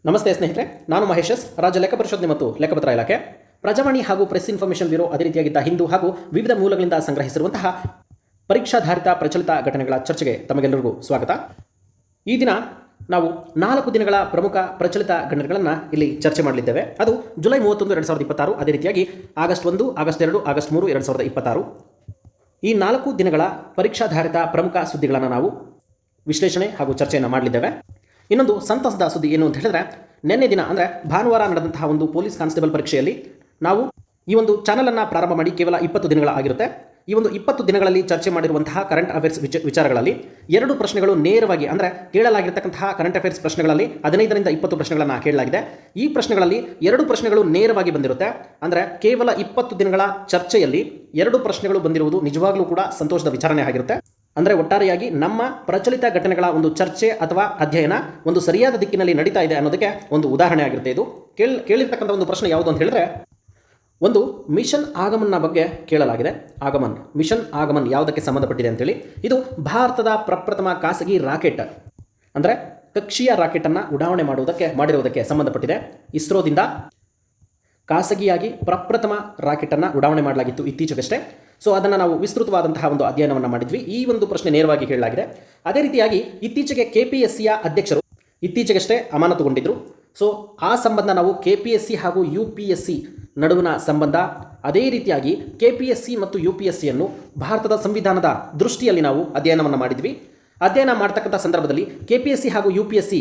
ನಮಸ್ತೆ ಸ್ನೇಹಿತರೆ, ನಾನು ಮಹೇಶ್ ಎಸ್, ರಾಜ್ಯ ಲೆಕ್ಕ ಪರಿಶೋಧನೆ ಮತ್ತು ಲೆಕ್ಕಪತ್ರ ಇಲಾಖೆ, ಪ್ರಜಾವಾಣಿ ಹಾಗೂ ಪ್ರೆಸ್ ಇನ್ಫಾರ್ಮೇಷನ್ ಬ್ಯೂರೋ, ಅದೇ ರೀತಿಯಾಗಿದ್ದ ಹಿಂದೂ ಹಾಗೂ ವಿವಿಧ ಮೂಲಗಳಿಂದ ಸಂಗ್ರಹಿಸಿರುವಂತಹ ಪರೀಕ್ಷಾಧಾರಿತ ಪ್ರಚಲಿತ ಘಟನೆಗಳ ಚರ್ಚೆಗೆ ತಮಗೆಲ್ಲರಿಗೂ ಸ್ವಾಗತ. ಈ ದಿನ ನಾವು 4 ದಿನಗಳ ಪ್ರಮುಖ ಪ್ರಚಲಿತ ಘಟನೆಗಳನ್ನು ಇಲ್ಲಿ ಚರ್ಚೆ ಮಾಡಲಿದ್ದೇವೆ. ಅದು ಜುಲೈ 31, 2026, ಅದೇ ರೀತಿಯಾಗಿ ಆಗಸ್ಟ್ 1, ಆಗಸ್ಟ್ 2, ಆಗಸ್ಟ್ 3, 2026. ಈ 4 ದಿನಗಳ ಪರೀಕ್ಷಾಧಾರಿತ ಪ್ರಮುಖ ಸುದ್ದಿಗಳನ್ನು ನಾವು ವಿಶ್ಲೇಷಣೆ ಹಾಗೂ ಚರ್ಚೆಯನ್ನು ಮಾಡಲಿದ್ದೇವೆ. ಇನ್ನೊಂದು ಸಂತಸದ ಸುದ್ದಿ ಏನು ಅಂತ ಹೇಳಿದ್ರೆ, ನಿನ್ನೆ ದಿನ ಅಂದರೆ ಭಾನುವಾರ ನಡೆದಂತಹ ಒಂದು ಪೊಲೀಸ್ ಕಾನ್ಸ್ಟೇಬಲ್ ಪರೀಕ್ಷೆಯಲ್ಲಿ ನಾವು ಈ ಒಂದು ಚಾನಲನ್ನು ಪ್ರಾರಂಭ ಮಾಡಿ ಕೇವಲ 20 ದಿನಗಳ ಆಗಿರುತ್ತೆ. ಈ ಒಂದು 20 ದಿನಗಳಲ್ಲಿ ಚರ್ಚೆ ಮಾಡಿರುವಂತಹ ಕರೆಂಟ್ ಅಫೇರ್ಸ್ ವಿಚಾರಗಳಲ್ಲಿ 2 ಪ್ರಶ್ನೆಗಳು ನೇರವಾಗಿ ಅಂದರೆ ಕೇಳಲಾಗಿರ್ತಕ್ಕಂತಹ ಕರೆಂಟ್ ಅಫೇರ್ಸ್ ಪ್ರಶ್ನೆಗಳಲ್ಲಿ 15ರಿಂದ 20 ಪ್ರಶ್ನೆಗಳನ್ನು ಕೇಳಲಾಗಿದೆ. ಈ ಪ್ರಶ್ನೆಗಳಲ್ಲಿ 2 ಪ್ರಶ್ನೆಗಳು ನೇರವಾಗಿ ಬಂದಿರುತ್ತೆ. ಅಂದರೆ ಕೇವಲ 20 ದಿನಗಳ ಚರ್ಚೆಯಲ್ಲಿ 2 ಪ್ರಶ್ನೆಗಳು ಬಂದಿರುವುದು ನಿಜವಾಗ್ಲೂ ಕೂಡ ಸಂತೋಷದ ವಿಚಾರಣೆ ಆಗಿರುತ್ತೆ. ಅಂದರೆ ಒಟ್ಟಾರೆಯಾಗಿ ನಮ್ಮ ಪ್ರಚಲಿತ ಘಟನೆಗಳ ಒಂದು ಚರ್ಚೆ ಅಥವಾ ಅಧ್ಯಯನ ಒಂದು ಸರಿಯಾದ ದಿಕ್ಕಿನಲ್ಲಿ ನಡೀತಾ ಇದೆ ಅನ್ನೋದಕ್ಕೆ ಒಂದು ಉದಾಹರಣೆ ಆಗಿರುತ್ತೆ. ಇದು ಕೇಳಿರ್ತಕ್ಕಂಥ ಒಂದು ಪ್ರಶ್ನೆ ಯಾವುದು ಅಂತ ಹೇಳಿದ್ರೆ, ಒಂದು ಮಿಷನ್ ಆಗಮನ್ನ ಬಗ್ಗೆ ಕೇಳಲಾಗಿದೆ. ಆಗಮನ್, ಮಿಷನ್ ಆಗಮನ್ ಯಾವುದಕ್ಕೆ ಸಂಬಂಧಪಟ್ಟಿದೆ ಅಂತೇಳಿ. ಇದು ಭಾರತದ ಪ್ರಪ್ರಥಮ ಖಾಸಗಿ ರಾಕೆಟ್ ಅಂದರೆ ಕಕ್ಷೀಯ ರಾಕೆಟನ್ನು ಉಡಾವಣೆ ಮಾಡಿರುವುದಕ್ಕೆ ಸಂಬಂಧಪಟ್ಟಿದೆ. ಇಸ್ರೋದಿಂದ ಖಾಸಗಿಯಾಗಿ ಪ್ರಪ್ರಥಮ ರಾಕೆಟನ್ನು ಉಡಾವಣೆ ಮಾಡಲಾಗಿತ್ತು ಇತ್ತೀಚೆಗಷ್ಟೇ. ಸೊ ಅದನ್ನು ನಾವು ವಿಸ್ತೃತವಾದಂತಹ ಒಂದು ಅಧ್ಯಯನವನ್ನು ಮಾಡಿದ್ವಿ. ಈ ಒಂದು ಪ್ರಶ್ನೆ ನೇರವಾಗಿ ಕೇಳಲಾಗಿದೆ. ಅದೇ ರೀತಿಯಾಗಿ ಇತ್ತೀಚೆಗೆ KPSCಯ ಅಧ್ಯಕ್ಷರು ಇತ್ತೀಚೆಗಷ್ಟೇ ಅಮಾನತುಗೊಂಡಿದ್ದರು. ಸೊ ಆ ಸಂಬಂಧ ನಾವು KPSC ಹಾಗೂ UPSC ನಡುವಿನ ಸಂಬಂಧ, ಅದೇ ರೀತಿಯಾಗಿ KPSC ಮತ್ತು UPSCಯನ್ನು ಭಾರತದ ಸಂವಿಧಾನದ ದೃಷ್ಟಿಯಲ್ಲಿ ನಾವು ಅಧ್ಯಯನವನ್ನು ಮಾಡಿದ್ವಿ. ಅಧ್ಯಯನ ಮಾಡ್ತಕ್ಕಂಥ ಸಂದರ್ಭದಲ್ಲಿ KPSC ಹಾಗೂ UPSC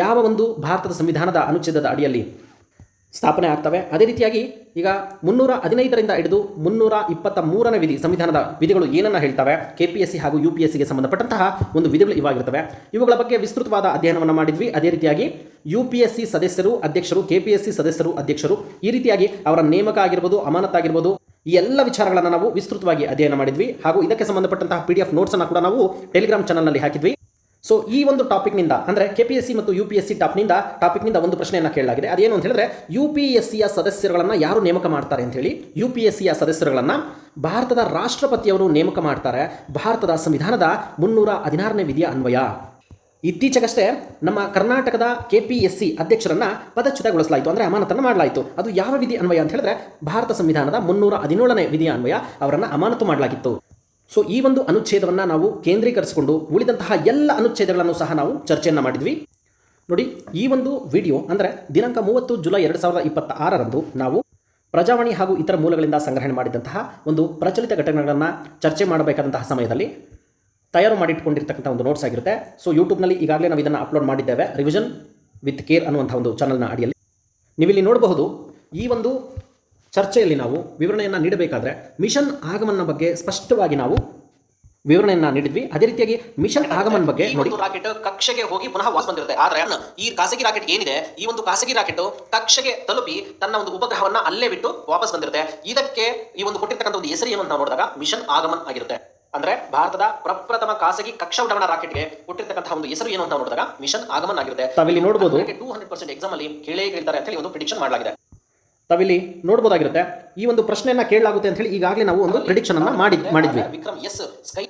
ಯಾವ ಒಂದು ಭಾರತದ ಸಂವಿಧಾನದ ಅನುಚ್ಛೇದದ ಅಡಿಯಲ್ಲಿ ಸ್ಥಾಪನೆ ಆಗ್ತವೆ, ಅದೇ ರೀತಿಯಾಗಿ ಈಗ 315ರಿಂದ ಹಿಡಿದು 323ನೇ ವಿಧಿ, ಸಂವಿಧಾನದ ವಿಧಿಗಳು ಏನನ್ನು ಹೇಳ್ತವೆ, KPSC ಹಾಗೂ UPSCಗೆ ಸಂಬಂಧಪಟ್ಟಂತಹ ಒಂದು ವಿಧಿಗಳು ಇವಾಗಿರ್ತವೆ. ಇವುಗಳ ಬಗ್ಗೆ ವಿಸ್ತೃತವಾದ ಅಧ್ಯಯನವನ್ನು ಮಾಡಿದ್ವಿ. ಅದೇ ರೀತಿಯಾಗಿ UPSC ಸದಸ್ಯರು ಅಧ್ಯಕ್ಷರು, KPSC ಸದಸ್ಯರು ಅಧ್ಯಕ್ಷರು, ಈ ರೀತಿಯಾಗಿ ಅವರ ನೇಮಕ ಆಗಿರ್ಬೋದು, ಅಮಾನತಾಗಿರ್ಬೋದು, ಈ ಎಲ್ಲ ವಿಚಾರಗಳನ್ನು ನಾವು ವಿಸ್ತೃತವಾಗಿ ಅಧ್ಯಯನ ಮಾಡಿದ್ವಿ. ಹಾಗೂ ಇದಕ್ಕೆ ಸಂಬಂಧಪಟ್ಟಂತಹ PDF ನೋಟ್ಸನ್ನು ಕೂಡ ನಾವು ಟೆಲಿಗ್ರಾಮ್ ಚಾನಲ್ನಲ್ಲಿ ಹಾಕಿದ್ವಿ. ಸೊ ಈ ಒಂದು ಟಾಪಿಕ್ನಿಂದ ಅಂದರೆ KPSC ಮತ್ತು UPSC ಟಾಪಿಕ್ನಿಂದ ಒಂದು ಪ್ರಶ್ನೆಯನ್ನು ಕೇಳಲಾಗಿದೆ. ಅದೇನು ಅಂತ ಹೇಳಿದ್ರೆ, UPSCಯ ಸದಸ್ಯರುಗಳನ್ನು ಯಾರು ನೇಮಕ ಮಾಡ್ತಾರೆ ಅಂತ ಹೇಳಿ. UPSCಯ ಸದಸ್ಯರುಗಳನ್ನು ಭಾರತದ ರಾಷ್ಟ್ರಪತಿಯವರು ನೇಮಕ ಮಾಡ್ತಾರೆ, ಭಾರತದ ಸಂವಿಧಾನದ 316ನೇ ವಿಧಿಯ ಅನ್ವಯ. ಇತ್ತೀಚೆಗಷ್ಟೇ ನಮ್ಮ ಕರ್ನಾಟಕದ KPSC ಅಧ್ಯಕ್ಷರನ್ನು ಪದಚ್ಯುತಗೊಳಿಸಲಾಯಿತು, ಅಂದರೆ ಅಮಾನತನ್ನು ಮಾಡಲಾಯಿತು. ಅದು ಯಾವ ವಿಧಿ ಅನ್ವಯ ಅಂತ ಹೇಳಿದ್ರೆ, ಭಾರತ ಸಂವಿಧಾನದ 317ನೇ ವಿಧಿಯ ಅನ್ವಯ ಅವರನ್ನು ಅಮಾನತು ಮಾಡಲಾಗಿತ್ತು. ಸೊ ಈ ಒಂದು ಅನುಚ್ಛೇದವನ್ನು ನಾವು ಕೇಂದ್ರೀಕರಿಸಿಕೊಂಡು ಉಳಿದಂತಹ ಎಲ್ಲ ಅನುಚ್ಛೇದಗಳನ್ನು ಸಹ ನಾವು ಚರ್ಚೆಯನ್ನು ಮಾಡಿದ್ವಿ. ನೋಡಿ, ಈ ಒಂದು ವಿಡಿಯೋ ಅಂದರೆ ದಿನಾಂಕ 30 ಜುಲೈ 2026ರಂದು ನಾವು ಪ್ರಜಾವಾಣಿ ಹಾಗೂ ಇತರ ಮೂಲಗಳಿಂದ ಸಂಗ್ರಹಣೆ ಮಾಡಿದಂತಹ ಒಂದು ಪ್ರಚಲಿತ ಘಟನೆಗಳನ್ನು ಚರ್ಚೆ ಮಾಡಬೇಕಾದಂತಹ ಸಮಯದಲ್ಲಿ ತಯಾರು ಮಾಡಿಟ್ಕೊಂಡಿರ್ತಕ್ಕಂಥ ಒಂದು ನೋಟ್ಸ್ ಆಗಿರುತ್ತೆ. ಸೊ ಯೂಟ್ಯೂಬ್ನಲ್ಲಿ ಈಗಾಗಲೇ ನಾವು ಇದನ್ನು ಅಪ್ಲೋಡ್ ಮಾಡಿದ್ದೇವೆ, ರಿವಿಷನ್ ವಿತ್ ಕೇರ್ ಅನ್ನುವಂಥ ಒಂದು ಚಾನಲ್ನ ಅಡಿಯಲ್ಲಿ. ನೀವಿಲ್ಲಿ ನೋಡಬಹುದು, ಈ ಒಂದು ಚರ್ಚೆಯಲ್ಲಿ ನಾವು ವಿವರಣೆಯನ್ನು ನೀಡಬೇಕಾದ್ರೆ ಮಿಷನ್ ಆಗಮನ ಬಗ್ಗೆ ಸ್ಪಷ್ಟವಾಗಿ ನಾವು ವಿವರಣೆಯನ್ನು ನೀಡಿದ್ವಿ. ಅದೇ ರೀತಿಯಾಗಿ ಮಿಷನ್ ಆಗಮನ ಬಗ್ಗೆ ನೋಡಿ, ರಾಕೆಟ್ ಕಕ್ಷೆಗೆ ಹೋಗಿ ಪುನಃ ವಾಪಸ್ ಬಂದಿರುತ್ತೆ. ಆದರೆ ಈ ಖಾಸಗಿ ರಾಕೆಟ್ ಏನಿದೆ, ಈ ಒಂದು ಖಾಸಗಿ ರಾಕೆಟ್ ಕಕ್ಷೆಗೆ ತಲುಪಿ ತನ್ನ ಒಂದು ಉಪಗ್ರಹವನ್ನು ಅಲ್ಲೇ ಬಿಟ್ಟು ವಾಪಸ್ ಬಂದಿರುತ್ತೆ. ಇದಕ್ಕೆ ಈ ಒಂದು ಕೊಟ್ಟಿರ್ತಕ್ಕಂಥ ಒಂದು ಹೆಸರು ಏನು ಅಂತ ನೋಡಿದಾಗ ಮಿಷನ್ ಆಗಮನ್ ಆಗಿರುತ್ತೆ. ಅಂದ್ರೆ ಭಾರತದ ಪ್ರಪ್ರಥಮ ಖಾಸಗಿ ಕಕ್ಷಾ ಉಡಾವಣಾ ರಾಕೆಟ್ಗೆ ಕೊಟ್ಟಿರ್ತಕ್ಕಂತಹ ಒಂದು ಹೆಸರು ಏನು ಅಂತ ನೋಡಿದಾಗ ಮಿಷನ್ ಆಗಮನ್ ಆಗಿರುತ್ತೆ. ತಾವಿಲ್ಲಿ ನೋಡಬಹುದು, 200% ಎಕ್ಸಾಮ್ ಅಲ್ಲಿ ಕೇಳ್ತಾರೆ ಅಂತ ಹೇಳಿ ಒಂದು ಪ್ರಿಡಿಕ್ಷನ್ ಮಾಡಲಾಗಿದೆ. ತಾವಿಲ್ಲಿ ನೋಡಬಹುದಾಗಿರುತ್ತೆ. ಈ ಒಂದು ಪ್ರಶ್ನೆಯನ್ನ ಕೇಳಲಾಗುತ್ತೆ ಅಂತ ಹೇಳಿ ಈಗಾಗಲೇ ನಾವು ಒಂದು ಪ್ರಿಡಿಕ್ಷನ್ ಅನ್ನು ಮಾಡಿದ್ವಿ. Vikram S sky.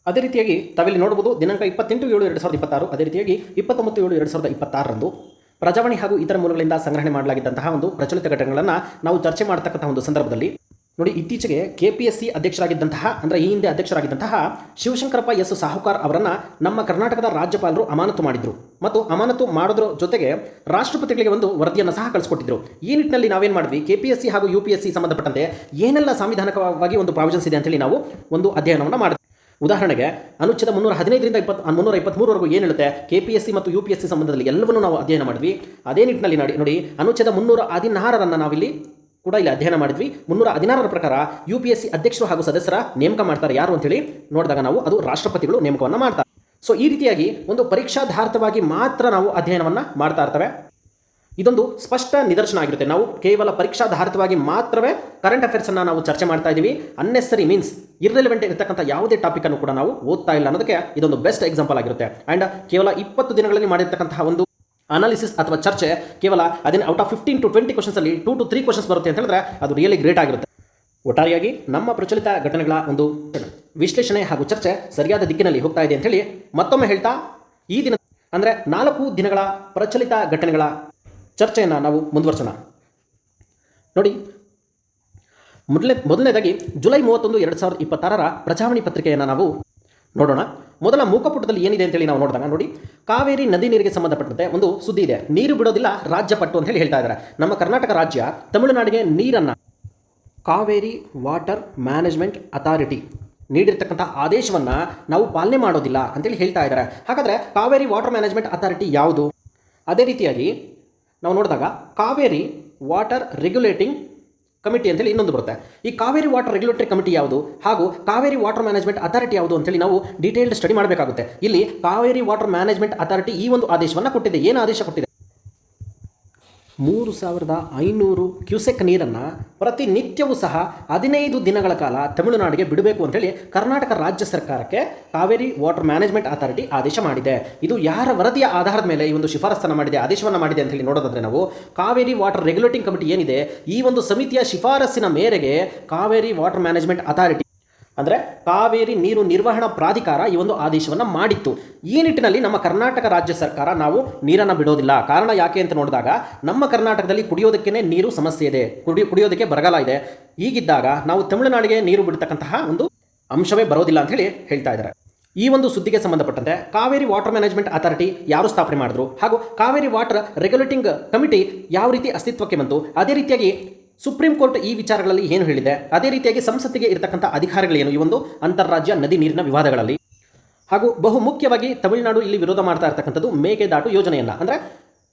ಅದೇ ರೀತಿಯಾಗಿ ತಾವಿಲ್ಲಿ ನೋಡಬಹುದು, ದಿನಾಂಕ 28/7/2026, ಅದೇ ರೀತಿಯಾಗಿ 29/7/2026ರಂದು ಪ್ರಜಾವಾಣಿ ಹಾಗೂ ಇತರ ಮೂಲಗಳಿಂದ ಸಂಗ್ರಹಣೆ ಮಾಡಲಾಗಿದ್ದಂತಹ ಒಂದು ಪ್ರಚಲಿತ ಘಟನೆಗಳನ್ನು ನಾವು ಚರ್ಚೆ ಮಾಡತಕ್ಕಂತಹ ಒಂದು ಸಂದರ್ಭದಲ್ಲಿ ನೋಡಿ, ಇತ್ತೀಚೆಗೆ KPSC ಅಧ್ಯಕ್ಷರಾಗಿದ್ದಂತಹ ಅಂದರೆ ಈ ಹಿಂದೆ ಅಧ್ಯಕ್ಷರಾಗಿದ್ದಂತಹ ಶಿವಶಂಕರಪ್ಪ ಎಸ್ ಸಾಹುಕಾರ್ ಅವರನ್ನು ನಮ್ಮ ಕರ್ನಾಟಕದ ರಾಜ್ಯಪಾಲರು ಅಮಾನತು ಮಾಡಿದ್ರು. ಮತ್ತು ಅಮಾನತು ಮಾಡೋದ್ರ ಜೊತೆಗೆ ರಾಷ್ಟ್ರಪತಿಗಳಿಗೆ ಒಂದು ವರದಿಯನ್ನು ಸಹ ಕಳಿಸ್ಕೊಟ್ಟಿದ್ರು. ಈ ನಿಟ್ಟಿನಲ್ಲಿ ನಾವೇನು ಮಾಡಿದ್ವಿ, KPSC ಹಾಗೂ UPSC ಸಂಬಂಧಪಟ್ಟಂತೆ ಏನೆಲ್ಲ ಸಾಂವಿಧಾನಿಕವಾಗಿ ಒಂದು ಪ್ರಾವಿಷನ್ಸ್ ಇದೆ ಅಂತೇಳಿ ನಾವು ಒಂದು ಅಧ್ಯಯನವನ್ನು ಮಾಡಿದ್ವಿ. ಉದಾಹರಣೆಗೆ ಅನುಚ್ಛೇದ 315ರಿಂದ 323ವರೆಗೂ ಏನು ಹೇಳುತ್ತೆ, KPSC ಮತ್ತು UPSC ಸಂಬಂಧದಲ್ಲಿ ಎಲ್ಲವನ್ನೂ ನಾವು ಅಧ್ಯಯನ ಮಾಡಿದ್ವಿ. ಅದೇ ನಿಟ್ಟಿನಲ್ಲಿ ನೋಡಿ, ಅನುಚ್ಛೇದ 316ರನ್ನು ನಾವಿಲ್ಲಿ ಕೂಡ ಇಲ್ಲಿ ಅಧ್ಯಯನ ಮಾಡಿದ್ವಿ. 316ರ ಪ್ರಕಾರ UPSC ಅಧ್ಯಕ್ಷರು ಹಾಗೂ ಸದಸ್ಯರ ನೇಮಕ ಮಾಡ್ತಾರೆ. ಯಾರು ಅಂತೇಳಿ ನೋಡಿದಾಗ ನಾವು ಅದು ರಾಷ್ಟ್ರಪತಿಗಳು ನೇಮಕವನ್ನು ಮಾಡ್ತಾರೆ. ಸೊ ಈ ರೀತಿಯಾಗಿ ಒಂದು ಪರೀಕ್ಷಾಧಾರಿತವಾಗಿ ಮಾತ್ರ ನಾವು ಅಧ್ಯಯನವನ್ನು ಮಾಡ್ತಾ ಇರ್ತೇವೆ. ಇದೊಂದು ಸ್ಪಷ್ಟ ನಿದರ್ಶನ ಆಗಿರುತ್ತೆ. ನಾವು ಕೇವಲ ಪರೀಕ್ಷಾಧಾರಿತವಾಗಿ ಮಾತ್ರವೇ ಕರೆಂಟ್ ಅಫೇರ್ಸನ್ನು ನಾವು ಚರ್ಚೆ ಮಾಡ್ತಾ ಇದ್ದೀವಿ. ಅನ್ನೆಸರಿ ಮೀನ್ಸ್ ಇರ್ರೆಲೆವೆಂಟ್ ಇರತಕ್ಕಂಥ ಯಾವುದೇ ಟಾಪಿಕನ್ನು ಕೂಡ ನಾವು ಓದ್ತಾ ಇಲ್ಲ ಅನ್ನೋದಕ್ಕೆ ಇದೊಂದು ಬೆಸ್ಟ್ ಎಕ್ಸಾಂಪಲ್ ಆಗಿರುತ್ತೆ. ಆ್ಯಂಡ್ ಕೇವಲ 20 ದಿನಗಳಲ್ಲಿ ಮಾಡಿರ್ತಕ್ಕಂತಹ ಒಂದು ಅನಾಲಿಸಿಸ್ ಅಥವಾ ಚರ್ಚೆ ಕೇವಲ ಅದನ್ನು out of 15 to 20 ಕ್ವಶನ್ಸಲ್ಲಿ 2 to 3 questions ಬರುತ್ತೆ ಅಂತ ಹೇಳಿದ್ರೆ ಅದು ರಿಯಲಿ ಗ್ರೇಟ್ ಆಗಿರುತ್ತೆ. ಒಟ್ಟಾರೆಯಾಗಿ ನಮ್ಮ ಪ್ರಚಲಿತ ಘಟನೆಗಳ ಒಂದು ವಿಶ್ಲೇಷಣೆ ಹಾಗೂ ಚರ್ಚೆ ಸರಿಯಾದ ದಿಕ್ಕಿನಲ್ಲಿ ಹೋಗ್ತಾ ಇದೆ ಅಂತ ಹೇಳಿ ಮತ್ತೊಮ್ಮೆ ಹೇಳ್ತಾ, ಈ ದಿನ ಅಂದರೆ 4 ದಿನಗಳ ಪ್ರಚಲಿತ ಘಟನೆಗಳ ಚರ್ಚೆಯನ್ನು ನಾವು ಮುಂದುವರ್ಸೋಣ. ನೋಡಿ, ಮೊದಲನೇದಾಗಿ ಜುಲೈ 31, 2026 ಪ್ರಜಾವಾಣಿ ಪತ್ರಿಕೆಯನ್ನು ನಾವು ನೋಡೋಣ. ಮೊದಲ ಮುಖಪುಟದಲ್ಲಿ ಏನಿದೆ ಅಂತೇಳಿ ನಾವು ನೋಡಿದಾಗ ನೋಡಿ, ಕಾವೇರಿ ನದಿ ನೀರಿಗೆ ಸಂಬಂಧಪಟ್ಟಂತೆ ಒಂದು ಸುದ್ದಿ ಇದೆ. ನೀರು ಬಿಡೋದಿಲ್ಲ ರಾಜ್ಯ ಪಟ್ಟು ಅಂತ ಹೇಳಿ ಹೇಳ್ತಾ ಇದ್ದಾರೆ. ನಮ್ಮ ಕರ್ನಾಟಕ ರಾಜ್ಯ ತಮಿಳುನಾಡಿಗೆ ನೀರನ್ನು ಕಾವೇರಿ ವಾಟರ್ ಮ್ಯಾನೇಜ್ಮೆಂಟ್ ಅಥಾರಿಟಿ ನೀಡಿರ್ತಕ್ಕಂಥ ಆದೇಶವನ್ನು ನಾವು ಪಾಲನೆ ಮಾಡೋದಿಲ್ಲ ಅಂತೇಳಿ ಹೇಳ್ತಾ ಇದ್ದಾರೆ. ಹಾಗಾದರೆ ಕಾವೇರಿ ವಾಟರ್ ಮ್ಯಾನೇಜ್ಮೆಂಟ್ ಅಥಾರಿಟಿ ಯಾವುದು? ಅದೇ ರೀತಿಯಾಗಿ ನಾವು ನೋಡಿದಾಗ ಕಾವೇರಿ ವಾಟರ್ ರೆಗ್ಯುಲೇಟಿಂಗ್ ಕಮಿಟಿ ಅಂತೇಳಿ ಇನ್ನೊಂದು ಬರುತ್ತೆ. ಈ ಕಾವೇರಿ ವಾಟರ್ ರೆಗ್ಯುಲೇಟರಿ ಕಮಿಟಿ ಯಾವುದು ಹಾಗೂ ಕಾವೇರಿ ವಾಟರ್ ಮ್ಯಾನೇಜ್ಮೆಂಟ್ ಅಥಾರಿಟಿ ಯಾವುದು ಅಂತೇಳಿ ನಾವು ಡೀಟೇಲ್ಡ್ ಸ್ಟಡಿ ಮಾಡಬೇಕಾಗುತ್ತೆ. ಇಲ್ಲಿ ಕಾವೇರಿ ವಾಟರ್ ಮ್ಯಾನೇಜ್ಮೆಂಟ್ ಅಥಾರಿಟಿ ಈ ಒಂದು ಆದೇಶವನ್ನು ಕೊಟ್ಟಿದೆ. ಏನು ಆದೇಶ ಕೊಟ್ಟಿದೆ? 3500 ಕ್ಯೂಸೆಕ್ ನೀರನ್ನು ಪ್ರತಿನಿತ್ಯವೂ ಸಹ 15 ದಿನಗಳ ಕಾಲ ತಮಿಳುನಾಡಿಗೆ ಬಿಡಬೇಕು ಅಂತೇಳಿ ಕರ್ನಾಟಕ ರಾಜ್ಯ ಸರ್ಕಾರಕ್ಕೆ ಕಾವೇರಿ ವಾಟರ್ ಮ್ಯಾನೇಜ್ಮೆಂಟ್ ಅಥಾರಿಟಿ ಆದೇಶ ಮಾಡಿದೆ. ಇದು ಯಾರ ವರದಿಯ ಆಧಾರದ ಮೇಲೆ ಈ ಒಂದು ಶಿಫಾರಸನ್ನು ಮಾಡಿದೆ, ಆದೇಶವನ್ನು ಮಾಡಿದೆ ಅಂತೇಳಿ ನೋಡೋದಾದ್ರೆ ನಾವು ಕಾವೇರಿ ವಾಟರ್ ರೆಗ್ಯುಲೇಟಿಂಗ್ ಕಮಿಟಿ ಏನಿದೆ, ಈ ಒಂದು ಸಮಿತಿಯ ಶಿಫಾರಸ್ಸಿನ ಮೇರೆಗೆ ಕಾವೇರಿ ವಾಟರ್ ಮ್ಯಾನೇಜ್ಮೆಂಟ್ ಅಥಾರಿಟಿ ಅಂದರೆ ಕಾವೇರಿ ನೀರು ನಿರ್ವಹಣಾ ಪ್ರಾಧಿಕಾರ ಈ ಒಂದು ಆದೇಶವನ್ನು ಮಾಡಿತ್ತು. ಈ ನಿಟ್ಟಿನಲ್ಲಿ ನಮ್ಮ ಕರ್ನಾಟಕ ರಾಜ್ಯ ಸರ್ಕಾರ ನಾವು ನೀರನ್ನು ಬಿಡೋದಿಲ್ಲ. ಕಾರಣ ಯಾಕೆ ಅಂತ ನೋಡಿದಾಗ ನಮ್ಮ ಕರ್ನಾಟಕದಲ್ಲಿ ಕುಡಿಯೋದಕ್ಕೇ ನೀರು ಸಮಸ್ಯೆ ಇದೆ, ಕುಡಿಯೋದಕ್ಕೆ ಬರಗಾಲ ಇದೆ. ಹೀಗಿದ್ದಾಗ ನಾವು ತಮಿಳುನಾಡಿಗೆ ನೀರು ಬಿಡ್ತಕ್ಕಂತಹ ಒಂದು ಅಂಶವೇ ಬರೋದಿಲ್ಲ ಅಂತ ಹೇಳಿ ಹೇಳ್ತಾ ಇದ್ದಾರೆ. ಈ ಒಂದು ಸುದ್ದಿಗೆ ಸಂಬಂಧಪಟ್ಟಂತೆ ಕಾವೇರಿ ವಾಟರ್ ಮ್ಯಾನೇಜ್ಮೆಂಟ್ ಅಥಾರಿಟಿ ಯಾರು ಸ್ಥಾಪನೆ ಮಾಡಿದ್ರು ಹಾಗೂ ಕಾವೇರಿ ವಾಟರ್ ರೆಗ್ಯುಲೇಟಿಂಗ್ ಕಮಿಟಿ ಯಾವ ರೀತಿ ಅಸ್ತಿತ್ವಕ್ಕೆ ಬಂತು, ಅದೇ ರೀತಿಯಾಗಿ ಸುಪ್ರೀಂ ಕೋರ್ಟ್ ಈ ವಿಚಾರಗಳಲ್ಲಿ ಏನು ಹೇಳಿದೆ, ಅದೇ ರೀತಿಯಾಗಿ ಸಂಸತ್ತಿಗೆ ಇರತಕ್ಕಂಥ ಅಧಿಕಾರಗಳೇನು ಈ ಒಂದು ಅಂತಾರಾಜ್ಯ ನದಿ ನೀರಿನ ವಿವಾದಗಳಲ್ಲಿ, ಹಾಗೂ ಬಹು ಮುಖ್ಯವಾಗಿ ತಮಿಳುನಾಡು ಇಲ್ಲಿ ವಿರೋಧ ಮಾಡ್ತಾ ಇರತಕ್ಕಂಥದ್ದು ಮೇಕೆದಾಟು ಯೋಜನೆಯನ್ನು. ಅಂದರೆ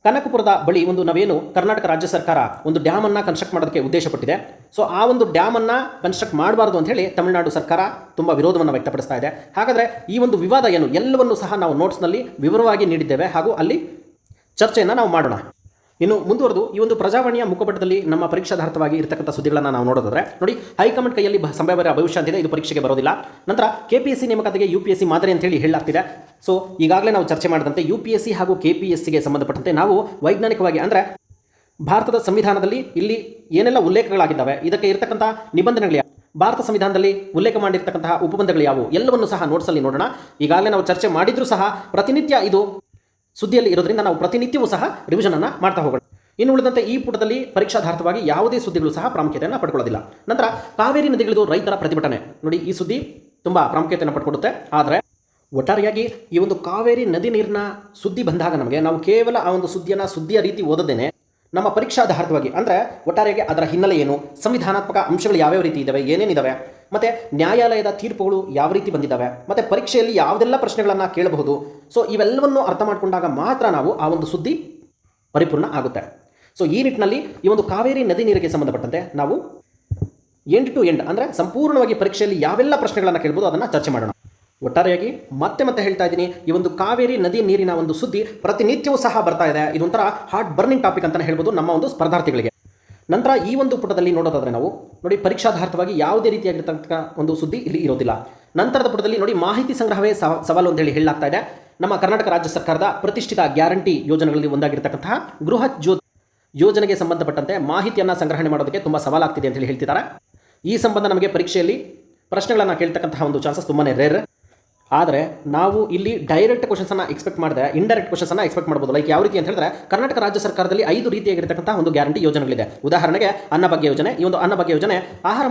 ಕನಕಪುರದ ಬಳಿ ಒಂದು ನಾವೇನು ಕರ್ನಾಟಕ ರಾಜ್ಯ ಸರ್ಕಾರ ಒಂದು ಡ್ಯಾಮನ್ನು ಕನ್ಸ್ಟ್ರಕ್ಟ್ ಮಾಡೋದಕ್ಕೆ ಉದ್ದೇಶಪಟ್ಟಿದೆ. ಸೊ ಆ ಒಂದು ಡ್ಯಾಮನ್ನು ಕನ್ಸ್ಟ್ರಕ್ಟ್ ಮಾಡಬಾರ್ದು ಅಂತ ಹೇಳಿ ತಮಿಳುನಾಡು ಸರ್ಕಾರ ತುಂಬ ವಿರೋಧವನ್ನು ವ್ಯಕ್ತಪಡಿಸ್ತಾ ಇದೆ. ಹಾಗಾದರೆ ಈ ಒಂದು ವಿವಾದ ಏನು ಎಲ್ಲವನ್ನೂ ಸಹ ನಾವು ನೋಟ್ಸ್ನಲ್ಲಿ ವಿವರವಾಗಿ ನೀಡಿದ್ದೇವೆ ಹಾಗೂ ಅಲ್ಲಿ ಚರ್ಚೆಯನ್ನು ನಾವು ಮಾಡೋಣ. ಇನ್ನು ಮುಂದುವರೆದು ಈ ಒಂದು ಪ್ರಜಾವಾಣಿಯ ಮುಖಪಟ್ಟದಲ್ಲಿ ನಮ್ಮ ಪರೀಕ್ಷಾಧಾರಿತವಾಗಿ ಇರತಕ್ಕಂಥ ಸುದ್ದಿಗಳನ್ನು ನಾವು ನೋಡೋದಾದ್ರೆ ನೋಡಿ, ಹೈಕಮಾಂಡ್ ಕೈಯಲ್ಲಿ ಸಂಭಾವ್ಯ ಭವಿಷ್ಯ ಅಂತಿದೆ, ಇದು ಪರೀಕ್ಷೆಗೆ ಬರೋದಿಲ್ಲ. ನಂತರ KPSC ನೇಮಕಾತಿಗೆ UPSC ಮಾದರಿ ಅಂತ ಹೇಳಿ ಹೇಳಲಾಗ್ತಿದೆ. ಸೊ ಈಗಾಗಲೇ ನಾವು ಚರ್ಚೆ ಮಾಡಿದಂತೆ UPSC ಹಾಗೂ KPSCಗೆ ಸಂಬಂಧಪಟ್ಟಂತೆ ನಾವು ವೈಜ್ಞಾನಿಕವಾಗಿ ಅಂದರೆ ಭಾರತದ ಸಂವಿಧಾನದಲ್ಲಿ ಇಲ್ಲಿ ಏನೆಲ್ಲ ಉಲ್ಲೇಖಗಳಾಗಿದ್ದಾವೆ, ಇದಕ್ಕೆ ಇರತಕ್ಕಂಥ ನಿಬಂಧನೆಗಳು, ಭಾರತ ಸಂವಿಧಾನದಲ್ಲಿ ಉಲ್ಲೇಖ ಮಾಡಿರ್ತಕ್ಕಂತಹ ಉಪಬಂಧಗಳು ಯಾವುವು ಎಲ್ಲವನ್ನೂ ಸಹ ನೋಟ್ಸಲ್ಲಿ ನೋಡೋಣ. ಈಗಾಗಲೇ ನಾವು ಚರ್ಚೆ ಮಾಡಿದ್ರೂ ಸಹ ಪ್ರತಿನಿತ್ಯ ಇದು ಸುದ್ದಿಯಲ್ಲಿ ಇರೋದ್ರಿಂದ ನಾವು ಪ್ರತಿನಿತ್ಯವೂ ಸಹ ರಿವಿಷನನ್ನು ಮಾಡ್ತಾ ಹೋಗೋಣ. ಇನ್ನು ಉಳಿದಂತೆ ಈ ಪುಟದಲ್ಲಿ ಪರೀಕ್ಷಾಧಾರಿತವಾಗಿ ಯಾವುದೇ ಸುದ್ದಿಗಳು ಸಹ ಪ್ರಾಮುಖ್ಯತೆಯನ್ನು ಪಡ್ಕೊಳ್ಳೋದಿಲ್ಲ. ನಂತರ ಕಾವೇರಿ ನದಿಗಳಿದು ರೈತರ ಪ್ರತಿಭಟನೆ ನೋಡಿ, ಈ ಸುದ್ದಿ ತುಂಬ ಪ್ರಾಮುಖ್ಯತೆಯನ್ನು ಪಡ್ಕೊಡುತ್ತೆ. ಆದರೆ ಒಟ್ಟಾರೆಯಾಗಿ ಈ ಒಂದು ಕಾವೇರಿ ನದಿ ನೀರಿನ ಸುದ್ದಿ ಬಂದಾಗ ನಾವು ಕೇವಲ ಆ ಒಂದು ಸುದ್ದಿಯ ರೀತಿ ಓದದೇನೆ ನಮ್ಮ ಪರೀಕ್ಷಾಧಾರಿತವಾಗಿ ಅಂದರೆ ಒಟ್ಟಾರೆಯಾಗಿ ಅದರ ಹಿನ್ನೆಲೆ ಏನು, ಸಂವಿಧಾನಾತ್ಮಕ ಅಂಶಗಳು ಯಾವ್ಯಾವ ರೀತಿ ಇದ್ದಾವೆ, ಏನೇನಿದ್ದಾವೆ, ಮತ್ತು ನ್ಯಾಯಾಲಯದ ತೀರ್ಪುಗಳು ಯಾವ ರೀತಿ ಬಂದಿದ್ದಾವೆ, ಮತ್ತು ಪರೀಕ್ಷೆಯಲ್ಲಿ ಯಾವುದೆಲ್ಲ ಪ್ರಶ್ನೆಗಳನ್ನು ಕೇಳಬಹುದು. ಸೊ ಇವೆಲ್ಲವನ್ನು ಅರ್ಥ ಮಾಡಿಕೊಂಡಾಗ ಮಾತ್ರ ನಾವು ಆ ಒಂದು ಸುದ್ದಿ ಪರಿಪೂರ್ಣ ಆಗುತ್ತೆ. ಸೊ ಈ ನಿಟ್ಟಿನಲ್ಲಿ ಈ ಒಂದು ಕಾವೇರಿ ನದಿ ನೀರಿಗೆ ಸಂಬಂಧಪಟ್ಟಂತೆ ನಾವು ಎಂಡ್ ಟು ಎಂಡ್ ಅಂದರೆ ಸಂಪೂರ್ಣವಾಗಿ ಪರೀಕ್ಷೆಯಲ್ಲಿ ಯಾವೆಲ್ಲ ಪ್ರಶ್ನೆಗಳನ್ನು ಕೇಳ್ಬೋದು ಅದನ್ನು ಚರ್ಚೆ ಮಾಡೋಣ. ಒಟ್ಟಾರೆಯಾಗಿ ಮತ್ತೆ ಹೇಳ್ತಾ ಇದ್ದೀನಿ, ಈ ಒಂದು ಕಾವೇರಿ ನದಿ ನೀರಿನ ಒಂದು ಸುದ್ದಿ ಪ್ರತಿನಿತ್ಯವೂ ಸಹ ಬರ್ತಾ ಇದೆ. ಇದೊಂಥರ ಹಾಟ್ ಬರ್ನಿಂಗ್ ಟಾಪಿಕ್ ಅಂತಲೇ ಹೇಳ್ಬೋದು ನಮ್ಮ ಒಂದು ಸ್ಪರ್ಧಾರ್ಥಿಗಳಿಗೆ. ನಂತರ ಈ ಒಂದು ಪುಟದಲ್ಲಿ ನೋಡೋದಾದರೆ ನಾವು ನೋಡಿ, ಪರೀಕ್ಷಾಧಾರಿತವಾಗಿ ಯಾವುದೇ ರೀತಿಯಾಗಿರ್ತಕ್ಕಂಥ ಒಂದು ಸುದ್ದಿ ಇಲ್ಲಿ ಇರೋದಿಲ್ಲ. ನಂತರದ ಪುಟದಲ್ಲಿ ನೋಡಿ, ಮಾಹಿತಿ ಸಂಗ್ರಹವೇ ಸವಾಲು ಅಂತೇಳಿ ಹೇಳಲಾಗ್ತಾ ಇದೆ. ನಮ್ಮ ಕರ್ನಾಟಕ ರಾಜ್ಯ ಸರ್ಕಾರದ ಪ್ರತಿಷ್ಠಿತ ಗ್ಯಾರಂಟಿ ಯೋಜನೆಗಳಲ್ಲಿ ಒಂದಾಗಿರ್ತಕ್ಕಂತಹ ಗೃಹ ಜ್ಯೋತಿ ಯೋಜನೆಗೆ ಸಂಬಂಧಪಟ್ಟಂತೆ ಮಾಹಿತಿಯನ್ನು ಸಂಗ್ರಹಣೆ ಮಾಡೋದಕ್ಕೆ ತುಂಬ ಸವಾಲಾಗ್ತಿದೆ ಅಂತೇಳಿ ಹೇಳ್ತಿದ್ದಾರೆ. ಈ ಸಂಬಂಧ ನಮಗೆ ಪರೀಕ್ಷೆಯಲ್ಲಿ ಪ್ರಶ್ನೆಗಳನ್ನು ಕೇಳ್ತಕ್ಕಂತಹ ಒಂದು ಚಾನ್ಸಸ್ ತುಂಬಾ ರೇರ್. ಆದರೆ ನಾವು ಇಲ್ಲಿ ಡೈರೆಕ್ಟ್ ಕ್ವಶನ್ಸನ್ನು ಎಕ್ಸ್ಪೆಕ್ಟ್ ಮಾಡಿದೆ, ಇಂಡೈರೆಕ್ಟ್ ಕ್ವಶನ್ಸನ್ನು ಎಕ್ಸ್ಪೆಕ್ಟ್ ಮಾಡ್ಬೋದು. ಲೈಕ್ ಯಾವ ರೀತಿ ಅಂತ ಹೇಳಿದ್ರೆ, ಕರ್ನಾಟಕ ರಾಜ್ಯ ಸರ್ಕಾರದಲ್ಲಿ 5 ರೀತಿಯಾಗಿರ್ತಕ್ಕಂಥ ಒಂದು ಗ್ಯಾರಂಟಿ ಯೋಜನೆಗಳಿದೆ. ಉದಾಹರಣೆಗೆ ಅನ್ನಭಾಗ್ಯ ಯೋಜನೆ. ಈ ಒಂದು ಅನ್ನಭಾಗ್ಯ ಯೋಜನೆ ಆಹಾರ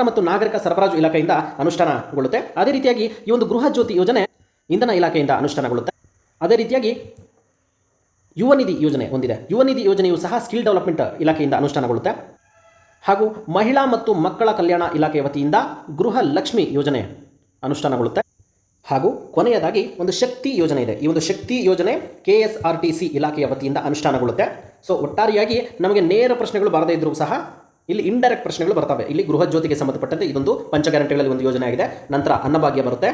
ಮತ್ತು ನಾಗರಿಕ ಸರಬರಾಜು ಇಲಾಖೆಯಿಂದ ಅನುಷ್ಠಾನಗೊಳ್ಳುತ್ತೆ. ಅದೇ ರೀತಿಯಾಗಿ ಈ ಒಂದು ಗೃಹ ಜ್ಯೋತಿ ಯೋಜನೆ ಇಂಧನ ಇಲಾಖೆಯಿಂದ ಅನುಷ್ಠಾನಗೊಳ್ಳುತ್ತೆ. ಅದೇ ರೀತಿಯಾಗಿ ಯುವ ನಿಧಿ ಯೋಜನೆ ಹೊಂದಿದೆ. ಯುವ ನಿಧಿ ಯೋಜನೆಯು ಸಹ ಸ್ಕಿಲ್ ಡೆವಲಪ್ಮೆಂಟ್ ಇಲಾಖೆಯಿಂದ ಅನುಷ್ಠಾನಗೊಳ್ಳುತ್ತೆ. ಹಾಗೂ ಮಹಿಳಾ ಮತ್ತು ಮಕ್ಕಳ ಕಲ್ಯಾಣ ಇಲಾಖೆಯ ವತಿಯಿಂದ ಗೃಹ ಲಕ್ಷ್ಮಿ ಯೋಜನೆ ಅನುಷ್ಠಾನಗೊಳ್ಳುತ್ತೆ. ಹಾಗೂ ಕೊನೆಯದಾಗಿ ಒಂದು ಶಕ್ತಿ ಯೋಜನೆ ಇದೆ. ಈ ಒಂದು ಶಕ್ತಿ ಯೋಜನೆ KSRTC ಇಲಾಖೆಯ ವತಿಯಿಂದ ಅನುಷ್ಠಾನಗೊಳ್ಳುತ್ತೆ. ಸೊ ಒಟ್ಟಾರೆಯಾಗಿ ನಮಗೆ ನೇರ ಪ್ರಶ್ನೆಗಳು ಬರದೇ ಇದ್ದರೂ ಸಹ ಇಲ್ಲಿ ಇಂಡೈರೆಕ್ಟ್ ಪ್ರಶ್ನೆಗಳು ಬರ್ತವೆ. ಇಲ್ಲಿ ಗೃಹ ಜ್ಯೋತಿಗೆ ಸಂಬಂಧಪಟ್ಟಂತೆ ಇದೊಂದು ಪಂಚ ಗ್ಯಾರಂಟಿಗಳಲ್ಲಿ ಒಂದು ಯೋಜನೆ ಆಗಿದೆ. ನಂತರ ಅನ್ನಭಾಗ್ಯ ಬರುತ್ತೆ,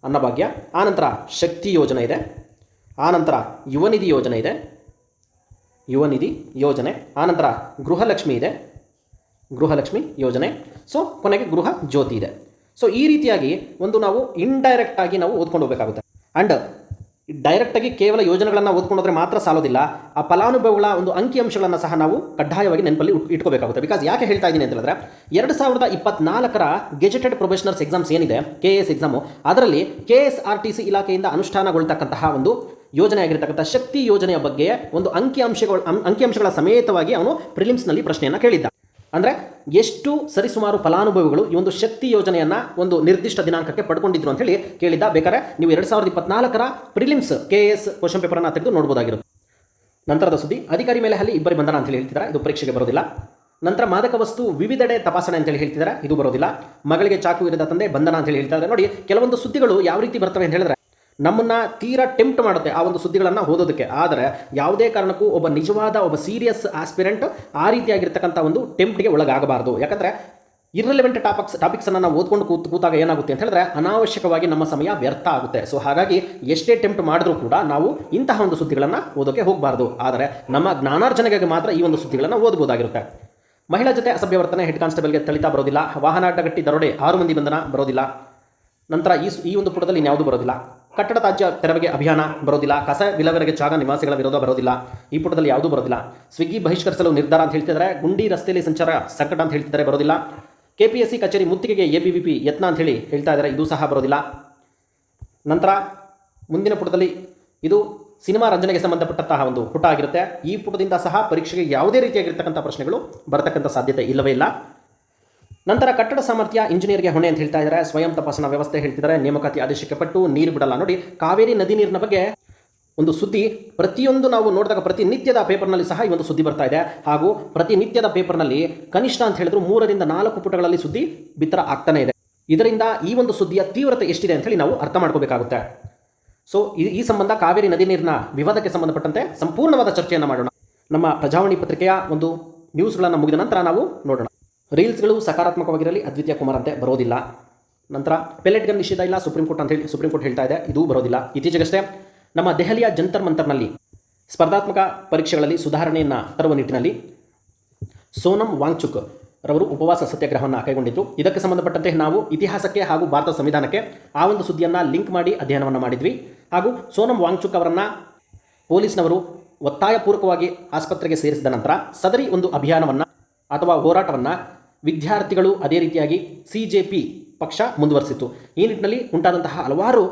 ಅನ್ನಭಾಗ್ಯ. ಆನಂತರ ಶಕ್ತಿ ಯೋಜನೆ ಇದೆ. ಆನಂತರ ಯುವ ನಿಧಿ ಯೋಜನೆ ಇದೆ, ಯುವ ನಿಧಿ ಯೋಜನೆ. ಆನಂತರ ಗೃಹಲಕ್ಷ್ಮಿ ಇದೆ, ಗೃಹಲಕ್ಷ್ಮಿ ಯೋಜನೆ. ಸೊ ಕೊನೆಗೆ ಗೃಹ ಜ್ಯೋತಿ ಇದೆ. ಸೊ ಈ ರೀತಿಯಾಗಿ ಒಂದು ನಾವು ಇಂಡೈರೆಕ್ಟ್ ಆಗಿ ನಾವು ಓದ್ಕೊಂಡು ಹೋಗಬೇಕಾಗುತ್ತೆ. ಆ್ಯಂಡ್ ಡೈರೆಕ್ಟಾಗಿ ಕೇವಲ ಯೋಜನೆಗಳನ್ನು ಓದ್ಕೊಂಡ್ರೆ ಮಾತ್ರ ಸಾಲೋದಿಲ್ಲ. ಆ ಫಲಾನುಭವಿಗಳ ಒಂದು ಅಂಕಿಅಂಶಗಳನ್ನು ಸಹ ನಾವು ಕಡ್ಡಾಯವಾಗಿ ನೆನಪಲ್ಲಿ ಇಟ್ಕೋಬೇಕಾಗುತ್ತೆ. ಬಿಕಾಸ್ ಯಾಕೆ ಹೇಳ್ತಾ ಇದ್ದೀನಿ ಅಂತ ಹೇಳಿದ್ರೆ 2024ರ ಗೆಜೆಟೆಡ್ ಪ್ರೊಬೇಷನರ್ಸ್ ಎಕ್ಸಾಮ್ಸ್ ಏನಿದೆ KS ಎಕ್ಸಾಮು, ಅದರಲ್ಲಿ KSRTC ಇಲಾಖೆಯಿಂದ ಅನುಷ್ಠಾನಗೊಳ್ತಕ್ಕಂತಹ ಒಂದು ಯೋಜನೆ ಆಗಿರತಕ್ಕಂಥ ಶಕ್ತಿ ಯೋಜನೆಯ ಬಗ್ಗೆ ಒಂದು ಅಂಕಿಅಂಶಗಳ ಸಮೇತವಾಗಿ ಅವನು ಪ್ರಿಲಿಮ್ಸ್ನಲ್ಲಿ ಪ್ರಶ್ನೆಯನ್ನು ಕೇಳಿದ್ದ. ಅಂದರೆ ಎಷ್ಟು ಸರಿಸುಮಾರು ಫಲಾನುಭವಿಗಳು ಈ ಒಂದು ಶಕ್ತಿ ಯೋಜನೆಯನ್ನು ಒಂದು ನಿರ್ದಿಷ್ಟ ದಿನಾಂಕಕ್ಕೆ ಪಡ್ಕೊಂಡಿದ್ರು ಅಂತ ಹೇಳಿ ಕೇಳಿದ್ದ. ಬೇಕಾದ್ರೆ ನೀವು 2024ರ ಪ್ರಿಲಿಮ್ಸ್ KS ಕ್ವಶನ್ ಪೇಪರನ್ನು ತೆಗೆದು ನೋಡ್ಬೋದಾಗಿರುತ್ತೆ. ನಂತರದ ಸುದ್ದಿ, ಅಧಿಕಾರಿ ಮೇಲೆ ಹಲ್ಲಿ ಇಬ್ಬರಿ ಬಂಧನ ಅಂತೇಳಿ ಹೇಳ್ತಿದ್ದಾರೆ, ಇದು ಪರೀಕ್ಷೆಗೆ ಬರೋದಿಲ್ಲ. ನಂತರ ಮಾದಕ ವಸ್ತು ವಿವಿಧೆಡೆ ತಪಾಸಣೆ ಅಂತೇಳಿ ಹೇಳ್ತಿದ್ದಾರೆ, ಇದು ಬರೋದಿಲ್ಲ. ಮಗಳಿಗೆ ಚಾಕು ಇರಿದ ತಂದೆ ಬಂಧನ ಅಂತೇಳಿ ಹೇಳ್ತಾರೆ. ನೋಡಿ, ಕೆಲವೊಂದು ಸುದ್ದಿಗಳು ಯಾವ ರೀತಿ ಬರ್ತವೆ ಅಂತ ಹೇಳಿದ್ರೆ ನಮ್ಮನ್ನು ತೀರಾ ಟೆಂಪ್ಟ್ ಮಾಡುತ್ತೆ ಆ ಒಂದು ಸುದ್ದಿಗಳನ್ನು ಓದೋದಕ್ಕೆ. ಆದರೆ ಯಾವುದೇ ಕಾರಣಕ್ಕೂ ಒಬ್ಬ ನಿಜವಾದ ಒಬ್ಬ ಸೀರಿಯಸ್ ಆಸ್ಪಿರೆಂಟ್ ಆ ರೀತಿಯಾಗಿರ್ತಕ್ಕಂಥ ಒಂದು ಟೆಂಪ್ಟ್ಗೆ ಒಳಗಾಗಬಾರ್ದು. ಯಾಕಂದರೆ ಇರ್ರೆಲೆವೆಂಟ್ ಟಾಪಿಕ್ಸನ್ನು ನಾವು ಓದ್ಕೊಂಡು ಕೂತಾಗ ಏನಾಗುತ್ತೆ ಅಂತ ಹೇಳಿದ್ರೆ ಅನಾವಶ್ಯಕವಾಗಿ ನಮ್ಮ ಸಮಯ ವ್ಯರ್ಥ ಆಗುತ್ತೆ. ಸೊ ಹಾಗಾಗಿ ಎಷ್ಟೇ ಟೆಂಪ್ಟ್ ಮಾಡಿದ್ರೂ ಕೂಡ ನಾವು ಇಂತಹ ಒಂದು ಸುದ್ದಿಗಳನ್ನು ಓದೋಕ್ಕೆ ಹೋಗಬಾರ್ದು. ಆದರೆ ನಮ್ಮ ಜ್ಞಾನಾರ್ಜನೆಗೆ ಮಾತ್ರ ಈ ಒಂದು ಸುದ್ದಿಗಳನ್ನು ಓದಬಹುದಾಗಿರುತ್ತೆ. ಮಹಿಳಾ ಜೊತೆ ಅಸಭ್ಯ ವರ್ತನೆ, ಹೆಡ್ ಕಾನ್ಸ್ಟೇಬಲ್ಗೆ ಥಳಿತ ಬರೋದಿಲ್ಲ. ವಾಹನ ಅಡ್ಡಗಟ್ಟಿ ದರೋಡೆ 6 ಮಂದಿ ಬಂಧನ ಬರೋದಿಲ್ಲ. ನಂತರ ಈ ಒಂದು ಪುಟದಲ್ಲಿ ಇನ್ಯಾವುದೂ ಬರೋದಿಲ್ಲ. ಕಟ್ಟಡ ತ್ಯಾಜ್ಯ ತೆರವಿಗೆ ಅಭಿಯಾನ ಬರೋದಿಲ್ಲ. ಕಸ ವಿಲೇವಾರಿಗೆ ಜಾಗ ನಿವಾಸಿಗಳ ವಿರೋಧ ಬರೋದಿಲ್ಲ. ಈ ಪುಟದಲ್ಲಿ ಯಾವುದೂ ಬರೋದಿಲ್ಲ. ಸ್ವಿಗ್ಗಿ ಬಹಿಷ್ಕರಿಸಲು ನಿರ್ಧಾರ ಅಂತ ಹೇಳ್ತಿದ್ದಾರೆ. ಗುಂಡಿ ರಸ್ತೆಯಲ್ಲಿ ಸಂಚಾರ ಸಂಕಟ ಅಂತ ಹೇಳ್ತಿದ್ದಾರೆ, ಬರೋದಿಲ್ಲ. KPSC ಕಚೇರಿ ಮುತ್ತಿಗೆಗೆ ABVP ಯತ್ನ ಅಂತ ಹೇಳಿ ಹೇಳ್ತಾ ಇದ್ದಾರೆ, ಇದು ಸಹ ಬರೋದಿಲ್ಲ. ನಂತರ ಮುಂದಿನ ಪುಟದಲ್ಲಿ ಇದು ಸಿನಿಮಾ ರಂಜನೆಗೆ ಸಂಬಂಧಪಟ್ಟಂತಹ ಒಂದು ಪುಟ ಆಗಿರುತ್ತೆ. ಈ ಪುಟದಿಂದ ಸಹ ಪರೀಕ್ಷೆಗೆ ಯಾವುದೇ ರೀತಿಯಾಗಿರ್ತಕ್ಕಂಥ ಪ್ರಶ್ನೆಗಳು ಬರತಕ್ಕಂಥ ಸಾಧ್ಯತೆ ಇಲ್ಲವೇ ಇಲ್ಲ. ನಂತರ ಕಟ್ಟಡ ಸಾಮರ್ಥ್ಯ ಇಂಜಿನಿಯರ್ಗೆ ಹೊಣೆ ಅಂತ ಹೇಳ್ತಾ ಇದ್ದಾರೆ. ಸ್ವಯಂ ತಪಾಸಣಾ ವ್ಯವಸ್ಥೆ ಹೇಳ್ತಿದ್ದಾರೆ. ನೇಮಕಾತಿ ಆದೇಶಕ್ಕೆ ಪಟ್ಟು ನೀರು ಬಿಡಲ್ಲ. ನೋಡಿ, ಕಾವೇರಿ ನದಿ ನೀರಿನ ಬಗ್ಗೆ ಒಂದು ಸುದ್ದಿ ಪ್ರತಿಯೊಂದು ನಾವು ನೋಡಿದಾಗ ಪ್ರತಿನಿತ್ಯದ ಪೇಪರ್ನಲ್ಲಿ ಸಹ ಈ ಒಂದು ಸುದ್ದಿ ಬರ್ತಾ ಇದೆ. ಹಾಗೂ ಪ್ರತಿನಿತ್ಯದ ಪೇಪರ್ನಲ್ಲಿ ಕನಿಷ್ಠ ಅಂತ ಹೇಳಿದ್ರು 3 ರಿಂದ 4 ಪುಟಗಳಲ್ಲಿ ಸುದ್ದಿ ಬಿತ್ತರ ಆಗ್ತಾನೆ ಇದೆ. ಇದರಿಂದ ಈ ಒಂದು ಸುದ್ದಿಯ ತೀವ್ರತೆ ಎಷ್ಟಿದೆ ಅಂತ ಹೇಳಿ ನಾವು ಅರ್ಥ ಮಾಡ್ಕೋಬೇಕಾಗುತ್ತೆ. ಸೊ ಈ ಸಂಬಂಧ ಕಾವೇರಿ ನದಿ ನೀರಿನ ವಿವಾದಕ್ಕೆ ಸಂಬಂಧಪಟ್ಟಂತೆ ಸಂಪೂರ್ಣವಾದ ಚರ್ಚೆಯನ್ನು ಮಾಡೋಣ. ನಮ್ಮ ಪ್ರಜಾವಾಣಿ ಪತ್ರಿಕೆಯ ಒಂದು ನ್ಯೂಸ್ಗಳನ್ನು ಮುಗಿದ ನಂತರ ನಾವು ನೋಡೋಣ. ರೀಲ್ಸ್ಗಳು ಸಕಾರಾತ್ಮಕವಾಗಿರಲಿ, ಅದ್ವಿತೀಯ ಕುಮಾರ್ ಅಂತೆ ಬರೋದಿಲ್ಲ. ನಂತರ ಪೆಲೆಟ್ ಗನ್ ನಿಷೇಧ ಇಲ್ಲ ಸುಪ್ರೀಂ ಕೋರ್ಟ್ ಹೇಳ್ತಾ ಇದೆ, ಇದೂ ಬರೋದಿಲ್ಲ. ಇತ್ತೀಚೆಗಷ್ಟೇ ನಮ್ಮ ದೆಹಲಿಯ ಜಂತರ್ ಮಂತರ್ನಲ್ಲಿ ಸ್ಪರ್ಧಾತ್ಮಕ ಪರೀಕ್ಷೆಗಳಲ್ಲಿ ಸುಧಾರಣೆಯನ್ನು ತರುವ ನಿಟ್ಟಿನಲ್ಲಿ ಸೋನಮ್ ವಾಂಗ್ಚುಕ್ ರವರು ಉಪವಾಸ ಸತ್ಯಾಗ್ರಹವನ್ನು ಕೈಗೊಂಡಿದ್ದು, ಇದಕ್ಕೆ ಸಂಬಂಧಪಟ್ಟಂತೆ ನಾವು ಇತಿಹಾಸಕ್ಕೆ ಹಾಗೂ ಭಾರತ ಸಂವಿಧಾನಕ್ಕೆ ಆ ಒಂದು ಸುದ್ದಿಯನ್ನು ಲಿಂಕ್ ಮಾಡಿ ಅಧ್ಯಯನವನ್ನು ಮಾಡಿದ್ವಿ. ಹಾಗೂ ಸೋನಮ್ ವಾಂಗ್ಚುಕ್ ಅವರನ್ನು ಪೊಲೀಸ್ನವರು ಒತ್ತಾಯಪೂರ್ವಕವಾಗಿ ಆಸ್ಪತ್ರೆಗೆ ಸೇರಿಸಿದ ನಂತರ ಸದರಿ ಒಂದು ಅಭಿಯಾನವನ್ನು ಅಥವಾ ಹೋರಾಟವನ್ನು ವಿದ್ಯಾರ್ಥಿಗಳು ಅದೇ ರೀತಿಯಾಗಿ CJP ಪಕ್ಷ ಮುಂದುವರಿಸಿತ್ತು. ಈ ನಿಟ್ಟಿನಲ್ಲಿ ಉಂಟಾದಂತಹ ಹಲವಾರು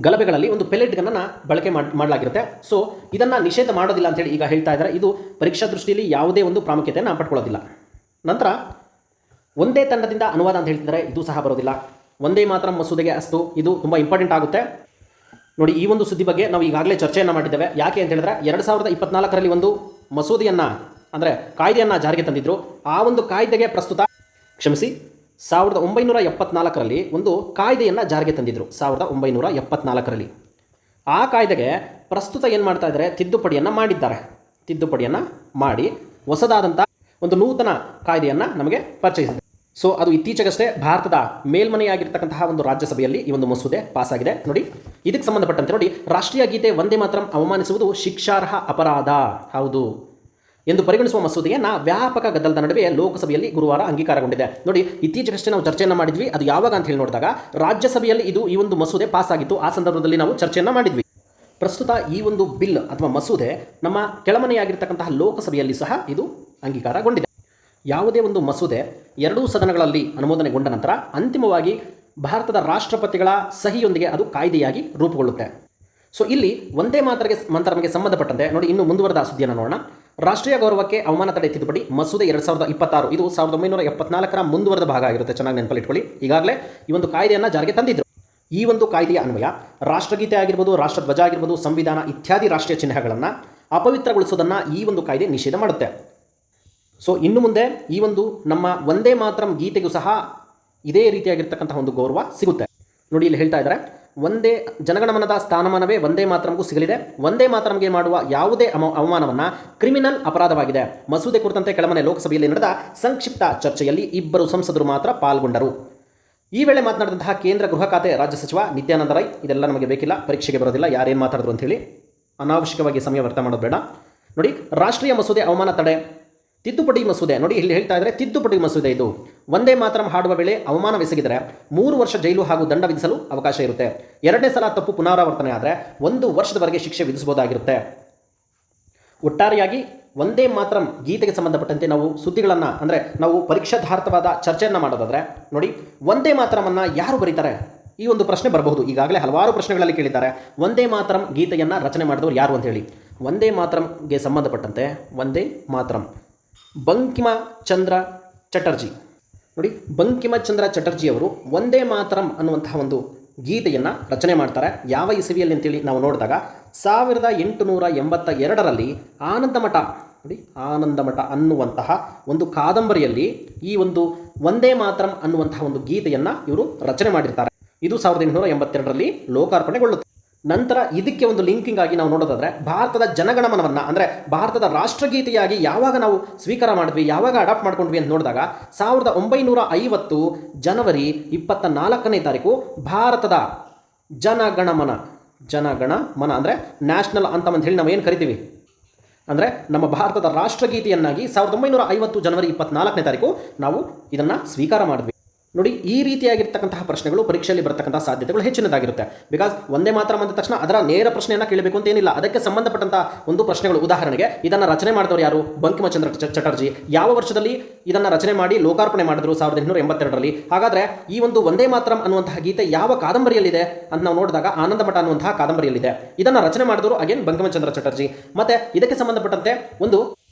ಗಲಭೆಗಳಲ್ಲಿ ಒಂದು ಪೆಲೆಟ್ ಗನ್ನನ್ನು ಬಳಕೆ ಮಾಡಲಾಗಿರುತ್ತೆ. ಸೊ ಇದನ್ನು ನಿಷೇಧ ಮಾಡೋದಿಲ್ಲ ಅಂತೇಳಿ ಈಗ ಹೇಳ್ತಾ ಇದ್ದಾರೆ. ಇದು ಪರೀಕ್ಷಾ ದೃಷ್ಟಿಯಲ್ಲಿ ಯಾವುದೇ ಒಂದು ಪ್ರಾಮುಖ್ಯತೆಯನ್ನು ಪಡ್ಕೊಳ್ಳೋದಿಲ್ಲ. ನಂತರ ಒಂದೇ ತಂಡದಿಂದ ಅನುವಾದ ಅಂತ ಹೇಳ್ತಿದ್ದಾರೆ, ಇದು ಸಹ ಬರೋದಿಲ್ಲ. ಒಂದೇ ಮಾತ್ರ ಮಸೂದೆಗೆ ಅಸ್ತು, ಇದು ತುಂಬ ಇಂಪಾರ್ಟೆಂಟ್ ಆಗುತ್ತೆ. ನೋಡಿ, ಈ ಒಂದು ಸುದ್ದಿ ಬಗ್ಗೆ ನಾವು ಈಗಾಗಲೇ ಚರ್ಚೆಯನ್ನು ಮಾಡಿದ್ದೇವೆ. ಯಾಕೆ ಅಂತ ಹೇಳಿದ್ರೆ 2024ರಲ್ಲಿ ಒಂದು ಮಸೂದೆಯನ್ನು ಅಂದರೆ ಕಾಯ್ದೆಯನ್ನು ಜಾರಿಗೆ ತಂದಿದ್ದರು. ಆ ಒಂದು ಕಾಯ್ದೆಗೆ 1974ರಲ್ಲಿ ಒಂದು ಕಾಯ್ದೆಯನ್ನು ಜಾರಿಗೆ ತಂದಿದ್ದರು. 1974ರಲ್ಲಿ ಆ ಕಾಯ್ದೆಗೆ ಪ್ರಸ್ತುತ ಏನು ಮಾಡ್ತಾ ಇದ್ದಾರೆ, ತಿದ್ದುಪಡಿಯನ್ನು ಮಾಡಿ ಹೊಸದಾದಂಥ ಒಂದು ನೂತನ ಕಾಯ್ದೆಯನ್ನು ನಮಗೆ ಪರಿಚಯಿಸಿದೆ. ಸೊ ಅದು ಇತ್ತೀಚೆಗಷ್ಟೇ ಭಾರತದ ಮೇಲ್ಮನೆಯಾಗಿರ್ತಕ್ಕಂತಹ ಒಂದು ರಾಜ್ಯಸಭೆಯಲ್ಲಿ ಈ ಒಂದು ಮಸೂದೆ ಪಾಸಾಗಿದೆ. ನೋಡಿ, ಇದಕ್ಕೆ ಸಂಬಂಧಪಟ್ಟಂತೆ ನೋಡಿ, ರಾಷ್ಟ್ರೀಯ ಗೀತೆ ವಂದೇ ಮಾತರಂ ಅವಮಾನಿಸುವುದು ಶಿಕ್ಷಾರ್ಹ ಅಪರಾಧ ಹೌದು ಎಂದು ಪರಿಗಣಿಸುವ ಮಸೂದೆಯನ್ನು ವ್ಯಾಪಕ ಗದ್ದಲದ ನಡುವೆ ಲೋಕಸಭೆಯಲ್ಲಿ ಗುರುವಾರ ಅಂಗೀಕಾರಗೊಂಡಿದೆ. ನೋಡಿ, ಇತ್ತೀಚೆಗಷ್ಟೇ ನಾವು ಚರ್ಚೆಯನ್ನು ಮಾಡಿದ್ವಿ. ಅದು ಯಾವಾಗ ಅಂತ ಹೇಳಿ ನೋಡಿದಾಗ ರಾಜ್ಯಸಭೆಯಲ್ಲಿ ಈ ಒಂದು ಮಸೂದೆ ಪಾಸ್ ಆಗಿತ್ತು. ಆ ಸಂದರ್ಭದಲ್ಲಿ ನಾವು ಚರ್ಚೆಯನ್ನು ಮಾಡಿದ್ವಿ. ಪ್ರಸ್ತುತ ಈ ಒಂದು ಬಿಲ್ ಅಥವಾ ಮಸೂದೆ ನಮ್ಮ ಕೆಳಮನೆಯಾಗಿರ್ತಕ್ಕಂತಹ ಲೋಕಸಭೆಯಲ್ಲಿ ಸಹ ಇದು ಅಂಗೀಕಾರಗೊಂಡಿದೆ. ಯಾವುದೇ ಒಂದು ಮಸೂದೆ ಎರಡೂ ಸದನಗಳಲ್ಲಿ ಅನುಮೋದನೆಗೊಂಡ ನಂತರ ಅಂತಿಮವಾಗಿ ಭಾರತದ ರಾಷ್ಟ್ರಪತಿಗಳ ಸಹಿಯೊಂದಿಗೆ ಅದು ಕಾಯ್ದೆಯಾಗಿ ರೂಪುಗೊಳ್ಳುತ್ತೆ. ಸೊ ಇಲ್ಲಿ ವಂದೇ ಮಾತರಂಗೆ ಸಂಬಂಧಪಟ್ಟಂತೆ ನೋಡಿ, ಇನ್ನು ಮುಂದುವರೆದ ಸುದ್ದಿಯನ್ನು ನೋಡೋಣ. ರಾಷ್ಟ್ರೀಯ ಗೌರವಕ್ಕೆ ಅವಮಾನ ತಡೆ ತಿದ್ದುಪಡಿ ಮಸೂದೆ 2026, ಇದು 1974ರ ಮುಂದುವರೆದ ಭಾಗ ಆಗಿರುತ್ತೆ. ಚೆನ್ನಾಗಿ ನೆನಪಲ್ಲಿಟ್ಕೊಳ್ಳಿ. ಈಗಾಗಲೇ ಈ ಒಂದು ಕಾಯ್ದೆಯನ್ನು ಜಾರಿಗೆ ತಂದಿದ್ದರು. ಈ ಒಂದು ಕಾಯ್ದೆಯ ಅನ್ವಯ ರಾಷ್ಟ್ರಗೀತೆ ಆಗಿರ್ಬೋದು, ರಾಷ್ಟ್ರಧ್ವಜ ಆಗಿರ್ಬೋದು, ಸಂವಿಧಾನ ಇತ್ಯಾದಿ ರಾಷ್ಟ್ರೀಯ ಚಿಹ್ನೆಗಳನ್ನು ಅಪವಿತ್ರಗೊಳಿಸೋದನ್ನು ಈ ಒಂದು ಕಾಯ್ದೆ ನಿಷೇಧ ಮಾಡುತ್ತೆ. ಸೊ ಇನ್ನು ಮುಂದೆ ಈ ಒಂದು ನಮ್ಮ ವಂದೇ ಮಾತರಂ ಗೀತೆಗೂ ಸಹ ಇದೇ ರೀತಿಯಾಗಿರ್ತಕ್ಕಂತಹ ಒಂದು ಗೌರವ ಸಿಗುತ್ತೆ. ನೋಡಿ, ಇಲ್ಲಿ ಹೇಳ್ತಾ ಇದ್ದಾರೆ, ಒಂದೇ ಜನಗಣಮನದ ಸ್ಥಾನಮಾನವೇ ವಂದೇ ಮಾತರಂಗೂ ಸಿಗಲಿದೆ. ವಂದೇ ಮಾತರಂಗೆ ಮಾಡುವ ಯಾವುದೇ ಅವಮಾನವನ್ನು ಕ್ರಿಮಿನಲ್ ಅಪರಾಧವಾಗಿದೆ. ಮಸೂದೆ ಕುರಿತಂತೆ ಕೆಳಮನೆ ಲೋಕಸಭೆಯಲ್ಲಿ ನಡೆದ ಸಂಕ್ಷಿಪ್ತ ಚರ್ಚೆಯಲ್ಲಿ 2 ಸಂಸದರು ಮಾತ್ರ ಪಾಲ್ಗೊಂಡರು. ಈ ವೇಳೆ ಮಾತನಾಡಿದಂತಹ ಕೇಂದ್ರ ಗೃಹ ಖಾತೆ ರಾಜ್ಯ ಸಚಿವ ನಿತ್ಯಾನಂದ ರೈ, ಇದೆಲ್ಲ ನಮಗೆ ಬೇಕಿಲ್ಲ, ಪರೀಕ್ಷೆಗೆ ಬರೋದಿಲ್ಲ, ಯಾರೇನು ಮಾತಾಡಿದ್ರು ಅಂತ ಹೇಳಿ ಅನಾವಶ್ಯಕವಾಗಿ ಸಮಯ ವ್ಯರ್ಥ ಮಾಡೋದು ಬೇಡ. ನೋಡಿ, ರಾಷ್ಟ್ರೀಯ ಮಸೂದೆ ಅವಮಾನ ತಡೆ ತಿದ್ದುಪಡಿ ಮಸೂದೆ ನೋಡಿ, ಇಲ್ಲಿ ಹೇಳ್ತಾ ಇದ್ದಾರೆ ತಿದ್ದುಪಡಿ ಮಸೂದೆ ಇದು. ಒಂದೇ ಮಾತರಂ ಹಾಡುವ ವೇಳೆ ಅವಮಾನವೆಸಗಿದರೆ 3 ವರ್ಷ ಜೈಲು ಹಾಗೂ ದಂಡ ವಿಧಿಸಲು ಅವಕಾಶ ಇರುತ್ತೆ. 2ನೇ ಸಲ ತಪ್ಪು ಪುನರಾವರ್ತನೆ ಆದರೆ 1 ವರ್ಷದವರೆಗೆ ಶಿಕ್ಷೆ ವಿಧಿಸಬಹುದಾಗಿರುತ್ತೆ. ಒಟ್ಟಾರೆಯಾಗಿ ಒಂದೇ ಮಾತರಂ ಗೀತೆಗೆ ಸಂಬಂಧಪಟ್ಟಂತೆ ನಾವು ಸುದ್ದಿಗಳನ್ನು ಅಂದರೆ ನಾವು ಪರೀಕ್ಷಾಧಾರಿತವಾದ ಚರ್ಚೆಯನ್ನು ಮಾಡೋದಾದರೆ ನೋಡಿ, ಒಂದೇ ಮಾತರಮನ್ನು ಯಾರು ಬರೀತಾರೆ ಈ ಒಂದು ಪ್ರಶ್ನೆ ಬರಬಹುದು. ಈಗಾಗಲೇ ಹಲವಾರು ಪ್ರಶ್ನೆಗಳಲ್ಲಿ ಕೇಳಿದ್ದಾರೆ ಒಂದೇ ಮಾತರಂ ಗೀತೆಯನ್ನು ರಚನೆ ಮಾಡಿದವರು ಯಾರು ಅಂತ ಹೇಳಿ. ಒಂದೇ ಮಾತರಂಗೆ ಸಂಬಂಧಪಟ್ಟಂತೆ ಒಂದೇ ಮಾತರಂ ಬಂಕಿಮಚಂದ್ರ ಚಟರ್ಜಿ ನೋಡಿ, ಬಂಕಿಮಚಂದ್ರ ಚಟರ್ಜಿಯವರು ಒಂದೇ ಮಾತರಂ ಅನ್ನುವಂತಹ ಒಂದು ಗೀತೆಯನ್ನು ರಚನೆ ಮಾಡ್ತಾರೆ. ಯಾವ ಇಸವಿಯಲ್ಲಿ ಅಂತೇಳಿ ನಾವು ನೋಡಿದಾಗ 1882ರಲ್ಲಿ ಆನಂದಮಠ ನೋಡಿ, ಆನಂದಮಠ ಅನ್ನುವಂತಹ ಒಂದು ಕಾದಂಬರಿಯಲ್ಲಿ ಈ ಒಂದು ಒಂದೇ ಮಾತರಂ ಅನ್ನುವಂತಹ ಒಂದು ಗೀತೆಯನ್ನು ಇವರು ರಚನೆ ಮಾಡಿರ್ತಾರೆ. ಇದು 1882ರಲ್ಲಿ ಲೋಕಾರ್ಪಣೆಗೊಳ್ಳುತ್ತೆ. ನಂತರ ಇದಕ್ಕೆ ಒಂದು ಲಿಂಕಿಂಗ್ ಆಗಿ ನಾವು ನೋಡೋದಾದರೆ ಭಾರತದ ಜನಗಣಮನವನ್ನು ಅಂದರೆ ಭಾರತದ ರಾಷ್ಟ್ರಗೀತೆಯಾಗಿ ಯಾವಾಗ ನಾವು ಸ್ವೀಕಾರ ಮಾಡಿದ್ವಿ, ಯಾವಾಗ ಅಡಾಪ್ಟ್ ಮಾಡ್ಕೊಂಡ್ವಿ ಅಂತ ನೋಡಿದಾಗ 1950 ಜನವರಿ 24ನೇ ತಾರೀಕು ಭಾರತದ ಜನಗಣಮನ ಅಂದರೆ ನ್ಯಾಷನಲ್ ಅಂತಮ್ ಅಂತ ಹೇಳಿ ನಾವು ಏನು ಕರಿತೀವಿ ಅಂದರೆ ನಮ್ಮ ಭಾರತದ ರಾಷ್ಟ್ರಗೀತೆಯನ್ನಾಗಿ 1950 ಜನವರಿ 24ನೇ ತಾರೀಕು ನಾವು ಇದನ್ನು ಸ್ವೀಕಾರ ಮಾಡಿದ್ವಿ. ನೋಡಿ, ಈ ರೀತಿಯಾಗಿರ್ತಕ್ಕಂತಹ ಪ್ರಶ್ನೆಗಳು ಪರೀಕ್ಷೆಯಲ್ಲಿ ಬರತಕ್ಕಂತಹ ಸಾಧ್ಯತೆಗಳು ಹೆಚ್ಚಿನದಾಗಿರುತ್ತೆ. ಬಿಕಾಸ್ ಒಂದೇ ಮಾತರಂ ಅಂದ ತಕ್ಷಣ ಅದರ ನೇರ ಪ್ರಶ್ನೆಯನ್ನು ಕೇಳಬೇಕು ಅಂತ ಏನಿಲ್ಲ, ಅದಕ್ಕೆ ಸಂಬಂಧಪಟ್ಟಂತಹ ಒಂದು ಪ್ರಶ್ನೆಗಳು. ಉದಾಹರಣೆಗೆ ಇದನ್ನು ರಚನೆ ಮಾಡಿದವರು ಯಾರು? ಬಂಕಿಮಚಂದ್ರ ಚಟರ್ಜಿ. ಯಾವ ವರ್ಷದಲ್ಲಿ ಇದನ್ನು ರಚನೆ ಮಾಡಿ ಲೋಕಾರ್ಪಣೆ ಮಾಡಿದ್ರು? 1882ರಲ್ಲಿ. ಹಾಗಾದರೆ ಈ ಒಂದು ಒಂದೇ ಮಾತರಂ ಅನ್ನುವಂತಹ ಗೀತೆ ಯಾವ ಕಾದಂಬರಿಯಲ್ಲಿದೆ ಅಂತ ನಾವು ನೋಡಿದಾಗ ಆನಂದಮಠ ಅನ್ನುವಂತಹ ಕಾದಂಬರಿಯಲ್ಲಿದೆ. ಇದನ್ನು ರಚನೆ ಮಾಡಿದವರು ಅಗೇನ್ ಬಂಕಿಮಚಂದ್ರ ಚಟರ್ಜಿ. ಮತ್ತು ಇದಕ್ಕೆ ಸಂಬಂಧಪಟ್ಟಂತೆ ಒಂದು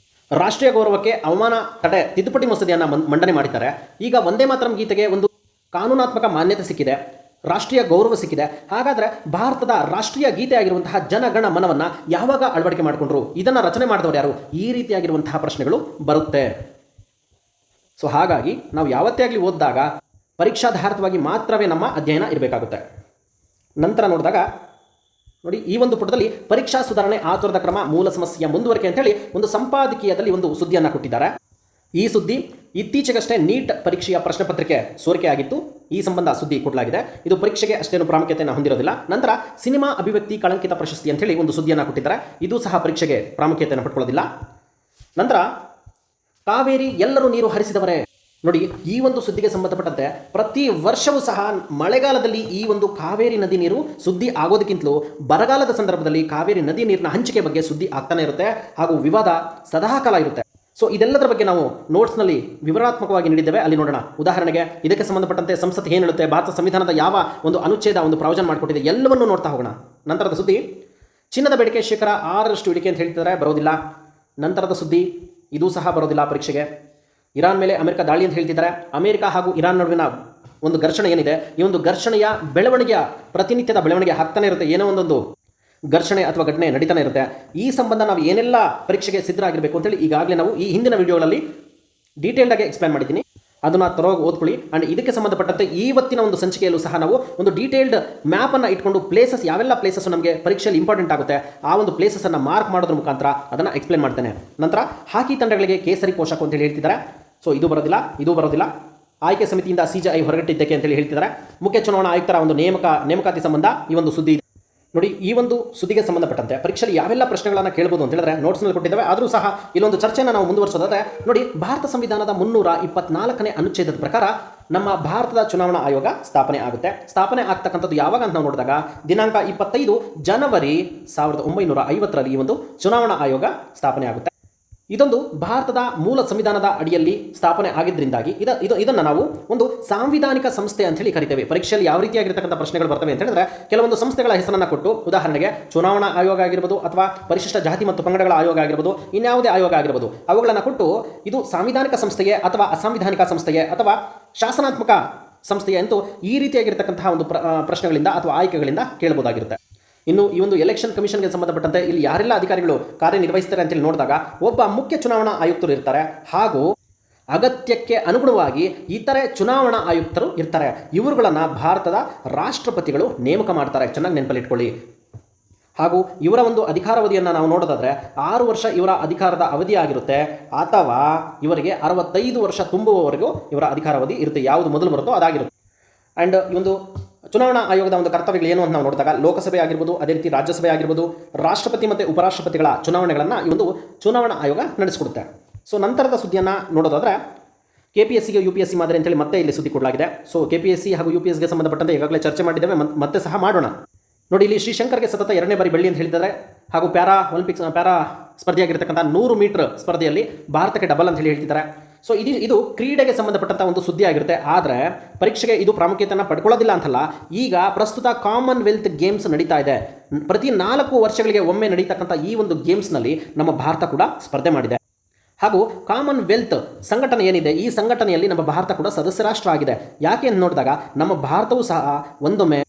ರಾಷ್ಟ್ರೀಯ ಗೌರವಕ್ಕೆ ಅವಮಾನ ತಡೆ ತಿದ್ದುಪಡಿ ಮಸೂದೆಯನ್ನು ಮಂಡನೆ ಮಾಡಿದ್ದಾರೆ. ಈಗ ಒಂದೇ ಮಾತರಂ ಗೀತೆಗೆ ಒಂದು ಕಾನೂನಾತ್ಮಕ ಮಾನ್ಯತೆ ಸಿಕ್ಕಿದೆ, ರಾಷ್ಟ್ರೀಯ ಗೌರವ ಸಿಕ್ಕಿದೆ. ಹಾಗಾದರೆ ಭಾರತದ ರಾಷ್ಟ್ರೀಯ ಗೀತೆ ಆಗಿರುವಂತಹ ಜನಗಣ ಮನವನ್ನು ಯಾವಾಗ ಅಳವಡಿಕೆ ಮಾಡಿಕೊಂಡ್ರು? ಇದನ್ನು ರಚನೆ ಮಾಡಿದವರು ಯಾರು? ಈ ರೀತಿಯಾಗಿರುವಂತಹ ಪ್ರಶ್ನೆಗಳು ಬರುತ್ತೆ. ಸೊ ಹಾಗಾಗಿ ನಾವು ಯಾವತ್ತೇ ಆಗಲಿ ಓದಿದಾಗ ಪರೀಕ್ಷಾಧಾರಿತವಾಗಿ ಮಾತ್ರವೇ ನಮ್ಮ ಅಧ್ಯಯನ ಇರಬೇಕಾಗುತ್ತೆ. ನಂತರ ನೋಡಿದಾಗ ನೋಡಿ, ಈ ಒಂದು ಪುಟದಲ್ಲಿ ಪರೀಕ್ಷಾ ಸುಧಾರಣೆ ಆತುರದ ಕ್ರಮ ಮೂಲ ಸಮಸ್ಯೆಯ ಮುಂದುವರಿಕೆ ಅಂತೇಳಿ ಒಂದು ಸಂಪಾದಕೀಯದಲ್ಲಿ ಒಂದು ಸುದ್ದಿಯನ್ನು ಕೊಟ್ಟಿದ್ದಾರೆ. ಈ ಸುದ್ದಿ ಇತ್ತೀಚೆಗಷ್ಟೇ ನೀಟ್ ಪರೀಕ್ಷೆಯ ಪ್ರಶ್ನೆ ಪತ್ರಿಕೆ ಸೋರಿಕೆಯಾಗಿತ್ತು. ಈ ಸಂಬಂಧ ಸುದ್ದಿ ಕೊಡಲಾಗಿದೆ. ಇದು ಪರೀಕ್ಷೆಗೆ ಅಷ್ಟೇನು ಪ್ರಾಮುಖ್ಯತೆಯನ್ನು ಹೊಂದಿರೋದಿಲ್ಲ. ನಂತರ ಸಿನಿಮಾ ಅಭಿವ್ಯಕ್ತಿ ಕಳಂಕಿತ ಪ್ರಶಸ್ತಿ ಅಂತೇಳಿ ಒಂದು ಸುದ್ದಿಯನ್ನು ಕೊಟ್ಟಿದ್ದಾರೆ. ಇದು ಸಹ ಪರೀಕ್ಷೆಗೆ ಪ್ರಾಮುಖ್ಯತೆಯನ್ನು ಪಡ್ಕೊಳ್ಳೋದಿಲ್ಲ. ನಂತರ ಕಾವೇರಿ ಎಲ್ಲರೂ ನೀರು ಹರಿಸಿದವರೇ ನೋಡಿ, ಈ ಒಂದು ಸುದ್ದಿಗೆ ಸಂಬಂಧಪಟ್ಟಂತೆ ಪ್ರತಿ ವರ್ಷವೂ ಸಹ ಮಳೆಗಾಲದಲ್ಲಿ ಈ ಒಂದು ಕಾವೇರಿ ನದಿ ನೀರು ಸುದ್ದಿ ಆಗೋದಕ್ಕಿಂತಲೂ ಬರಗಾಲದ ಸಂದರ್ಭದಲ್ಲಿ ಕಾವೇರಿ ನದಿ ನೀರಿನ ಹಂಚಿಕೆ ಬಗ್ಗೆ ಸುದ್ದಿ ಆಗ್ತಾನೆ ಇರುತ್ತೆ, ಹಾಗೂ ವಿವಾದ ಸದಾಕಾಲ ಇರುತ್ತೆ. ಸೊ ಇದೆಲ್ಲದರ ಬಗ್ಗೆ ನಾವು ನೋಟ್ಸ್ನಲ್ಲಿ ವಿವರಾತ್ಮಕವಾಗಿ ನೀಡಿದ್ದೇವೆ, ಅಲ್ಲಿ ನೋಡೋಣ. ಉದಾಹರಣೆಗೆ ಇದಕ್ಕೆ ಸಂಬಂಧಪಟ್ಟಂತೆ ಸಂಸತ್ ಏನು ಹೇಳುತ್ತೆ, ಭಾರತ ಸಂವಿಧಾನದ ಯಾವ ಒಂದು ಅನುಚ್ಛೇದ ಒಂದು ಪ್ರಾವಿಷನ್ ಮಾಡಿಕೊಟ್ಟಿದೆ, ಎಲ್ಲವನ್ನೂ ನೋಡ್ತಾ ಹೋಗೋಣ. ನಂತರದ ಸುದ್ದಿ, ಚಿನ್ನದ ಬೇಡಿಕೆ ಶೇಕಡ 6ರಷ್ಟು ಇಳಿಕೆ ಅಂತ ಹೇಳ್ತಿದ್ದಾರೆ, ಬರೋದಿಲ್ಲ. ನಂತರದ ಸುದ್ದಿ, ಇದು ಸಹ ಬರೋದಿಲ್ಲ ಪರೀಕ್ಷೆಗೆ. ಇರಾನ್ ಮೇಲೆ ಅಮೆರಿಕ ದಾಳಿ ಅಂತ ಹೇಳ್ತಿದ್ದಾರೆ. ಅಮೆರಿಕ ಹಾಗೂ ಇರಾನ್ ನಡುವಿನ ಒಂದು ಘರ್ಷಣೆ ಏನಿದೆ, ಈ ಒಂದು ಘರ್ಷಣೆಯ ಬೆಳವಣಿಗೆಯ ಪ್ರತಿನಿತ್ಯದ ಬೆಳವಣಿಗೆ ಆಗ್ತಾನೆ ಇರುತ್ತೆ. ಏನೋ ಒಂದೊಂದು ಘರ್ಷಣೆ ಅಥವಾ ಘಟನೆ ನಡೀತಾನೆ ಇರುತ್ತೆ. ಈ ಸಂಬಂಧ ನಾವು ಏನೆಲ್ಲ ಪರೀಕ್ಷೆಗೆ ಸಿದ್ಧರಾಗಿರಬೇಕು ಅಂತೇಳಿ ಈಗಾಗಲೇ ನಾವು ಈ ಹಿಂದಿನ ವಿಡಿಯೋಗಳಲ್ಲಿ ಡೀಟೇಲ್ಡಾಗಿ ಎಕ್ಸ್ಪ್ಲೇನ್ ಮಾಡಿದ್ದೀನಿ. ಅದನ್ನು ತರೋಗಿ ಓದ್ಕೊಳ್ಳಿ. ಆ್ಯಂಡ್ ಇದಕ್ಕೆ ಸಂಬಂಧಪಟ್ಟಂತೆ ಇವತ್ತಿನ ಒಂದು ಸಂಚಿಕೆಯಲ್ಲೂ ಸಹ ನಾವು ಒಂದು ಡೀಟೇಲ್ಡ್ ಮ್ಯಾಪನ್ನು ಇಟ್ಕೊಂಡು ಪ್ಲೇಸಸ್ ಯಾವೆಲ್ಲ ಪ್ಲೇಸಸ್ ನಮಗೆ ಪರೀಕ್ಷೆಯಲ್ಲಿ ಇಂಪಾರ್ಟೆಂಟ್ ಆಗುತ್ತೆ ಆ ಒಂದು ಪ್ಲೇಸಸನ್ನು ಮಾರ್ಕ್ ಮಾಡೋದ್ರ ಮುಖಾಂತರ ಅದನ್ನು ಎಕ್ಸ್ಪ್ಲೇನ್ ಮಾಡ್ತೇನೆ. ನಂತರ ಹಾಕಿ ತಂಡಗಳಿಗೆ ಕೇಸರಿ ಪೋಷಕ ಅಂತೇಳಿ ಹೇಳ್ತಿದ್ದಾರೆ. ಸೊ ಇದು ಬರೋದಿಲ್ಲ, ಇದು ಬರೋದಿಲ್ಲ. ಆಯ್ಕೆ ಸಮಿತಿಯಿಂದ CJI ಹೊರಗಟ್ಟಿದ್ದಕ್ಕೆ ಅಂತೇಳಿ ಹೇಳ್ತಿದ್ದಾರೆ. ಮುಖ್ಯ ಚುನಾವಣಾ ಆಯುಕ್ತರ ಒಂದು ನೇಮಕಾತಿ ಸಂಬಂಧ ಈ ಒಂದು ಸುದ್ದಿ ಇದೆ. ನೋಡಿ, ಈ ಒಂದು ಸುದ್ದಿಗೆ ಸಂಬಂಧಪಟ್ಟಂತೆ ಪರೀಕ್ಷೆಯಲ್ಲಿ ಯಾವೆಲ್ಲ ಪ್ರಶ್ನೆಗಳನ್ನು ಕೇಳಬಹುದು ಅಂತ ಹೇಳಿದ್ರೆ ನೋಟ್ಸ್ನಲ್ಲಿ ಕೊಟ್ಟಿದ್ದಾವೆ. ಆದರೂ ಸಹ ಇಲ್ಲೊಂದು ಚರ್ಚೆಯನ್ನು ನಾವು ಮುಂದುವರಿಸೋದಾದರೆ ನೋಡಿ, ಭಾರತ ಸಂವಿಧಾನದ 324ನೇ ಅನುಚ್ಛೇದದ ಪ್ರಕಾರ ನಮ್ಮ ಭಾರತದ ಚುನಾವಣಾ ಆಯೋಗ ಸ್ಥಾಪನೆ ಆಗುತ್ತೆ. ಸ್ಥಾಪನೆ ಆಗ್ತಕ್ಕಂಥದ್ದು ಯಾವಾಗ ಅಂತ ನಾವು ನೋಡಿದಾಗ ದಿನಾಂಕ 25 ಜನವರಿ 1950ರಲ್ಲಿ ಈ ಒಂದು ಚುನಾವಣಾ ಆಯೋಗ ಸ್ಥಾಪನೆ ಆಗುತ್ತೆ. ಇದೊಂದು ಭಾರತದ ಮೂಲ ಸಂವಿಧಾನದ ಅಡಿಯಲ್ಲಿ ಸ್ಥಾಪನೆ ಆಗಿದ್ದರಿಂದಾಗಿ ಇದನ್ನು ನಾವು ಒಂದು ಸಾಂವಿಧಾನಿಕ ಸಂಸ್ಥೆ ಅಂತ ಹೇಳಿ ಕರಿತೇವೆ. ಪರೀಕ್ಷೆಯಲ್ಲಿ ಯಾವ ರೀತಿಯಾಗಿರ್ತಕ್ಕಂಥ ಪ್ರಶ್ನೆಗಳು ಬರ್ತವೆ ಅಂತ ಹೇಳಿದ್ರೆ ಕೆಲವೊಂದು ಸಂಸ್ಥೆಗಳ ಹೆಸರನ್ನು ಕೊಟ್ಟು, ಉದಾಹರಣೆಗೆ ಚುನಾವಣಾ ಆಯೋಗ ಆಗಿರ್ಬೋದು, ಅಥವಾ ಪರಿಶಿಷ್ಟ ಜಾತಿ ಮತ್ತು ಪಂಗಡಗಳ ಆಯೋಗ ಆಗಿರ್ಬೋದು, ಇನ್ಯಾವುದೇ ಆಯೋಗ ಆಗಿರ್ಬೋದು, ಅವುಗಳನ್ನು ಕೊಟ್ಟು ಇದು ಸಾಂವಿಧಾನಿಕ ಸಂಸ್ಥೆಗೆ ಅಥವಾ ಅಸಾಂವಿಧಾನಿಕ ಸಂಸ್ಥೆಗೆ ಅಥವಾ ಶಾಸನಾತ್ಮಕ ಸಂಸ್ಥೆಗೆ ಅಂತೂ ಈ ರೀತಿಯಾಗಿರ್ತಕ್ಕಂತಹ ಒಂದು ಪ್ರಶ್ನೆಗಳಿಂದ ಅಥವಾ ಆಯ್ಕೆಗಳಿಂದ ಕೇಳಬಹುದಾಗಿರುತ್ತೆ. ಇನ್ನು ಈ ಒಂದು ಎಲೆಕ್ಷನ್ ಕಮಿಷನ್ಗೆ ಸಂಬಂಧಪಟ್ಟಂತೆ ಇಲ್ಲಿ ಯಾರೆಲ್ಲ ಅಧಿಕಾರಿಗಳು ಕಾರ್ಯನಿರ್ವಹಿಸ್ತಾರೆ ಅಂತೇಳಿ ನೋಡಿದಾಗ ಒಬ್ಬ ಮುಖ್ಯ ಚುನಾವಣಾ ಆಯುಕ್ತರು ಇರ್ತಾರೆ, ಹಾಗೂ ಅಗತ್ಯಕ್ಕೆ ಅನುಗುಣವಾಗಿ ಇತರೆ ಚುನಾವಣಾ ಆಯುಕ್ತರು ಇರ್ತಾರೆ. ಇವರುಗಳನ್ನು ಭಾರತದ ರಾಷ್ಟ್ರಪತಿಗಳು ನೇಮಕ ಮಾಡ್ತಾರೆ, ಚೆನ್ನಾಗಿ ನೆನಪಲ್ಲಿಟ್ಕೊಳ್ಳಿ. ಹಾಗೂ ಇವರ ಒಂದು ಅಧಿಕಾರಾವಧಿಯನ್ನು ನಾವು ನೋಡೋದಾದರೆ 6 ವರ್ಷ ಇವರ ಅಧಿಕಾರದ ಅವಧಿ ಆಗಿರುತ್ತೆ, ಅಥವಾ ಇವರಿಗೆ 65 ವರ್ಷ ತುಂಬುವವರೆಗೂ ಇವರ ಅಧಿಕಾರಾವಧಿ ಇರುತ್ತೆ. ಯಾವುದು ಮೊದಲು ಬರುತ್ತೋ ಅದಾಗಿರುತ್ತೆ. ಆ್ಯಂಡ್ ಈ ಒಂದು ಚುನಾವಣಾ ಆಯೋಗದ ಒಂದು ಕರ್ತವ್ಯಗಳು ಏನು ಅಂತ ನಾವು ನೋಡಿದಾಗ ಲೋಕಸಭೆ ಆಗಿರ್ಬೋದು, ಅದೇ ರೀತಿ ರಾಜ್ಯಸಭೆ ಆಗಿರ್ಬೋದು, ರಾಷ್ಟ್ರಪತಿ ಮತ್ತು ಉಪರಾಷ್ಟ್ರಪತಿಗಳ ಚುನಾವಣೆಗಳನ್ನು ಈ ಒಂದು ಚುನಾವಣಾ ಆಯೋಗ ನಡೆಸಿಕೊಡುತ್ತೆ. ಸೊ ನಂತರದ ಸುದ್ದಿಯನ್ನು ನೋಡೋದಾದರೆ KPSCಗೆ UPSC ಮಾದರಿ ಅಂತೇಳಿ ಮತ್ತೆ ಇಲ್ಲಿ ಸುದ್ದಿ ಕೊಡಲಾಗಿದೆ. ಸೊ KPSC ಹಾಗೂ UPSCಗೆ ಸಂಬಂಧಪಟ್ಟಂತೆ ಈಗಾಗಲೇ ಚರ್ಚೆ ಮಾಡಿದ್ದೇವೆ, ಮತ್ತೆ ಸಹ ಮಾಡೋಣ. ನೋಡಿ, ಇಲ್ಲಿ ಶ್ರೀಶಂಕರ್ಗೆ ಸತತ 2ನೇ ಬಾರಿ ಬೆಳ್ಳಿ ಅಂತ ಹೇಳಿದ್ದಾರೆ. ಹಾಗೂ ಪ್ಯಾರಾ ಸ್ಪರ್ಧೆಯಾಗಿರ್ತಕ್ಕಂಥ 100 ಮೀಟರ್ ಸ್ಪರ್ಧೆಯಲ್ಲಿ ಭಾರತಕ್ಕೆ ಡಬಲ್ ಅಂತ ಹೇಳ್ತಿದ್ದಾರೆ. ಸೊ ಇದು ಕ್ರೀಡೆಗೆ ಸಂಬಂಧಪಟ್ಟಂಥ ಒಂದು ಸುದ್ದಿ ಆಗಿರುತ್ತೆ. ಆದರೆ ಪರೀಕ್ಷೆಗೆ ಇದು ಪ್ರಾಮುಖ್ಯತೆಯನ್ನು ಪಡ್ಕೊಳ್ಳೋದಿಲ್ಲ ಅಂತಲ್ಲ. ಈಗ ಪ್ರಸ್ತುತ ಕಾಮನ್ವೆಲ್ತ್ ಗೇಮ್ಸ್ ನಡೀತಾ ಇದೆ. ಪ್ರತಿ 4 ವರ್ಷಗಳಿಗೆ ಒಮ್ಮೆ ನಡೀತಕ್ಕಂಥ ಈ ಒಂದು ಗೇಮ್ಸ್ನಲ್ಲಿ ನಮ್ಮ ಭಾರತ ಕೂಡ ಸ್ಪರ್ಧೆ ಮಾಡಿದೆ. ಹಾಗೂ ಕಾಮನ್ವೆಲ್ತ್ ಸಂಘಟನೆ ಏನಿದೆ, ಈ ಸಂಘಟನೆಯಲ್ಲಿ ನಮ್ಮ ಭಾರತ ಕೂಡ ಸದಸ್ಯ ರಾಷ್ಟ್ರ ಆಗಿದೆ. ಯಾಕೆ ಅಂತ ನೋಡಿದಾಗ ನಮ್ಮ ಭಾರತವು ಸಹ ಒಂದೊಮ್ಮೆ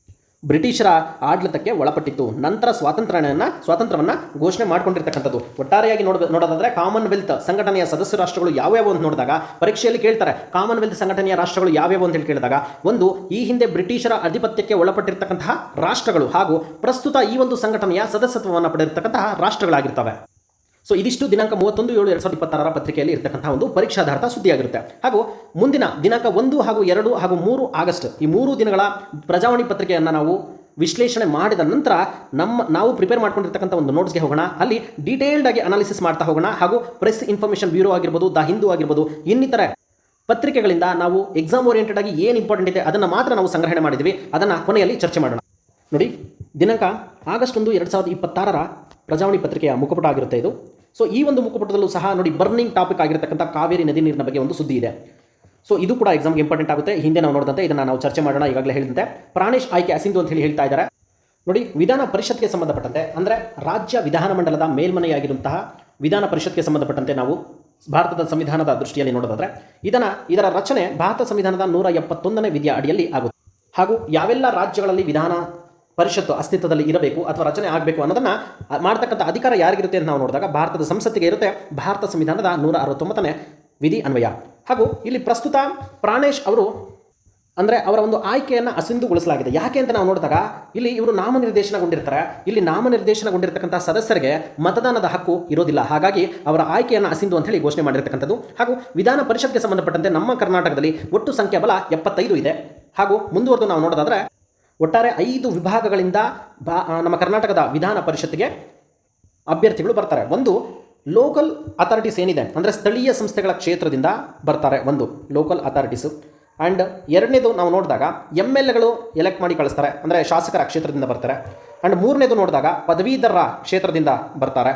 ಬ್ರಿಟಿಷರ ಆಡಳಿತಕ್ಕೆ ಒಳಪಟ್ಟಿತ್ತು. ನಂತರ ಸ್ವಾತಂತ್ರ್ಯವನ್ನು ಘೋಷಣೆ ಮಾಡಿಕೊಂಡಿರ್ತಕ್ಕಂಥದ್ದು. ಒಟ್ಟಾರೆಯಾಗಿ ನೋಡೋದಾದರೆ ಕಾಮನ್ವೆಲ್ತ್ ಸಂಘಟನೆಯ ಸದಸ್ಯ ರಾಷ್ಟ್ರಗಳು ಯಾವ್ಯಾವು ಅಂತ ನೋಡಿದಾಗ ಪರೀಕ್ಷೆಯಲ್ಲಿ ಕೇಳ್ತಾರೆ. ಕಾಮನ್ವೆಲ್ತ್ ಸಂಘಟನೆಯ ರಾಷ್ಟ್ರಗಳು ಯಾವ್ಯಾವು ಅಂತ ಹೇಳಿ ಕೇಳಿದಾಗ, ಒಂದು ಈ ಹಿಂದೆ ಬ್ರಿಟಿಷರ ಅಧಿಪತ್ಯಕ್ಕೆ ಒಳಪಟ್ಟಿರ್ತಕ್ಕಂತಹ ರಾಷ್ಟ್ರಗಳು ಹಾಗೂ ಪ್ರಸ್ತುತ ಈ ಒಂದು ಸಂಘಟನೆಯ ಸದಸ್ಯತ್ವವನ್ನು ಪಡೆದಿರ್ತಕ್ಕಂತಹ ರಾಷ್ಟ್ರಗಳಾಗಿರ್ತವೆ. ಸೊ ಇದಿಷ್ಟು ದಿನಾಂಕ 31/7/2026 ಪತ್ರಿಕೆಯಲ್ಲಿ ಇರತಕ್ಕಂಥ ಒಂದು ಪರೀಕ್ಷಾಧಾರಿತ ಸುದ್ದಿಯಾಗಿರುತ್ತೆ. ಹಾಗೂ ಮುಂದಿನ ದಿನಾಂಕ 1 ಹಾಗೂ 2 ಹಾಗೂ 3 ಆಗಸ್ಟ್ ಈ 3 ದಿನಗಳ ಪ್ರಜಾವಾಣಿ ಪತ್ರಿಕೆಯನ್ನು ನಾವು ವಿಶ್ಲೇಷಣೆ ಮಾಡಿದ ನಂತರ ನಾವು ಪ್ರಿಪೇರ್ ಮಾಡ್ಕೊಂಡಿರ್ತಕ್ಕಂಥ ಒಂದು ನೋಟ್ಸ್ಗೆ ಹೋಗೋಣ. ಅಲ್ಲಿ ಡೀಟೇಲ್ಡ್ ಆಗಿ ಅನಾಲಿಸಿಸ್ ಮಾಡ್ತಾ ಹೋಗೋಣ. ಹಾಗೂ ಪ್ರೆಸ್ ಇನ್ಫಾರ್ಮೇಷನ್ ಬ್ಯೂರೋ ಆಗಿರ್ಬೋದು, ದ ಹಿಂದೂ ಆಗಿರ್ಬೋದು, ಇನ್ನಿತರ ಪತ್ರಿಕೆಗಳಿಂದ ನಾವು ಎಕ್ಸಾಮ್ ಓರಿಯೆಂಟೆಡ್ ಆಗಿ ಏನು ಇಂಪಾರ್ಟೆಂಟ್ ಇದೆ ಅದನ್ನು ಮಾತ್ರ ನಾವು ಸಂಗ್ರಹಣೆ ಮಾಡಿದ್ವಿ. ಅದನ್ನು ಕೊನೆಯಲ್ಲಿ ಚರ್ಚೆ ಮಾಡೋಣ. ನೋಡಿ, ದಿನಾಂಕ ಆಗಸ್ಟ್ 1, 2026 ಪ್ರಜಾವಾಣಿ ಪತ್ರಿಕೆಯ ಮುಖಪುಟ ಆಗಿರುತ್ತೆ ಇದು. ಸೊ ಈ ಒಂದು ಮುಖಪುಟದಲ್ಲೂ ಸಹ ನೋಡಿ, ಬರ್ನಿಂಗ್ ಟಾಪಿಕ್ ಆಗಿರತಕ್ಕಂಥ ಕಾವೇರಿ ನದಿ ನೀರಿನ ಬಗ್ಗೆ ಒಂದು ಸುದ್ದಿ ಇದೆ. ಸೊ ಇದು ಕೂಡ ಎಕ್ಸಾಮ್ಗೆ ಇಂಪಾರ್ಟೆಂಟ್ ಆಗುತ್ತೆ. ಹಿಂದೆ ನಾವು ನೋಡಿದಂತೆ ಇದನ್ನು ನಾವು ಚರ್ಚೆ ಮಾಡೋಣ. ಈಗಾಗಲೇ ಹೇಳಿದಂತೆ ಪ್ರಾಣೇಶ್ ಆಯ್ಕೆ ಅಸಿಂಧು ಅಂತ ಹೇಳ್ತಾ ಇದ್ದಾರೆ. ನೋಡಿ, ವಿಧಾನ ಪರಿಷತ್ಗೆ ಸಂಬಂಧಪಟ್ಟಂತೆ, ಅಂದರೆ ರಾಜ್ಯ ವಿಧಾನಮಂಡಲದ ಮೇಲ್ಮನೆಯಾಗಿರುವಂತಹ ವಿಧಾನ ಪರಿಷತ್ಗೆ ಸಂಬಂಧಪಟ್ಟಂತೆ ನಾವು ಭಾರತದ ಸಂವಿಧಾನದ ದೃಷ್ಟಿಯಲ್ಲಿ ನೋಡೋದಾದರೆ ಇದರ ರಚನೆ ಭಾರತ ಸಂವಿಧಾನದ 171ನೇ ವಿಧಿಯ ಅಡಿಯಲ್ಲಿ ಆಗುತ್ತೆ. ಹಾಗೂ ಯಾವೆಲ್ಲ ರಾಜ್ಯಗಳಲ್ಲಿ ವಿಧಾನ ಪರಿಷತ್ತು ಅಸ್ತಿತ್ವದಲ್ಲಿ ಇರಬೇಕು ಅಥವಾ ರಚನೆ ಆಗಬೇಕು ಅನ್ನೋದನ್ನು ಮಾಡ್ತಕ್ಕಂಥ ಅಧಿಕಾರ ಯಾರಿಗಿರುತ್ತೆ ಅಂತ ನಾವು ನೋಡಿದಾಗ ಭಾರತದ ಸಂಸತ್ತಿಗೆ ಇರುತ್ತೆ, ಭಾರತ ಸಂವಿಧಾನದ 169ನೇ ವಿಧಿ ಅನ್ವಯ. ಹಾಗೂ ಇಲ್ಲಿ ಪ್ರಸ್ತುತ ಪ್ರಾಣೇಶ್ ಅವರು ಅಂದರೆ ಅವರ ಒಂದು ಆಯ್ಕೆಯನ್ನು ಅಸಿಂಧುಗೊಳಿಸಲಾಗಿದೆ. ಯಾಕೆ ಅಂತ ನಾವು ನೋಡಿದಾಗ ಇಲ್ಲಿ ಇವರು ನಾಮನಿರ್ದೇಶನಗೊಂಡಿರ್ತಾರೆ. ಇಲ್ಲಿ ನಾಮನಿರ್ದೇಶನಗೊಂಡಿರ್ತಕ್ಕಂಥ ಸದಸ್ಯರಿಗೆ ಮತದಾನದ ಹಕ್ಕು ಇರೋದಿಲ್ಲ. ಹಾಗಾಗಿ ಅವರ ಆಯ್ಕೆಯನ್ನು ಅಸಿಂಧು ಅಂತ ಹೇಳಿ ಘೋಷಣೆ ಮಾಡಿರ್ತಕ್ಕಂಥದ್ದು. ಹಾಗೂ ವಿಧಾನ ಪರಿಷತ್ಗೆ ಸಂಬಂಧಪಟ್ಟಂತೆ ನಮ್ಮ ಕರ್ನಾಟಕದಲ್ಲಿ ಒಟ್ಟು ಸಂಖ್ಯಾಬಲ 75 ಇದೆ. ಹಾಗೂ ಮುಂದುವರೆದು ನಾವು ನೋಡೋದಾದರೆ ಒಟ್ಟಾರೆ 5 ವಿಭಾಗಗಳಿಂದ ನಮ್ಮ ಕರ್ನಾಟಕದ ವಿಧಾನ ಪರಿಷತ್ತಿಗೆ ಅಭ್ಯರ್ಥಿಗಳು ಬರ್ತಾರೆ. ಒಂದು ಲೋಕಲ್ ಅಥಾರಿಟೀಸ್ ಏನಿದೆ ಅಂದರೆ ಸ್ಥಳೀಯ ಸಂಸ್ಥೆಗಳ ಕ್ಷೇತ್ರದಿಂದ ಬರ್ತಾರೆ, ಒಂದು ಲೋಕಲ್ ಅಥಾರಿಟೀಸು. ಆ್ಯಂಡ್ ಎರಡನೇದು ನಾವು ನೋಡಿದಾಗ MLAಗಳು ಎಲೆಕ್ಟ್ ಮಾಡಿ ಕಳಿಸ್ತಾರೆ, ಅಂದರೆ ಶಾಸಕರ ಕ್ಷೇತ್ರದಿಂದ ಬರ್ತಾರೆ. ಆ್ಯಂಡ್ ಮೂರನೇದು ನೋಡಿದಾಗ ಪದವೀಧರರ ಕ್ಷೇತ್ರದಿಂದ ಬರ್ತಾರೆ,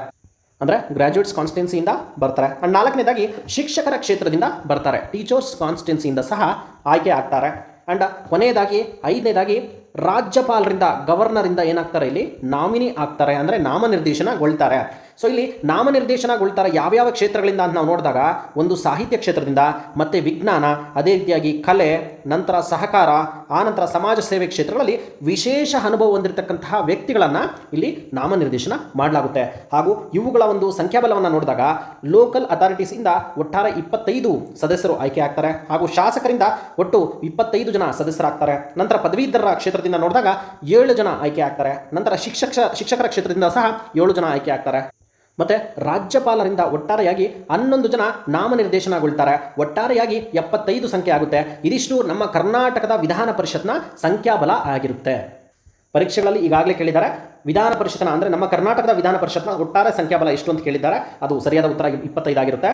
ಅಂದರೆ ಗ್ರ್ಯಾಜುಯೇಟ್ಸ್ ಕಾನ್ಸ್ಟಿಟ್ಯೂನ್ಸಿಯಿಂದ ಬರ್ತಾರೆ. ಆ್ಯಂಡ್ ನಾಲ್ಕನೇದಾಗಿ ಶಿಕ್ಷಕರ ಕ್ಷೇತ್ರದಿಂದ ಬರ್ತಾರೆ, ಟೀಚರ್ಸ್ ಕಾನ್ಸ್ಟಿಟ್ಯೂನ್ಸಿಯಿಂದ ಸಹ ಆಯ್ಕೆ ಆಗ್ತಾರೆ. ಆ್ಯಂಡ್ ಕೊನೆಯದಾಗಿ 5ನೇದಾಗಿ ರಾಜ್ಯಪಾಲರಿಂದ ಗವರ್ನರಿಂದ ಏನಾಗ್ತಾರೆ, ಇಲ್ಲಿ ನಾಮಿನಿ ಆಗ್ತಾರೆ, ಅಂದರೆ ನಾಮನಿರ್ದೇಶನಗೊಳ್ತಾರೆ. ಸೊ ಇಲ್ಲಿ ನಾಮನಿರ್ದೇಶನಗೊಳ್ತಾರೆ ಯಾವ್ಯಾವ ಕ್ಷೇತ್ರಗಳಿಂದ ಅಂತ ನಾವು ನೋಡಿದಾಗ, ಒಂದು ಸಾಹಿತ್ಯ ಕ್ಷೇತ್ರದಿಂದ, ಮತ್ತು ವಿಜ್ಞಾನ, ಅದೇ ರೀತಿಯಾಗಿ ಕಲೆ, ನಂತರ ಸಹಕಾರ, ಆನಂತರ ಸಮಾಜ ಸೇವೆ ಕ್ಷೇತ್ರಗಳಲ್ಲಿ ವಿಶೇಷ ಅನುಭವ ಹೊಂದಿರತಕ್ಕಂತಹ ವ್ಯಕ್ತಿಗಳನ್ನು ಇಲ್ಲಿ ನಾಮನಿರ್ದೇಶನ ಮಾಡಲಾಗುತ್ತೆ. ಹಾಗೂ ಇವುಗಳ ಒಂದು ಸಂಖ್ಯಾಬಲವನ್ನು ನೋಡಿದಾಗ ಲೋಕಲ್ ಅಥಾರಿಟೀಸಿಂದ ಒಟ್ಟಾರೆ 25 ಸದಸ್ಯರು ಆಯ್ಕೆ ಆಗ್ತಾರೆ. ಹಾಗೂ ಶಾಸಕರಿಂದ ಒಟ್ಟು 25 ಜನ ಸದಸ್ಯರಾಗ್ತಾರೆ. ನಂತರ ಪದವೀಧರರ ಕ್ಷೇತ್ರದಿಂದ ನೋಡಿದಾಗ 7 ಜನ ಆಯ್ಕೆ ಆಗ್ತಾರೆ. ನಂತರ ಶಿಕ್ಷಕರ ಕ್ಷೇತ್ರದಿಂದ ಸಹ 7 ಜನ ಆಯ್ಕೆ ಆಗ್ತಾರೆ. ಮತ್ತು ರಾಜ್ಯಪಾಲರಿಂದ ಒಟ್ಟಾರೆಯಾಗಿ 11 ಜನ ನಾಮನಿರ್ದೇಶನಗೊಳ್ತಾರೆ. ಒಟ್ಟಾರೆಯಾಗಿ 75 ಸಂಖ್ಯೆ ಆಗುತ್ತೆ. ಇದಿಷ್ಟು ನಮ್ಮ ಕರ್ನಾಟಕದ ವಿಧಾನ ಪರಿಷತ್ನ ಸಂಖ್ಯಾಬಲ ಆಗಿರುತ್ತೆ. ಪರೀಕ್ಷೆಗಳಲ್ಲಿ ಈಗಾಗಲೇ ಕೇಳಿದ್ದಾರೆ ವಿಧಾನ ಪರಿಷತ್ನ, ಅಂದರೆ ನಮ್ಮ ಕರ್ನಾಟಕದ ವಿಧಾನ ಪರಿಷತ್ನ ಒಟ್ಟಾರೆ ಸಂಖ್ಯಾಬಲ ಎಷ್ಟು ಅಂತ ಕೇಳಿದ್ದಾರೆ. ಅದು ಸರಿಯಾದ ಉತ್ತರ 25 ಆಗಿರುತ್ತೆ.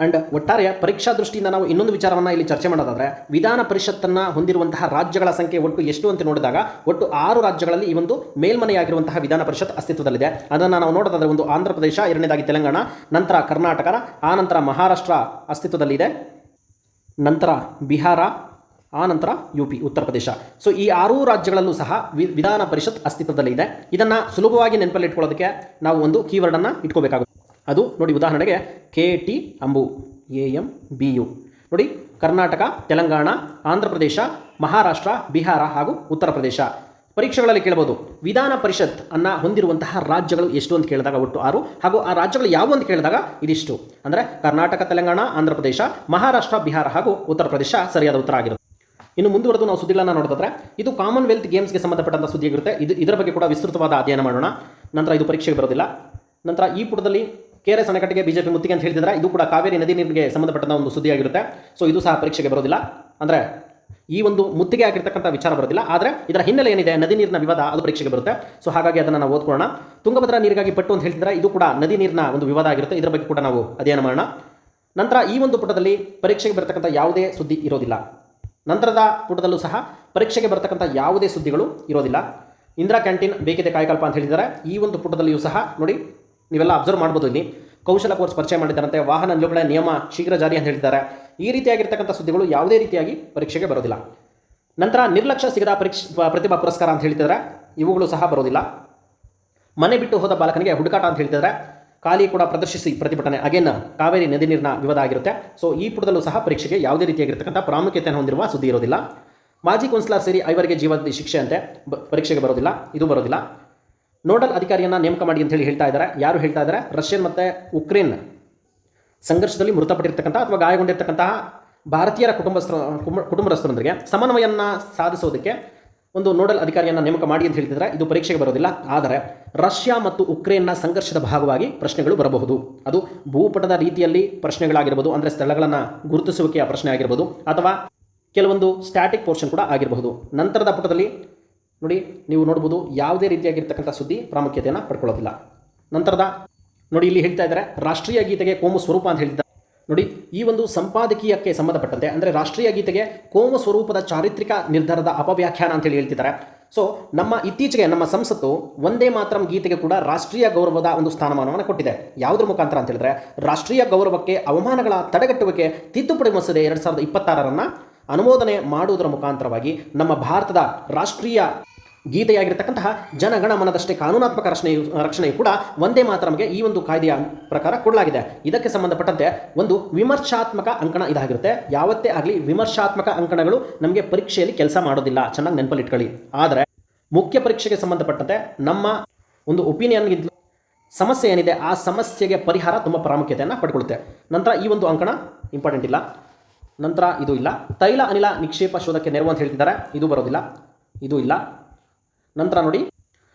ಆ್ಯಂಡ್ ಒಟ್ಟಾರೆ ಪರೀಕ್ಷಾ ದೃಷ್ಟಿಯಿಂದ ನಾವು ಇನ್ನೊಂದು ವಿಚಾರವನ್ನು ಇಲ್ಲಿ ಚರ್ಚೆ ಮಾಡೋದಾದರೆ, ವಿಧಾನ ಪರಿಷತ್ತನ್ನು ಹೊಂದಿರುವಂತಹ ರಾಜ್ಯಗಳ ಸಂಖ್ಯೆ ಒಟ್ಟು ಎಷ್ಟು ಅಂತ ನೋಡಿದಾಗ ಒಟ್ಟು 6 ರಾಜ್ಯಗಳಲ್ಲಿ ಈ ಒಂದು ಮೇಲ್ಮನೆಯಾಗಿರುವಂತಹ ವಿಧಾನ ಪರಿಷತ್ ಅಸ್ತಿತ್ವದಲ್ಲಿದೆ. ಅದನ್ನು ನಾವು ನೋಡೋದಾದರೆ ಒಂದು ಆಂಧ್ರ ಪ್ರದೇಶ, ಎರಡನೇದಾಗಿ ತೆಲಂಗಾಣ, ನಂತರ ಕರ್ನಾಟಕ, ಆನಂತರ ಮಹಾರಾಷ್ಟ್ರ ಅಸ್ತಿತ್ವದಲ್ಲಿದೆ, ನಂತರ ಬಿಹಾರ, ಆನಂತರ UP ಉತ್ತರ ಪ್ರದೇಶ. ಸೊ ಈ 6 ರಾಜ್ಯಗಳಲ್ಲೂ ಸಹ ವಿಧಾನ ಪರಿಷತ್ ಅಸ್ತಿತ್ವದಲ್ಲಿದೆ. ಇದನ್ನು ಸುಲಭವಾಗಿ ನೆನಪಲ್ಲಿ ಇಟ್ಕೊಳ್ಳೋದಕ್ಕೆ ನಾವು ಒಂದು ಕೀವರ್ಡನ್ನು ಇಟ್ಕೋಬೇಕಾಗುತ್ತೆ. ಅದು ನೋಡಿ, ಉದಾಹರಣೆಗೆ KT ಅಂಬು, AMBU. ನೋಡಿ, ಕರ್ನಾಟಕ, ತೆಲಂಗಾಣ, ಆಂಧ್ರ ಪ್ರದೇಶ, ಮಹಾರಾಷ್ಟ್ರ, ಬಿಹಾರ ಹಾಗೂ ಉತ್ತರ ಪ್ರದೇಶ. ಪರೀಕ್ಷೆಗಳಲ್ಲಿ ಕೇಳಬಹುದು ವಿಧಾನ ಪರಿಷತ್ ಅನ್ನು ಹೊಂದಿರುವಂತಹ ರಾಜ್ಯಗಳು ಎಷ್ಟು ಅಂತ ಕೇಳಿದಾಗ ಒಟ್ಟು 6. ಹಾಗೂ ಆ ರಾಜ್ಯಗಳು ಯಾವುವು ಅಂತ ಕೇಳಿದಾಗ ಇದಿಷ್ಟು, ಅಂದರೆ ಕರ್ನಾಟಕ, ತೆಲಂಗಾಣ, ಆಂಧ್ರ ಪ್ರದೇಶ, ಮಹಾರಾಷ್ಟ್ರ, ಬಿಹಾರ ಹಾಗೂ ಉತ್ತರ ಪ್ರದೇಶ ಸರಿಯಾದ ಉತ್ತರ ಆಗಿರುತ್ತೆ. ಇನ್ನು ಮುಂದುವರೆದು ನಾವು ಸುದ್ದಿಗಳನ್ನು ನೋಡೋದಾದ್ರೆ, ಇದು ಕಾಮನ್ವೆಲ್ತ್ ಗೇಮ್ಸ್ಗೆ ಸಂಬಂಧಪಟ್ಟಂಥ ಸುದ್ದಿ ಆಗಿರುತ್ತೆ. ಇದರ ಬಗ್ಗೆ ಕೂಡ ವಿಸ್ತೃತವಾದ ಅಧ್ಯಯನ ಮಾಡೋಣ. ನಂತರ ಇದು ಪರೀಕ್ಷೆಗೆ ಬರೋದಿಲ್ಲ. ನಂತರ ಈ ಪುಟದಲ್ಲಿ KRS ಅಣೆಕಟ್ಟಿಗೆ ಬಿಜೆಪಿ ಮುತ್ತಿಗೆ ಅಂತ ಹೇಳಿದ್ರೆ, ಇದು ಕೂಡ ಕಾವೇರಿ ನದಿ ನೀರಿಗೆ ಸಂಬಂಧಪಟ್ಟಂಥ ಒಂದು ಸುದ್ದಿಯಾಗಿರುತ್ತೆ. ಸೊ ಇದು ಸಹ ಪರೀಕ್ಷೆಗೆ ಬರೋದಿಲ್ಲ, ಅಂದರೆ ಈ ಒಂದು ಮುತ್ತಿಗೆ ಆಗಿರ್ತಕ್ಕಂಥ ವಿಚಾರ ಬರೋದಿಲ್ಲ. ಆದರೆ ಇದರ ಹಿನ್ನೆಲೆ ಏನಿದೆ, ನದಿ ನೀರಿನ ವಿವಾದ, ಅದು ಪರೀಕ್ಷೆಗೆ ಬರುತ್ತೆ. ಸೊ ಹಾಗಾಗಿ ಅದನ್ನು ನಾವು ಓದ್ಕೊಳ್ಳೋಣ. ತುಂಗಭದ್ರಾ ನೀರಿಗಾಗಿ ಪಟ್ಟು ಅಂತ ಹೇಳ್ತಿದ್ರೆ, ಇದು ಕೂಡ ನದಿ ನೀರಿನ ಒಂದು ವಿವಾದ ಆಗಿರುತ್ತೆ. ಇದರ ಬಗ್ಗೆ ಕೂಡ ನಾವು ಅಧ್ಯಯನ ಮಾಡೋಣ. ನಂತರ ಈ ಒಂದು ಪುಟದಲ್ಲಿ ಪರೀಕ್ಷೆಗೆ ಬರತಕ್ಕಂಥ ಯಾವುದೇ ಸುದ್ದಿ ಇರೋದಿಲ್ಲ. ನಂತರದ ಪುಟದಲ್ಲೂ ಸಹ ಪರೀಕ್ಷೆಗೆ ಬರತಕ್ಕಂಥ ಯಾವುದೇ ಸುದ್ದಿಗಳು ಇರೋದಿಲ್ಲ. ಇಂದಿರಾ ಕ್ಯಾಂಟೀನ್ ಬೇಕಿದೆ ಕಾಯಕಲ್ಪ ಅಂತ ಹೇಳಿದ್ದಾರೆ. ಈ ಒಂದು ಪುಟದಲ್ಲಿಯೂ ಸಹ ನೋಡಿ, ನೀವೆಲ್ಲ ಅಬ್ಸರ್ವ್ ಮಾಡ್ಬೋದು. ಇಲ್ಲಿ ಕೌಶಲ ಕೋರ್ಸ್ ಪರಿಚಯ ಮಾಡಿದ್ದಾರಂತೆ, ವಾಹನ ನಿಲುಗಡೆ ನಿಯಮ ಶೀಘ್ರ ಜಾರಿ ಅಂತ ಹೇಳಿದ್ದಾರೆ. ಈ ರೀತಿಯಾಗಿರ್ತಕ್ಕಂಥ ಸುದ್ದಿಗಳು ಯಾವುದೇ ರೀತಿಯಾಗಿ ಪರೀಕ್ಷೆಗೆ ಬರೋದಿಲ್ಲ. ನಂತರ ನಿರ್ಲಕ್ಷ್ಯ ಸಿಗದ ಪ್ರತಿಭಾ ಪುರಸ್ಕಾರ ಅಂತ ಹೇಳ್ತಿದ್ದಾರೆ, ಇವುಗಳು ಸಹ ಬರೋದಿಲ್ಲ. ಮನೆ ಬಿಟ್ಟು ಹೋದ ಬಾಲಕನಿಗೆ ಹುಡುಕಾಟ ಅಂತ ಹೇಳ್ತಿದ್ದಾರೆ. ಖಾಲಿ ಕೂಡ ಪ್ರದರ್ಶಿಸಿ ಪ್ರತಿಭಟನೆ, ಅಗೇನ್ ಕಾವೇರಿ ನದಿ ನೀರಿನ ವಿವಾದ ಆಗಿರುತ್ತೆ. ಸೊ ಈ ಪುಟದಲ್ಲೂ ಸಹ ಪರೀಕ್ಷೆಗೆ ಯಾವುದೇ ರೀತಿಯಾಗಿರ್ತಕ್ಕಂಥ ಪ್ರಾಮುಖ್ಯತೆಯನ್ನು ಹೊಂದಿರುವ ಸುದ್ದಿ ಇರೋದಿಲ್ಲ. ಮಾಜಿ ಕೌನ್ಸಿಲರ್ ಸೇರಿ 5 ಜೀವಾವಧಿ ಶಿಕ್ಷೆ ಅಂತೆ, ಪರೀಕ್ಷೆಗೆ ಬರೋದಿಲ್ಲ, ಇದು ಬರೋದಿಲ್ಲ. ನೋಡಲ್ ಅಧಿಕಾರಿಯನ್ನು ನೇಮಕ ಮಾಡಿ ಅಂತ ಹೇಳ್ತಾ ಇದ್ದಾರೆ. ಯಾರು ಹೇಳ್ತಾ ಇದ್ದಾರೆ? ರಷ್ಯನ್ ಮತ್ತು ಉಕ್ರೇನ್ ಸಂಘರ್ಷದಲ್ಲಿ ಮೃತಪಟ್ಟಿರ್ತಕ್ಕಂಥ ಅಥವಾ ಗಾಯಗೊಂಡಿರ್ತಕ್ಕಂತಹ ಭಾರತೀಯರ ಕುಟುಂಬಸ್ಥರೊಂದಿಗೆ ಸಮನ್ವಯವನ್ನು ಸಾಧಿಸೋದಕ್ಕೆ ಒಂದು ನೋಡಲ್ ಅಧಿಕಾರಿಯನ್ನು ನೇಮಕ ಮಾಡಿ ಅಂತ ಹೇಳ್ತಿದ್ದಾರೆ. ಇದು ಪರೀಕ್ಷೆಗೆ ಬರೋದಿಲ್ಲ. ಆದರೆ ರಷ್ಯಾ ಮತ್ತು ಉಕ್ರೇನ್ನ ಸಂಘರ್ಷದ ಭಾಗವಾಗಿ ಪ್ರಶ್ನೆಗಳು ಬರಬಹುದು. ಅದು ಭೂಪಟದ ರೀತಿಯಲ್ಲಿ ಪ್ರಶ್ನೆಗಳಾಗಿರ್ಬೋದು, ಅಂದರೆ ಸ್ಥಳಗಳನ್ನು ಗುರುತಿಸುವಿಕೆಯ ಪ್ರಶ್ನೆ ಆಗಿರ್ಬೋದು, ಅಥವಾ ಕೆಲವೊಂದು ಸ್ಟ್ಯಾಟಿಕ್ ಪೋರ್ಷನ್ ಕೂಡ ಆಗಿರಬಹುದು. ನಂತರದ ಪುಟದಲ್ಲಿ ನೋಡಿ, ನೀವು ನೋಡ್ಬೋದು ಯಾವುದೇ ರೀತಿಯಾಗಿರ್ತಕ್ಕಂಥ ಸುದ್ದಿ ಪ್ರಾಮುಖ್ಯತೆಯನ್ನು ಪಡ್ಕೊಳ್ಳೋದಿಲ್ಲ. ನಂತರದ ನೋಡಿ, ಇಲ್ಲಿ ಹೇಳ್ತಾ ಇದ್ದಾರೆ ರಾಷ್ಟ್ರೀಯ ಗೀತೆಗೆ ಕೋಮು ಸ್ವರೂಪ ಅಂತ ಹೇಳ್ತಿದ್ದಾರೆ. ನೋಡಿ, ಈ ಒಂದು ಸಂಪಾದಕೀಯಕ್ಕೆ ಸಂಬಂಧಪಟ್ಟಂತೆ ಅಂದರೆ ರಾಷ್ಟ್ರೀಯ ಗೀತೆಗೆ ಕೋಮು ಸ್ವರೂಪದ ಚಾರಿತ್ರಿಕ ನಿರ್ಧಾರದ ಅಪವ್ಯಾಖ್ಯಾನ ಅಂತೇಳಿ ಹೇಳ್ತಿದ್ದಾರೆ. ಸೊ ಇತ್ತೀಚೆಗೆ ನಮ್ಮ ಸಂಸತ್ತು ವಂದೇ ಮಾತರಂ ಗೀತೆಗೆ ಕೂಡ ರಾಷ್ಟ್ರೀಯ ಗೌರವದ ಒಂದು ಸ್ಥಾನಮಾನವನ್ನು ಕೊಟ್ಟಿದೆ. ಯಾವುದ್ರ ಮುಖಾಂತರ ಅಂತ ಹೇಳಿದ್ರೆ, ರಾಷ್ಟ್ರೀಯ ಗೌರವಕ್ಕೆ ಅವಮಾನಗಳ ತಡೆಗಟ್ಟುವಿಕೆ ತಿದ್ದುಪಡಿ ಮಸೂದೆ 2026 ಅನುಮೋದನೆ ಮಾಡುವುದರ ಮುಖಾಂತರವಾಗಿ ನಮ್ಮ ಭಾರತದ ರಾಷ್ಟ್ರೀಯ ಗೀತೆಯಾಗಿರ್ತಕ್ಕಂತಹ ಜನಗಣಮನದಷ್ಟೇ ಕಾನೂನಾತ್ಮಕ ರಕ್ಷಣೆಯು ಕೂಡ ವಂದೇ ಮಾತರಂಗೆ ಈ ಒಂದು ಕಾಯ್ದೆಯ ಪ್ರಕಾರ ಕೊಡಲಾಗಿದೆ. ಇದಕ್ಕೆ ಸಂಬಂಧಪಟ್ಟಂತೆ ಒಂದು ವಿಮರ್ಶಾತ್ಮಕ ಅಂಕಣ ಇದಾಗಿರುತ್ತೆ. ಯಾವತ್ತೇ ಆಗಲಿ ವಿಮರ್ಶಾತ್ಮಕ ಅಂಕಣಗಳು ನಮಗೆ ಪರೀಕ್ಷೆಯಲ್ಲಿ ಕೆಲಸ ಮಾಡೋದಿಲ್ಲ, ಚೆನ್ನಾಗಿ ನೆನಪಲ್ಲಿಟ್ಕೊಳ್ಳಿ. ಆದರೆ ಮುಖ್ಯ ಪರೀಕ್ಷೆಗೆ ಸಂಬಂಧಪಟ್ಟಂತೆ ನಮ್ಮ ಒಂದು ಒಪಿನಿಯನ್ಗಿಂತ ಸಮಸ್ಯೆ ಏನಿದೆ ಆ ಸಮಸ್ಯೆಗೆ ಪರಿಹಾರ ತುಂಬ ಪ್ರಾಮುಖ್ಯತೆಯನ್ನು ಪಡ್ಕೊಳ್ಳುತ್ತೆ. ನಂತರ ಈ ಒಂದು ಅಂಕಣ ಇಂಪಾರ್ಟೆಂಟ್ ಇಲ್ಲ. ನಂತರ ಇದು ಇಲ್ಲ. ತೈಲ ಅನಿಲ ನಿಕ್ಷೇಪ ಶೋಧಕ್ಕೆ ನೆರವು ಅಂತ ಹೇಳ್ತಿದ್ದಾರೆ, ಇದು ಬರೋದಿಲ್ಲ, ಇದು ಇಲ್ಲ. ನಂತರ ನೋಡಿ,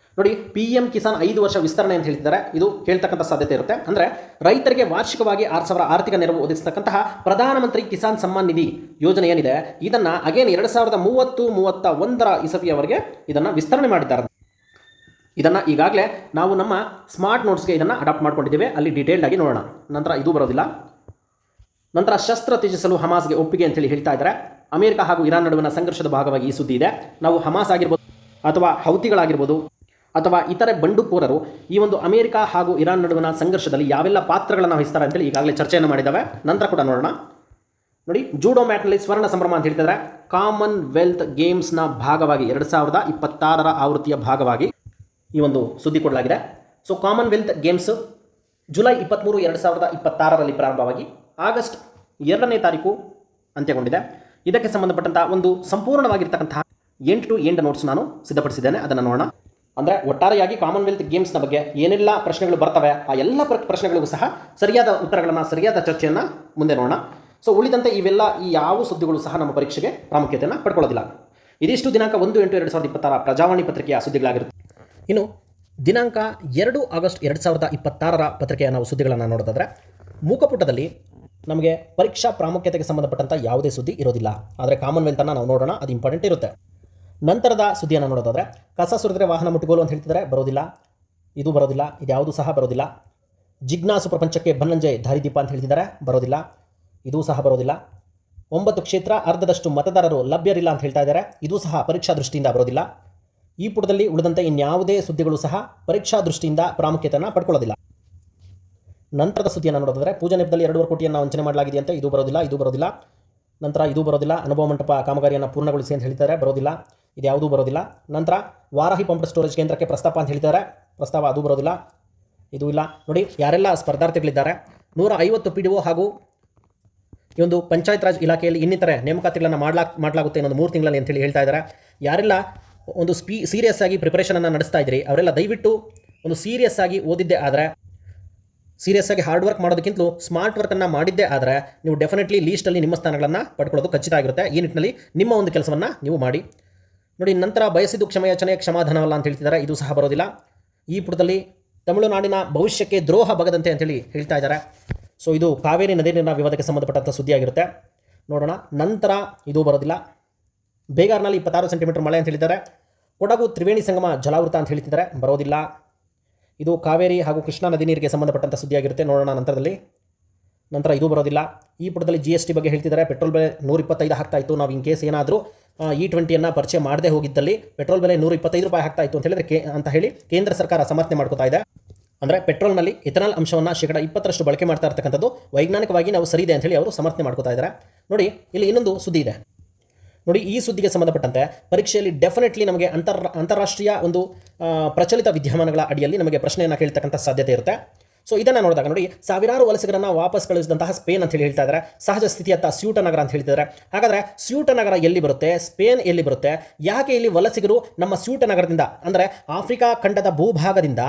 PM ಕಿಸಾನ್ 5 ವರ್ಷ ವಿಸ್ತರಣೆ ಅಂತ ಹೇಳ್ತಿದ್ದಾರೆ, ಇದು ಕೇಳ್ತಕ್ಕಂಥ ಸಾಧ್ಯತೆ ಇರುತ್ತೆ. ಅಂದರೆ ರೈತರಿಗೆ ವಾರ್ಷಿಕವಾಗಿ 6,000 ಆರ್ಥಿಕ ನೆರವು ಒದಗಿಸತಕ್ಕಂತಹ ಪ್ರಧಾನಮಂತ್ರಿ ಕಿಸಾನ್ ಸಮ್ಮಾನ್ ನಿಧಿ ಯೋಜನೆ ಏನಿದೆ, ಇದನ್ನು ಅಗೇನ್ 2030-31 ಇಸವಿಯವರೆಗೆ ಇದನ್ನು ವಿಸ್ತರಣೆ ಮಾಡಿದ್ದಾರೆ. ಇದನ್ನು ಈಗಾಗಲೇ ನಾವು ನಮ್ಮ ಸ್ಮಾರ್ಟ್ ನೋಟ್ಸ್ಗೆ ಇದನ್ನು ಅಡಾಪ್ಟ್ ಮಾಡ್ಕೊಂಡಿದ್ದೇವೆ, ಅಲ್ಲಿ ಡೀಟೇಲ್ಡ್ ಆಗಿ ನೋಡೋಣ. ನಂತರ ಇದು ಬರೋದಿಲ್ಲ. ನಂತರ ಶಸ್ತ್ರ ತ್ಯಜಿಸಲು ಹಮಾಸ್ಗೆ ಒಪ್ಪಿಗೆ ಅಂತೇಳಿ ಹೇಳ್ತಾ ಇದ್ದಾರೆ. ಅಮೆರಿಕ ಹಾಗೂ ಇರಾನ್ ನಡುವಿನ ಸಂಘರ್ಷದ ಭಾಗವಾಗಿ ಈ ಸುದ್ದಿ ಇದೆ. ನಾವು ಹಮಾಸ್ ಆಗಿರ್ಬೋದು ಅಥವಾ ಹೌತಿಗಳಾಗಿರ್ಬೋದು ಅಥವಾ ಇತರೆ ಬಂಡುಕೋರರು ಈ ಒಂದು ಅಮೆರಿಕ ಹಾಗೂ ಇರಾನ್ ನಡುವಿನ ಸಂಘರ್ಷದಲ್ಲಿ ಯಾವೆಲ್ಲ ಪಾತ್ರಗಳನ್ನು ವಹಿಸ್ತಾರೆ ಅಂತೇಳಿ ಈಗಾಗಲೇ ಚರ್ಚೆಯನ್ನು ಮಾಡಿದ್ದಾವೆ. ನಂತರ ಕೂಡ ನೋಡೋಣ. ನೋಡಿ, ಜೂಡೋ ಮ್ಯಾಟ್ನಲ್ಲಿ ಸ್ವರ್ಣ ಸಂಭ್ರಮ ಅಂತ ಹೇಳ್ತಿದ್ದಾರೆ. ಕಾಮನ್ವೆಲ್ತ್ ಗೇಮ್ಸ್ನ ಭಾಗವಾಗಿ 2026 ಆವೃತ್ತಿಯ ಭಾಗವಾಗಿ ಈ ಒಂದು ಸುದ್ದಿ ಕೊಡಲಾಗಿದೆ. ಸೊ ಕಾಮನ್ವೆಲ್ತ್ ಗೇಮ್ಸ್ ಜುಲೈ 23, 2026 ಪ್ರಾರಂಭವಾಗಿ ಆಗಸ್ಟ್ 2 ಅಂತ್ಯಗೊಂಡಿದೆ. ಇದಕ್ಕೆ ಸಂಬಂಧಪಟ್ಟಂಥ ಒಂದು ಸಂಪೂರ್ಣವಾಗಿರ್ತಕ್ಕಂತಹ ಎಂಡ್ ಟು ಎಂಡ್ ನೋಟ್ಸ್ ನಾನು ಸಿದ್ಧಪಡಿಸಿದ್ದೇನೆ, ಅದನ್ನು ನೋಡೋಣ. ಅಂದರೆ ಒಟ್ಟಾರೆಯಾಗಿ ಕಾಮನ್ವೆಲ್ತ್ ಗೇಮ್ಸ್ನ ಬಗ್ಗೆ ಏನೆಲ್ಲ ಪ್ರಶ್ನೆಗಳು ಬರ್ತವೆ ಆ ಎಲ್ಲ ಪ್ರಶ್ನೆಗಳಿಗೂ ಸಹ ಸರಿಯಾದ ಉತ್ತರಗಳನ್ನು, ಸರಿಯಾದ ಚರ್ಚೆಯನ್ನು ಮುಂದೆ ನೋಡೋಣ. ಸೊ ಉಳಿದಂತೆ ಇವೆಲ್ಲ ಈ ಯಾವ ಸುದ್ದಿಗಳು ಸಹ ನಮ್ಮ ಪರೀಕ್ಷೆಗೆ ಪ್ರಾಮುಖ್ಯತೆಯನ್ನು ಪಡ್ಕೊಳ್ಳೋದಿಲ್ಲ. ಇದಿಷ್ಟು ದಿನಾಂಕ 1/8/2026 ಪ್ರಜಾವಾಣಿ ಪತ್ರಿಕೆಯ ಸುದ್ದಿಗಳಾಗಿರುತ್ತೆ. ಇನ್ನು ದಿನಾಂಕ 2 ಆಗಸ್ಟ್ 2026 ಪತ್ರಿಕೆಯ ನಾವು ಸುದ್ದಿಗಳನ್ನು ನೋಡೋದಾದರೆ, ಮೂಕಪುಟದಲ್ಲಿ ನಮಗೆ ಪರೀಕ್ಷಾ ಪ್ರಾಮುಖ್ಯತೆಗೆ ಸಂಬಂಧಪಟ್ಟಂಥ ಯಾವುದೇ ಸುದ್ದಿ ಇರೋದಿಲ್ಲ. ಆದರೆ ಕಾಮನ್ವೆಲ್ತನ್ನು ನಾವು ನೋಡೋಣ, ಅದು ಇಂಪಾರ್ಟೆಂಟ್ ಇರುತ್ತೆ. ನಂತರದ ಸುದ್ದಿಯನ್ನು ನೋಡೋದಾದರೆ, ಕಸ ಸುರಿದ್ರೆ ವಾಹನ ಮುಟ್ಟುಗೋಲು ಅಂತ ಹೇಳ್ತಿದ್ದಾರೆ, ಬರೋದಿಲ್ಲ, ಇದು ಬರೋದಿಲ್ಲ, ಇದ್ಯಾವುದು ಸಹ ಬರೋದಿಲ್ಲ. ಜಿಜ್ಞಾಸು ಪ್ರಪಂಚಕ್ಕೆ ಬನ್ನಂಜೆ ದಾರಿದೀಪ ಅಂತ ಹೇಳ್ತಿದ್ದಾರೆ, ಬರೋದಿಲ್ಲ, ಇದೂ ಸಹ ಬರೋದಿಲ್ಲ. 9 ಕ್ಷೇತ್ರ ಅರ್ಧದಷ್ಟು ಮತದಾರರು ಲಭ್ಯರಿಲ್ಲ ಅಂತ ಹೇಳ್ತಾ ಇದ್ದಾರೆ, ಇದೂ ಸಹ ಪರೀಕ್ಷಾ ದೃಷ್ಟಿಯಿಂದ ಬರೋದಿಲ್ಲ. ಈ ಪುಟದಲ್ಲಿ ಉಳಿದಂತೆ ಇನ್ಯಾವುದೇ ಸುದ್ದಿಗಳು ಸಹ ಪರೀಕ್ಷಾ ದೃಷ್ಟಿಯಿಂದ ಪ್ರಾಮುಖ್ಯತೆಯನ್ನು ಪಡ್ಕೊಳ್ಳೋದಿಲ್ಲ. ನಂತರದ ಸುದ್ದಿಯನ್ನು ನೋಡೋದಾದರೆ, ಪೂಜಾ ನೆಪದಲ್ಲಿ 2.5 ಕೋಟಿಯನ್ನು ವಂಚನೆ ಮಾಡಲಾಗಿದೆಯಂತೆ, ಇದು ಬರೋದಿಲ್ಲ, ಇದು ಬರೋದಿಲ್ಲ. ನಂತರ ಇದು ಬರೋದಿಲ್ಲ. ಅನುಭವ ಮಂಟಪ ಕಾಮಗಾರಿಯನ್ನು ಪೂರ್ಣಗೊಳಿಸಿ ಅಂತ ಹೇಳ್ತಾರೆ, ಬರೋದಿಲ್ಲ, ಇದ್ಯಾವುದೂ ಬರೋದಿಲ್ಲ. ನಂತರ ವಾರಾಹಿ ಪಂಪ್ ಸ್ಟೋರೇಜ್ ಕೇಂದ್ರಕ್ಕೆ ಪ್ರಸ್ತಾಪ ಅಂತ ಹೇಳ್ತಾರೆ, ಪ್ರಸ್ತಾವ, ಅದು ಬರೋದಿಲ್ಲ, ಇದು ಇಲ್ಲ. ನೋಡಿ, ಯಾರೆಲ್ಲ ಸ್ಪರ್ಧಾರ್ಥಿಗಳಿದ್ದಾರೆ 150 PDO ಹಾಗೂ ಈ ಒಂದು ಪಂಚಾಯತ್ ರಾಜ್ ಇಲಾಖೆಯಲ್ಲಿ ಇನ್ನಿತರೆ ನೇಮಕಾತಿಗಳನ್ನು ಮಾಡಲಾಗುತ್ತೆ ಇನ್ನೊಂದು 3 ತಿಂಗಳಲ್ಲಿ ಅಂತೇಳಿ ಹೇಳ್ತಾ ಇದ್ದಾರೆ. ಯಾರೆಲ್ಲ ಒಂದು ಸೀರಿಯಸ್ ಆಗಿ ಪ್ರಿಪರೇಷನನ್ನು ನಡೆಸ್ತಾ ಇದ್ದೀರಿ ಅವರೆಲ್ಲ ದಯವಿಟ್ಟು ಒಂದು ಸೀರಿಯಸ್ ಆಗಿ ಓದಿದ್ದೇ ಆದರೆ, ಸೀರಿಯಸ್ ಆಗಿ ಹಾರ್ಡ್ ವರ್ಕ್ ಮಾಡೋದಕ್ಕಿಂತಲೂ ಸ್ಮಾರ್ಟ್ ವರ್ಕನ್ನು ಮಾಡಿದ್ದೇ ಆದರೆ ನೀವು ಡೆಫಿನೆಟ್ಲಿ ಲೀಸ್ಟಲ್ಲಿ ನಿಮ್ಮ ಸ್ಥಾನಗಳನ್ನು ಪಡ್ಕೊಳ್ಳೋದು ಖಚಿತ ಆಗಿರುತ್ತೆ. ಈ ನಿಟ್ಟಿನಲ್ಲಿ ನಿಮ್ಮ ಒಂದು ಕೆಲಸವನ್ನು ನೀವು ಮಾಡಿ. ನೋಡಿ, ನಂತರ ಬಯಸಿದ್ದು ಕ್ಷಮೆಯಾಚನೆ ಕ್ಷಮಾಧಾನವಲ್ಲ ಅಂತ ಹೇಳ್ತಿದ್ದಾರೆ, ಇದು ಸಹ ಬರೋದಿಲ್ಲ. ಈ ಪುಟದಲ್ಲಿ ತಮಿಳುನಾಡಿನ ಭವಿಷ್ಯಕ್ಕೆ ದ್ರೋಹ ಬಗದಂತೆ ಅಂತೇಳಿ ಹೇಳ್ತಾ ಇದ್ದಾರೆ. ಸೊ ಇದು ಕಾವೇರಿ ನದಿ ನೀರಿನ ವಿವಾದಕ್ಕೆ ಸಂಬಂಧಪಟ್ಟಂಥ ಸುದ್ದಿಯಾಗಿರುತ್ತೆ, ನೋಡೋಣ. ನಂತರ ಇದು ಬರೋದಿಲ್ಲ. ಬೇಗಾರ್ನಲ್ಲಿ 26 ಸೆಂಟಿಮೀಟರ್ ಮಳೆ ಅಂತ ಹೇಳಿದ್ದಾರೆ. ಕೊಡಗು ತ್ರಿವೇಣಿ ಸಂಗಮ ಜಲಾವೃತ ಅಂತ ಹೇಳ್ತಿದ್ದಾರೆ, ಬರೋದಿಲ್ಲ. ಇದು ಕಾವೇರಿ ಹಾಗೂ ಕೃಷ್ಣಾ ನದಿ ನೀರಿಗೆ ಸಂಬಂಧಪಟ್ಟಂಥ ಸುದ್ದಿಯಾಗಿರುತ್ತೆ, ನೋಡೋಣ ನಂತರದಲ್ಲಿ. ನಂತರ ಇದು ಬರೋದಿಲ್ಲ. ಈ ಪುಟದಲ್ಲಿ GST ಬಗ್ಗೆ ಹೇಳ್ತಿದ್ದಾರೆ. ಪೆಟ್ರೋಲ್ ಬೆಲೆ 125 ಆಗ್ತಾ ಇತ್ತು. ನಾವು ಇನ್ ಕೇಸ್ ಏನಾದರೂ E20 ಪರಿಚಯ ಮಾಡದೇ ಹೋಗಿದ್ದಲ್ಲಿ ಪೆಟ್ರೋಲ್ ಬೆಲೆ 125 ರೂಪಾಯಿ ಆಗ್ತಾ ಇತ್ತು ಅಂತ ಹೇಳಿ ಕೇಂದ್ರ ಸರ್ಕಾರ ಸಮರ್ಥನೆ ಮಾಡ್ಕೋತಾ ಇದೆ. ಅಂದರೆ ಪೆಟ್ರೋಲ್ನಲ್ಲಿ ಎಥನಾಲ್ ಅಂಶವನ್ನು 20% ಬಳಕೆ ಮಾಡ್ತಾ ಇರ್ತಕ್ಕಂಥದ್ದು ವೈಜ್ಞಾನಿಕವಾಗಿ ನಾವು ಸರಿ ಇದೆ ಅಂತ ಹೇಳಿ ಅವರು ಸಮರ್ಥನೆ ಮಾಡ್ಕೋತಾ ಇದ್ದಾರೆ. ನೋಡಿ, ಇಲ್ಲಿ ಇನ್ನೊಂದು ಸುದ್ದಿ ಇದೆ ನೋಡಿ. ಈ ಸುದ್ದಿಗೆ ಸಂಬಂಧಪಟ್ಟಂತೆ ಪರೀಕ್ಷೆಯಲ್ಲಿ ಡೆಫಿನೆಟ್ಲಿ ನಮಗೆ ಅಂತಾರಾಷ್ಟ್ರೀಯ ಒಂದು ಪ್ರಚಲಿತ ವಿದ್ಯಮಾನಗಳ ಅಡಿಯಲ್ಲಿ ನಮಗೆ ಪ್ರಶ್ನೆಯನ್ನು ಕೇಳ್ತಕ್ಕಂಥ ಸಾಧ್ಯತೆ ಇರುತ್ತೆ. ಸೊ ಇದನ್ನು ನೋಡಿದಾಗ ನೋಡಿ, ಸಾವಿರಾರು ವಲಸಿಗರನ್ನು ವಾಪಸ್ ಕಳಿಸಿದಂತಹ ಸ್ಪೇನ್ ಅಂತ ಹೇಳ್ತಾ ಇದ್ದಾರೆ. ಸಹಜ ಸ್ಥಿತಿಯತ್ತ ಸ್ಯೂಟ ನಗರ ಅಂತ ಹೇಳ್ತಿದ್ದಾರೆ. ಹಾಗಾದರೆ ಸ್ಯೂಟ ನಗರ ಎಲ್ಲಿ ಬರುತ್ತೆ, ಸ್ಪೇನ್ ಎಲ್ಲಿ ಬರುತ್ತೆ, ಯಾಕೆ ಇಲ್ಲಿ ವಲಸಿಗರು ನಮ್ಮ ಸ್ಯೂಟ ನಗರದಿಂದ ಅಂದರೆ ಆಫ್ರಿಕಾ ಖಂಡದ ಭೂಭಾಗದಿಂದ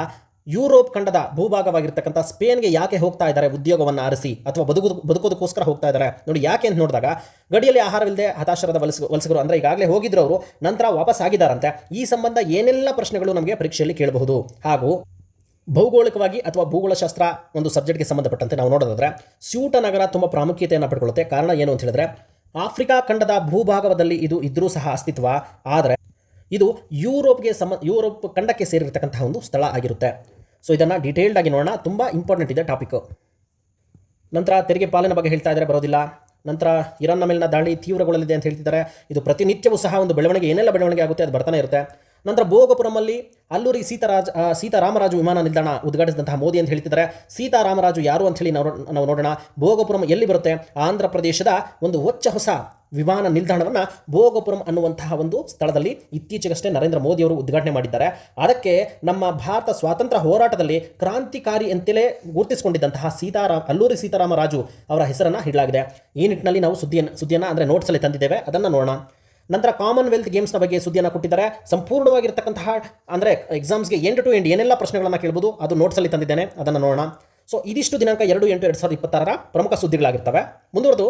ಯುರೋಪ್ ಖಂಡದ ಭೂಭಾಗವಾಗಿರ್ತಕ್ಕಂಥ ಸ್ಪೇನ್ಗೆ ಯಾಕೆ ಹೋಗ್ತಾ ಇದ್ದಾರೆ ಉದ್ಯೋಗವನ್ನು ಅರಸಿ ಅಥವಾ ಬದುಕೋದಕ್ಕೋಸ್ಕರ ಹೋಗ್ತಾ ಇದ್ದಾರೆ? ನೋಡಿ, ಯಾಕೆ ಅಂತ ನೋಡಿದಾಗ ಗಡಿಯಲ್ಲಿ ಆಹಾರವಿಲ್ಲದೆ ಹತಾಶರಾದ ವಲಸಿಗರು ಅಂದರೆ ಈಗಾಗಲೇ ಹೋಗಿದ್ರು ಅವರು, ನಂತರ ವಾಪಸ್ ಆಗಿದ್ದಾರಂತೆ. ಈ ಸಂಬಂಧ ಏನೆಲ್ಲ ಪ್ರಶ್ನೆಗಳು ನಮಗೆ ಪರೀಕ್ಷೆಯಲ್ಲಿ ಕೇಳಬಹುದು. ಹಾಗೂ ಭೌಗೋಳಿಕವಾಗಿ ಅಥವಾ ಭೂಗೋಳಶಾಸ್ತ್ರ ಒಂದು ಸಬ್ಜೆಕ್ಟ್ಗೆ ಸಂಬಂಧಪಟ್ಟಂತೆ ನಾವು ನೋಡೋದಾದ್ರೆ ಸ್ಯೂಟ ನಗರ ತುಂಬ ಪ್ರಾಮುಖ್ಯತೆಯನ್ನು ಪಡ್ಕೊಳ್ಳುತ್ತೆ. ಕಾರಣ ಏನು ಅಂತ ಹೇಳಿದ್ರೆ, ಆಫ್ರಿಕಾ ಖಂಡದ ಭೂಭಾಗದಲ್ಲಿ ಇದು ಇದ್ರೂ ಸಹ ಅಸ್ತಿತ್ವ, ಆದರೆ ಇದು ಯುರೋಪ್ ಖಂಡಕ್ಕೆ ಸೇರಿರ್ತಕ್ಕಂತಹ ಒಂದು ಸ್ಥಳ ಆಗಿರುತ್ತೆ. ಸೊ ಇದನ್ನು ಡೀಟೇಲ್ಡ್ ಆಗಿ ನೋಡೋಣ, ತುಂಬ ಇಂಪಾರ್ಟೆಂಟ್ ಇದೆ ಟಾಪಿಕ್. ನಂತರ ತೆರಿಗೆ ಪಾಲನೆ ಬಗ್ಗೆ ಹೇಳ್ತಾ ಇದ್ದಾರೆ, ಬರೋದಿಲ್ಲ. ನಂತರ ಇರಾನ್ನ ಮೇಲಿನ ದಾಳಿ ತೀವ್ರಗೊಳ್ಳಲಿದೆ ಅಂತ ಹೇಳ್ತಿದ್ದಾರೆ. ಇದು ಪ್ರತಿನಿತ್ಯವೂ ಸಹ ಒಂದು ಬೆಳವಣಿಗೆ, ಏನೆಲ್ಲ ಬೆಳವಣಿಗೆ ಆಗುತ್ತೆ ಅದು ಬರ್ತಾನೆ ಇರುತ್ತೆ. ನಂತರ ಭೋಗಪುರಮಲ್ಲಿ ಅಲ್ಲೂರಿ ಸೀತಾರಾಮರಾಜು ವಿಮಾನ ನಿಲ್ದಾಣ ಉದ್ಘಾಟಿಸಿದಂತಹ ಮೋದಿ ಅಂತ ಹೇಳ್ತಿದ್ದಾರೆ. ಸೀತಾರಾಮರಾಜು ಯಾರು ಅಂತ ಹೇಳಿ ನಾವು ನೋಡೋಣ. ಭೋಗಪುರಂ ಎಲ್ಲಿ ಬರುತ್ತೆ? ಆಂಧ್ರ ಪ್ರದೇಶದ ಒಂದು ಹೊಸ ವಿಮಾನ ನಿಲ್ದಾಣವನ್ನು ಭೋಗಪುರಂ ಅನ್ನುವಂತಹ ಒಂದು ಸ್ಥಳದಲ್ಲಿ ಇತ್ತೀಚೆಗಷ್ಟೇ ನರೇಂದ್ರ ಮೋದಿ ಅವರು ಉದ್ಘಾಟನೆ ಮಾಡಿದ್ದಾರೆ. ಅದಕ್ಕೆ ನಮ್ಮ ಭಾರತ ಸ್ವಾತಂತ್ರ್ಯ ಹೋರಾಟದಲ್ಲಿ ಕ್ರಾಂತಿಕಾರಿ ಅಂತಲೇ ಗುರುತಿಸಿಕೊಂಡಿದ್ದಂತಹ ಅಲ್ಲೂರಿ ಸೀತಾರಾಮರಾಜು ಅವರ ಹೆಸರನ್ನು ಇಡಲಾಗಿದೆ. ಈ ನಿಟ್ಟಿನಲ್ಲಿ ನಾವು ಸುದ್ದಿಯನ್ನು ಅಂದರೆ ನೋಟ್ಸಲ್ಲಿ ತಂದಿದ್ದೇವೆ, ಅದನ್ನು ನೋಡೋಣ. ನಂತರ ಕಾಮನ್ವೆಲ್ತ್ ಗೇಮ್ಸ್ನ ಬಗ್ಗೆ ಸುದ್ದಿಯನ್ನು ಕೊಟ್ಟಿದ್ದಾರೆ. ಸಂಪೂರ್ಣವಾಗಿರ್ತಕ್ಕಂತಹ ಅಂದರೆ ಎಕ್ಸಾಮ್ಸ್ಗೆ ಎಂಡ್ ಟು ಎಂಡ್ ಏನೆಲ್ಲ ಪ್ರಶ್ನೆಗಳನ್ನು ಕೇಳ್ಬೋದು ಅದು ನೋಟ್ಸಲ್ಲಿ ತಂದಿದ್ದೇನೆ, ಅದನ್ನು ನೋಡೋಣ. ಸೊ ಇದಿಷ್ಟು ದಿನಾಂಕ 2/8/2026 ಪ್ರಮುಖ ಸುದ್ದಿಗಳಾಗಿರ್ತವೆ. ಮುಂದುವರೆದು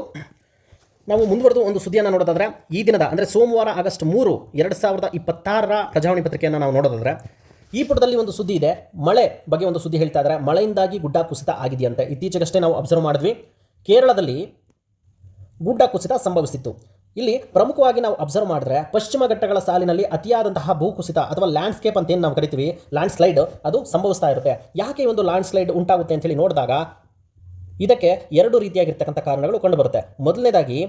ಒಂದು ಸುದ್ದಿಯನ್ನು ನೋಡೋದಾದರೆ, ಈ ದಿನದ ಅಂದರೆ ಸೋಮವಾರ ಆಗಸ್ಟ್ 3, 2026 ಪ್ರಜಾವಾಣಿ ಪತ್ರಿಕೆಯನ್ನು ನಾವು ನೋಡೋದಾದರೆ ಈ ಪುಟದಲ್ಲಿ ಒಂದು ಸುದ್ದಿ ಇದೆ. ಮಳೆ ಬಗ್ಗೆ ಒಂದು ಸುದ್ದಿ ಹೇಳ್ತಾ ಇದ್ದಾರೆ. ಮಳೆಯಿಂದಾಗಿ ಗುಡ್ಡ ಕುಸಿತ ಆಗಿದೆಯಂತೆ. ಇತ್ತೀಚೆಗಷ್ಟೇ ನಾವು ಅಬ್ಸರ್ವ್ ಮಾಡಿದ್ವಿ, ಕೇರಳದಲ್ಲಿ ಗುಡ್ಡ ಕುಸಿತ ಸಂಭವಿಸಿತ್ತು. ಇಲ್ಲಿ ಪ್ರಮುಖವಾಗಿ ನಾವು ಅಬ್ಸರ್ವ್ ಮಾಡಿದ್ರೆ ಪಶ್ಚಿಮ ಘಟ್ಟಗಳ ಸಾಲಿನಲ್ಲಿ ಅತಿಯಾದಂತಹ ಭೂಕುಸಿತ ಅಥವಾ ಲ್ಯಾಂಡ್ಸ್ಕೇಪ್ ಅಂತ ಏನು ನಾವು ಕರಿತೀವಿ, ಲ್ಯಾಂಡ್ ಸ್ಲೈಡ್, ಅದು ಸಂಭವಿಸ್ತಾ ಇರುತ್ತೆ. ಯಾಕೆ ಒಂದು ಲ್ಯಾಂಡ್ ಸ್ಲೈಡ್ ಉಂಟಾಗುತ್ತೆ ಅಂತೇಳಿ ನೋಡಿದಾಗ ಇದಕ್ಕೆ 2 ರೀತಿಯಾಗಿರ್ತಕ್ಕಂಥ ಕಾರಣಗಳು ಕಂಡುಬರುತ್ತೆ. ಮೊದಲನೇದಾಗಿ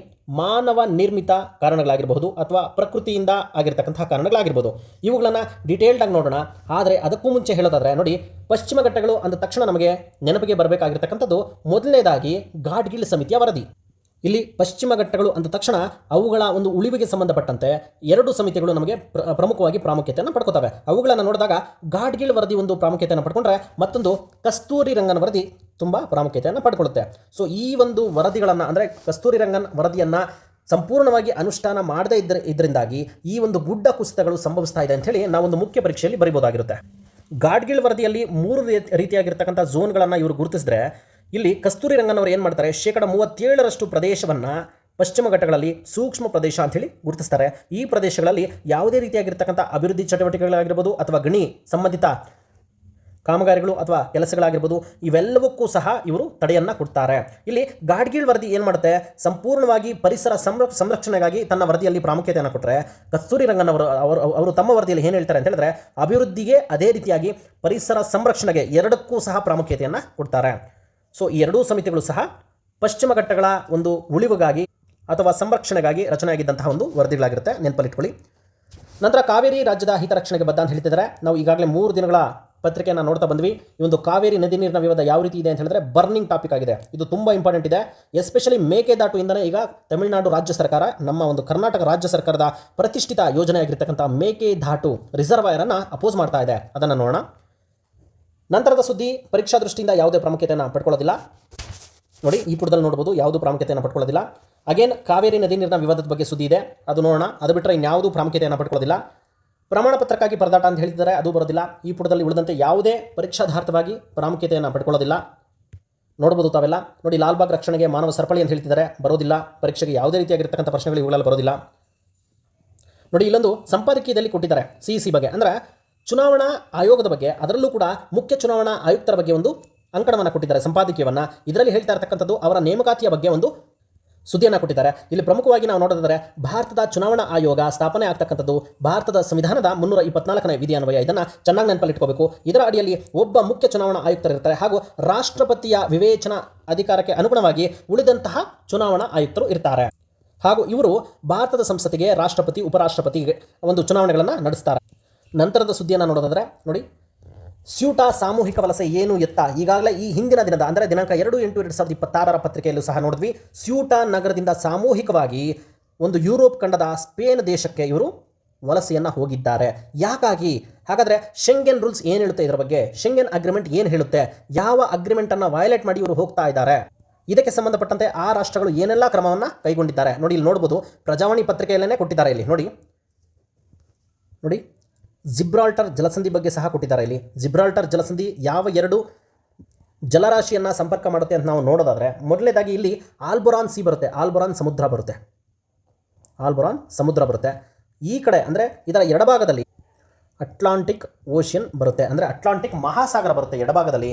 ಮಾನವ ನಿರ್ಮಿತ ಕಾರಣಗಳಾಗಿರಬಹುದು ಅಥವಾ ಪ್ರಕೃತಿಯಿಂದ ಆಗಿರ್ತಕ್ಕಂಥ ಕಾರಣಗಳಾಗಿರ್ಬೋದು. ಇವುಗಳನ್ನು ಡೀಟೇಲ್ಡ್ ಆಗಿ ನೋಡೋಣ. ಆದರೆ ಅದಕ್ಕೂ ಮುಂಚೆ ಹೇಳೋದಾದರೆ ನೋಡಿ, ಪಶ್ಚಿಮ ಘಟ್ಟಗಳು ಅಂದ ತಕ್ಷಣ ನಮಗೆ ನೆನಪಿಗೆ ಬರಬೇಕಾಗಿರ್ತಕ್ಕಂಥದ್ದು ಮೊದಲನೇದಾಗಿ ಗಾಡ್ಗಿಲ್ ಸಮಿತಿಯ ವರದಿ. ಇಲ್ಲಿ ಪಶ್ಚಿಮ ಘಟ್ಟಗಳು ಅಂದ ತಕ್ಷಣ ಅವುಗಳ ಒಂದು ಉಳಿವಿಗೆ ಸಂಬಂಧಪಟ್ಟಂತೆ 2 ಸಮಿತಿಗಳು ನಮಗೆ ಪ್ರಮುಖವಾಗಿ ಪ್ರಾಮುಖ್ಯತೆಯನ್ನು ಪಡ್ಕೋತವೆ. ಅವುಗಳನ್ನು ನೋಡಿದಾಗ ಗಾಡ್ಗಿಲ್ ವರದಿ ಒಂದು ಪ್ರಾಮುಖ್ಯತೆಯನ್ನು ಪಡ್ಕೊಂಡ್ರೆ ಮತ್ತೊಂದು ಕಸ್ತೂರಿ ರಂಗನ್ ವರದಿ ತುಂಬ ಪ್ರಾಮುಖ್ಯತೆಯನ್ನು ಪಡ್ಕೊಳ್ಳುತ್ತೆ. ಸೊ ಈ ಒಂದು ವರದಿಗಳನ್ನು ಅಂದರೆ ಕಸ್ತೂರಿ ರಂಗನ್ ವರದಿಯನ್ನು ಸಂಪೂರ್ಣವಾಗಿ ಅನುಷ್ಠಾನ ಮಾಡದೇ ಇದರಿಂದಾಗಿ ಈ ಒಂದು ಗುಡ್ಡ ಕುಸಿತಗಳು ಸಂಭವಿಸ್ತಾ ಇದೆ ಅಂಥೇಳಿ ನಾವೊಂದು ಮುಖ್ಯ ಪರೀಕ್ಷೆಯಲ್ಲಿ ಬರೀಬೋದಾಗಿರುತ್ತೆ. ಗಾಡ್ಗಿಲ್ ವರದಿಯಲ್ಲಿ 3 ರೀತಿಯಾಗಿರ್ತಕ್ಕಂಥ ಝೋನ್ಗಳನ್ನು ಇವರು ಗುರುತಿಸಿದ್ರೆ, ಇಲ್ಲಿ ಕಸ್ತೂರಿ ರಂಗನ್ ಅವರು ಏನು ಮಾಡ್ತಾರೆ, 37% ಪ್ರದೇಶವನ್ನು ಪಶ್ಚಿಮ ಘಟ್ಟಗಳಲ್ಲಿ ಸೂಕ್ಷ್ಮ ಪ್ರದೇಶ ಅಂಥೇಳಿ ಗುರುತಿಸ್ತಾರೆ. ಈ ಪ್ರದೇಶಗಳಲ್ಲಿ ಯಾವುದೇ ರೀತಿಯಾಗಿರ್ತಕ್ಕಂಥ ಅಭಿವೃದ್ಧಿ ಚಟುವಟಿಕೆಗಳಾಗಿರ್ಬೋದು ಅಥವಾ ಗಣಿ ಸಂಬಂಧಿತ ಕಾಮಗಾರಿಗಳು ಅಥವಾ ಕೆಲಸಗಳಾಗಿರ್ಬೋದು, ಇವೆಲ್ಲವಕ್ಕೂ ಸಹ ಇವರು ತಡೆಯನ್ನು ಕೊಡ್ತಾರೆ. ಇಲ್ಲಿ ಗಾಡ್ಗಿಲ್ ವರದಿ ಏನು ಮಾಡುತ್ತೆ, ಸಂಪೂರ್ಣವಾಗಿ ಪರಿಸರ ಸಂರಕ್ಷಣೆಗಾಗಿ ತನ್ನ ವರದಿಯಲ್ಲಿ ಪ್ರಾಮುಖ್ಯತೆಯನ್ನು ಕೊಟ್ಟರೆ, ಕಸ್ತೂರಿ ರಂಗನ್ ಅವರು ತಮ್ಮ ವರದಿಯಲ್ಲಿ ಏನು ಹೇಳ್ತಾರೆ ಅಂತ ಹೇಳಿದ್ರೆ, ಅಭಿವೃದ್ಧಿಗೆ ಅದೇ ರೀತಿಯಾಗಿ ಪರಿಸರ ಸಂರಕ್ಷಣೆಗೆ ಎರಡಕ್ಕೂ ಸಹ ಪ್ರಾಮುಖ್ಯತೆಯನ್ನು ಕೊಡ್ತಾರೆ. ಸೊ ಈ 2 ಸಮಿತಿಗಳು ಸಹ ಪಶ್ಚಿಮ ಘಟ್ಟಗಳ ಒಂದು ಉಳಿವಿಗಾಗಿ ಅಥವಾ ಸಂರಕ್ಷಣೆಗಾಗಿ ರಚನೆಯಾಗಿದ್ದಂತಹ ಒಂದು ವರದಿಗಳಾಗಿರುತ್ತೆ, ನೆನಪಲ್ಲಿಟ್ಕೊಳ್ಳಿ. ನಂತರ ಕಾವೇರಿ ರಾಜ್ಯದ ಹಿತರಕ್ಷಣೆಗೆ ಬದ್ಧ ಅಂತ ಹೇಳ್ತಿದ್ದಾರೆ. ನಾವು ಈಗಾಗಲೇ 3 ದಿನಗಳ ಪತ್ರಿಕೆಯನ್ನು ನೋಡ್ತಾ ಬಂದ್ವಿ. ಈ ಒಂದು ಕಾವೇರಿ ನದಿ ನೀರಿನ ವಿವಾದ ಯಾವ ರೀತಿ ಇದೆ ಅಂತ ಹೇಳಿದ್ರೆ ಬರ್ನಿಂಗ್ ಟಾಪಿಕ್ ಆಗಿದೆ. ಇದು ತುಂಬ ಇಂಪಾರ್ಟೆಂಟ್ ಇದೆ. ಎಸ್ಪೆಷಲಿ ಮೇಕೆದಾಟು ಇಂದನೇ ಈಗ ತಮಿಳುನಾಡು ರಾಜ್ಯ ಸರ್ಕಾರ, ನಮ್ಮ ಒಂದು ಕರ್ನಾಟಕ ರಾಜ್ಯ ಸರ್ಕಾರದ ಪ್ರತಿಷ್ಠಿತ ಯೋಜನೆಯಾಗಿರ್ತಕ್ಕಂಥ ಮೇಕೆದಾಟು ರಿಸರ್ವಾಯರನ್ನು ಅಪೋಸ್ ಮಾಡ್ತಾ ಇದೆ. ಅದನ್ನು ನೋಡೋಣ. ನಂತರದ ಸುದ್ದಿ ಪರೀಕ್ಷಾ ದೃಷ್ಟಿಯಿಂದ ಯಾವುದೇ ಪ್ರಾಮುಖ್ಯತೆಯನ್ನು ಪಡ್ಕೊಳ್ಳೋದಿಲ್ಲ. ನೋಡಿ, ಈ ಪುಟದಲ್ಲಿ ನೋಡ್ಬೋದು, ಯಾವುದು ಪ್ರಾಮುಖ್ಯತೆಯನ್ನು ಪಡ್ಕೊಳ್ಳೋದಿಲ್ಲ. ಅಗೇನ್ ಕಾವೇರಿ ನದಿ ನೀರಿನ ವಿವಾದದ ಬಗ್ಗೆ ಸುದ್ದಿ ಇದೆ, ಅದು ನೋಡೋಣ. ಅದು ಬಿಟ್ಟರೆ ಇನ್ಯಾವುದೂ ಪ್ರಾಮುಖ್ಯತೆಯನ್ನು ಪಡ್ಕೊಳ್ಳೋದಿಲ್ಲ. ಪ್ರಮಾಣ ಪತ್ರಕ್ಕಾಗಿ ಪರದಾಟ ಅಂತ ಹೇಳ್ತಿದ್ದಾರೆ, ಅದು ಬರೋದಿಲ್ಲ. ಈ ಪುಟದಲ್ಲಿ ಉಳಿದಂತೆ ಯಾವುದೇ ಪರೀಕ್ಷಾಧಾರ್ಥವಾಗಿ ಪ್ರಾಮುಖ್ಯತೆಯನ್ನು ಪಡ್ಕೊಳ್ಳೋದಿಲ್ಲ. ನೋಡ್ಬೋದು ತಾವೆಲ್ಲ. ನೋಡಿ, ಲಾಲ್ಬಾಗ್ ರಕ್ಷಣೆಗೆ ಮಾನವ ಸರಪಳಿ ಅಂತ ಹೇಳ್ತಿದ್ದಾರೆ, ಬರೋದಿಲ್ಲ. ಪರೀಕ್ಷೆಗೆ ಯಾವುದೇ ರೀತಿಯಾಗಿರ್ತಕ್ಕಂಥ ಪ್ರಶ್ನೆಗಳು ಇವುಗಳಲ್ಲಿ ಬರೋದಿಲ್ಲ. ನೋಡಿ, ಇಲ್ಲೊಂದು ಸಂಪಾದಕೀಯದಲ್ಲಿ ಕೊಟ್ಟಿದ್ದಾರೆ CEC ಬಗ್ಗೆ, ಅಂದರೆ ಚುನಾವಣಾ ಆಯೋಗದ ಬಗ್ಗೆ, ಅದರಲ್ಲೂ ಕೂಡ ಮುಖ್ಯ ಚುನಾವಣಾ ಆಯುಕ್ತರ ಬಗ್ಗೆ ಒಂದು ಅಂಕಣವನ್ನು ಕೊಟ್ಟಿದ್ದಾರೆ, ಸಂಪಾದಕೀಯವನ್ನು. ಇದರಲ್ಲಿ ಹೇಳ್ತಾ ಇರ್ತಕ್ಕಂಥದ್ದು ಅವರ ನೇಮಕಾತಿಯ ಬಗ್ಗೆ ಒಂದು ಸುದ್ದಿಯನ್ನು ಕೊಟ್ಟಿದ್ದಾರೆ. ಇಲ್ಲಿ ಪ್ರಮುಖವಾಗಿ ನಾವು ನೋಡೋದಾದರೆ ಭಾರತದ ಚುನಾವಣಾ ಆಯೋಗ ಸ್ಥಾಪನೆ ಆಗ್ತಕ್ಕಂಥದ್ದು ಭಾರತದ ಸಂವಿಧಾನದ 324ನೇ ವಿಧಿ ಅನ್ವಯ. ಇದನ್ನು ಚೆನ್ನಾಗಿ ನೆನಪಲ್ಲಿಟ್ಕೋಬೇಕು. ಇದರ ಅಡಿಯಲ್ಲಿ ಒಬ್ಬ ಮುಖ್ಯ ಚುನಾವಣಾ ಆಯುಕ್ತರಿರ್ತಾರೆ ಹಾಗೂ ರಾಷ್ಟ್ರಪತಿಯ ವಿವೇಚನಾ ಅಧಿಕಾರಕ್ಕೆ ಅನುಗುಣವಾಗಿ ಉಳಿದಂತಹ ಚುನಾವಣಾ ಆಯುಕ್ತರು ಇರ್ತಾರೆ. ಹಾಗೂ ಇವರು ಭಾರತದ ಸಂಸತ್ತಿಗೆ ರಾಷ್ಟ್ರಪತಿ ಉಪರಾಷ್ಟ್ರಪತಿಗೆ ಒಂದು ಚುನಾವಣೆಗಳನ್ನು ನಡೆಸ್ತಾರೆ. ನಂತರದ ಸುದ್ದಿಯನ್ನು ನೋಡೋದಾದರೆ ನೋಡಿ, ಸ್ಯೂಟಾ ಸಾಮೂಹಿಕ ವಲಸೆ ಏನು ಎತ್ತ. ಈಗಾಗಲೇ ಈ ಹಿಂದಿನ ದಿನದ ಅಂದರೆ ದಿನಾಂಕ 2/8/2026 ಪತ್ರಿಕೆಯಲ್ಲೂ ಸಹ ನೋಡಿದ್ವಿ. ಸ್ಯೂಟಾ ನಗರದಿಂದ ಸಾಮೂಹಿಕವಾಗಿ ಒಂದು ಯುರೋಪ್ ಖಂಡದ ಸ್ಪೇನ್ ದೇಶಕ್ಕೆ ಇವರು ವಲಸೆಯನ್ನು ಹೋಗಿದ್ದಾರೆ. ಯಾಕಾಗಿ? ಹಾಗಾದರೆ ಶೆಂಗೆನ್ ರೂಲ್ಸ್ ಏನು ಹೇಳುತ್ತೆ ಇದರ ಬಗ್ಗೆ? ಶೆಂಗೆನ್ ಅಗ್ರಿಮೆಂಟ್ ಏನು ಹೇಳುತ್ತೆ? ಯಾವ ಅಗ್ರಿಮೆಂಟನ್ನು ವಯಲೇಟ್ ಮಾಡಿ ಇವರು ಹೋಗ್ತಾ ಇದ್ದಾರೆ? ಇದಕ್ಕೆ ಸಂಬಂಧಪಟ್ಟಂತೆ ಆ ರಾಷ್ಟ್ರಗಳು ಏನೆಲ್ಲ ಕ್ರಮವನ್ನು ಕೈಗೊಂಡಿದ್ದಾರೆ ನೋಡಿ. ಇಲ್ಲಿ ನೋಡ್ಬೋದು, ಪ್ರಜಾವಾಣಿ ಪತ್ರಿಕೆಯಲ್ಲೇ ಕೊಟ್ಟಿದ್ದಾರೆ. ಇಲ್ಲಿ ನೋಡಿ ಜಿಬ್ರಾಲ್ಟರ್ ಜಲಸಂಧಿ ಬಗ್ಗೆ ಸಹ ಕೊಟ್ಟಿದ್ದಾರೆ. ಇಲ್ಲಿ ಜಿಬ್ರಾಲ್ಟರ್ ಜಲಸಂಧಿ ಯಾವ ಎರಡು ಜಲರಾಶಿಯನ್ನು ಸಂಪರ್ಕ ಮಾಡುತ್ತೆ ಅಂತ ನಾವು ನೋಡೋದಾದರೆ, ಮೊದಲನೇದಾಗಿ ಇಲ್ಲಿ ಆಲ್ಬೊರಾನ್ ಸಿ ಬರುತ್ತೆ, ಆಲ್ಬೊರಾನ್ ಸಮುದ್ರ ಬರುತ್ತೆ. ಈ ಕಡೆ ಅಂದರೆ ಇದರ ಎಡಭಾಗದಲ್ಲಿ ಅಟ್ಲಾಂಟಿಕ್ ಓಷನ್ ಬರುತ್ತೆ, ಅಂದರೆ ಅಟ್ಲಾಂಟಿಕ್ ಮಹಾಸಾಗರ ಬರುತ್ತೆ ಎಡಭಾಗದಲ್ಲಿ.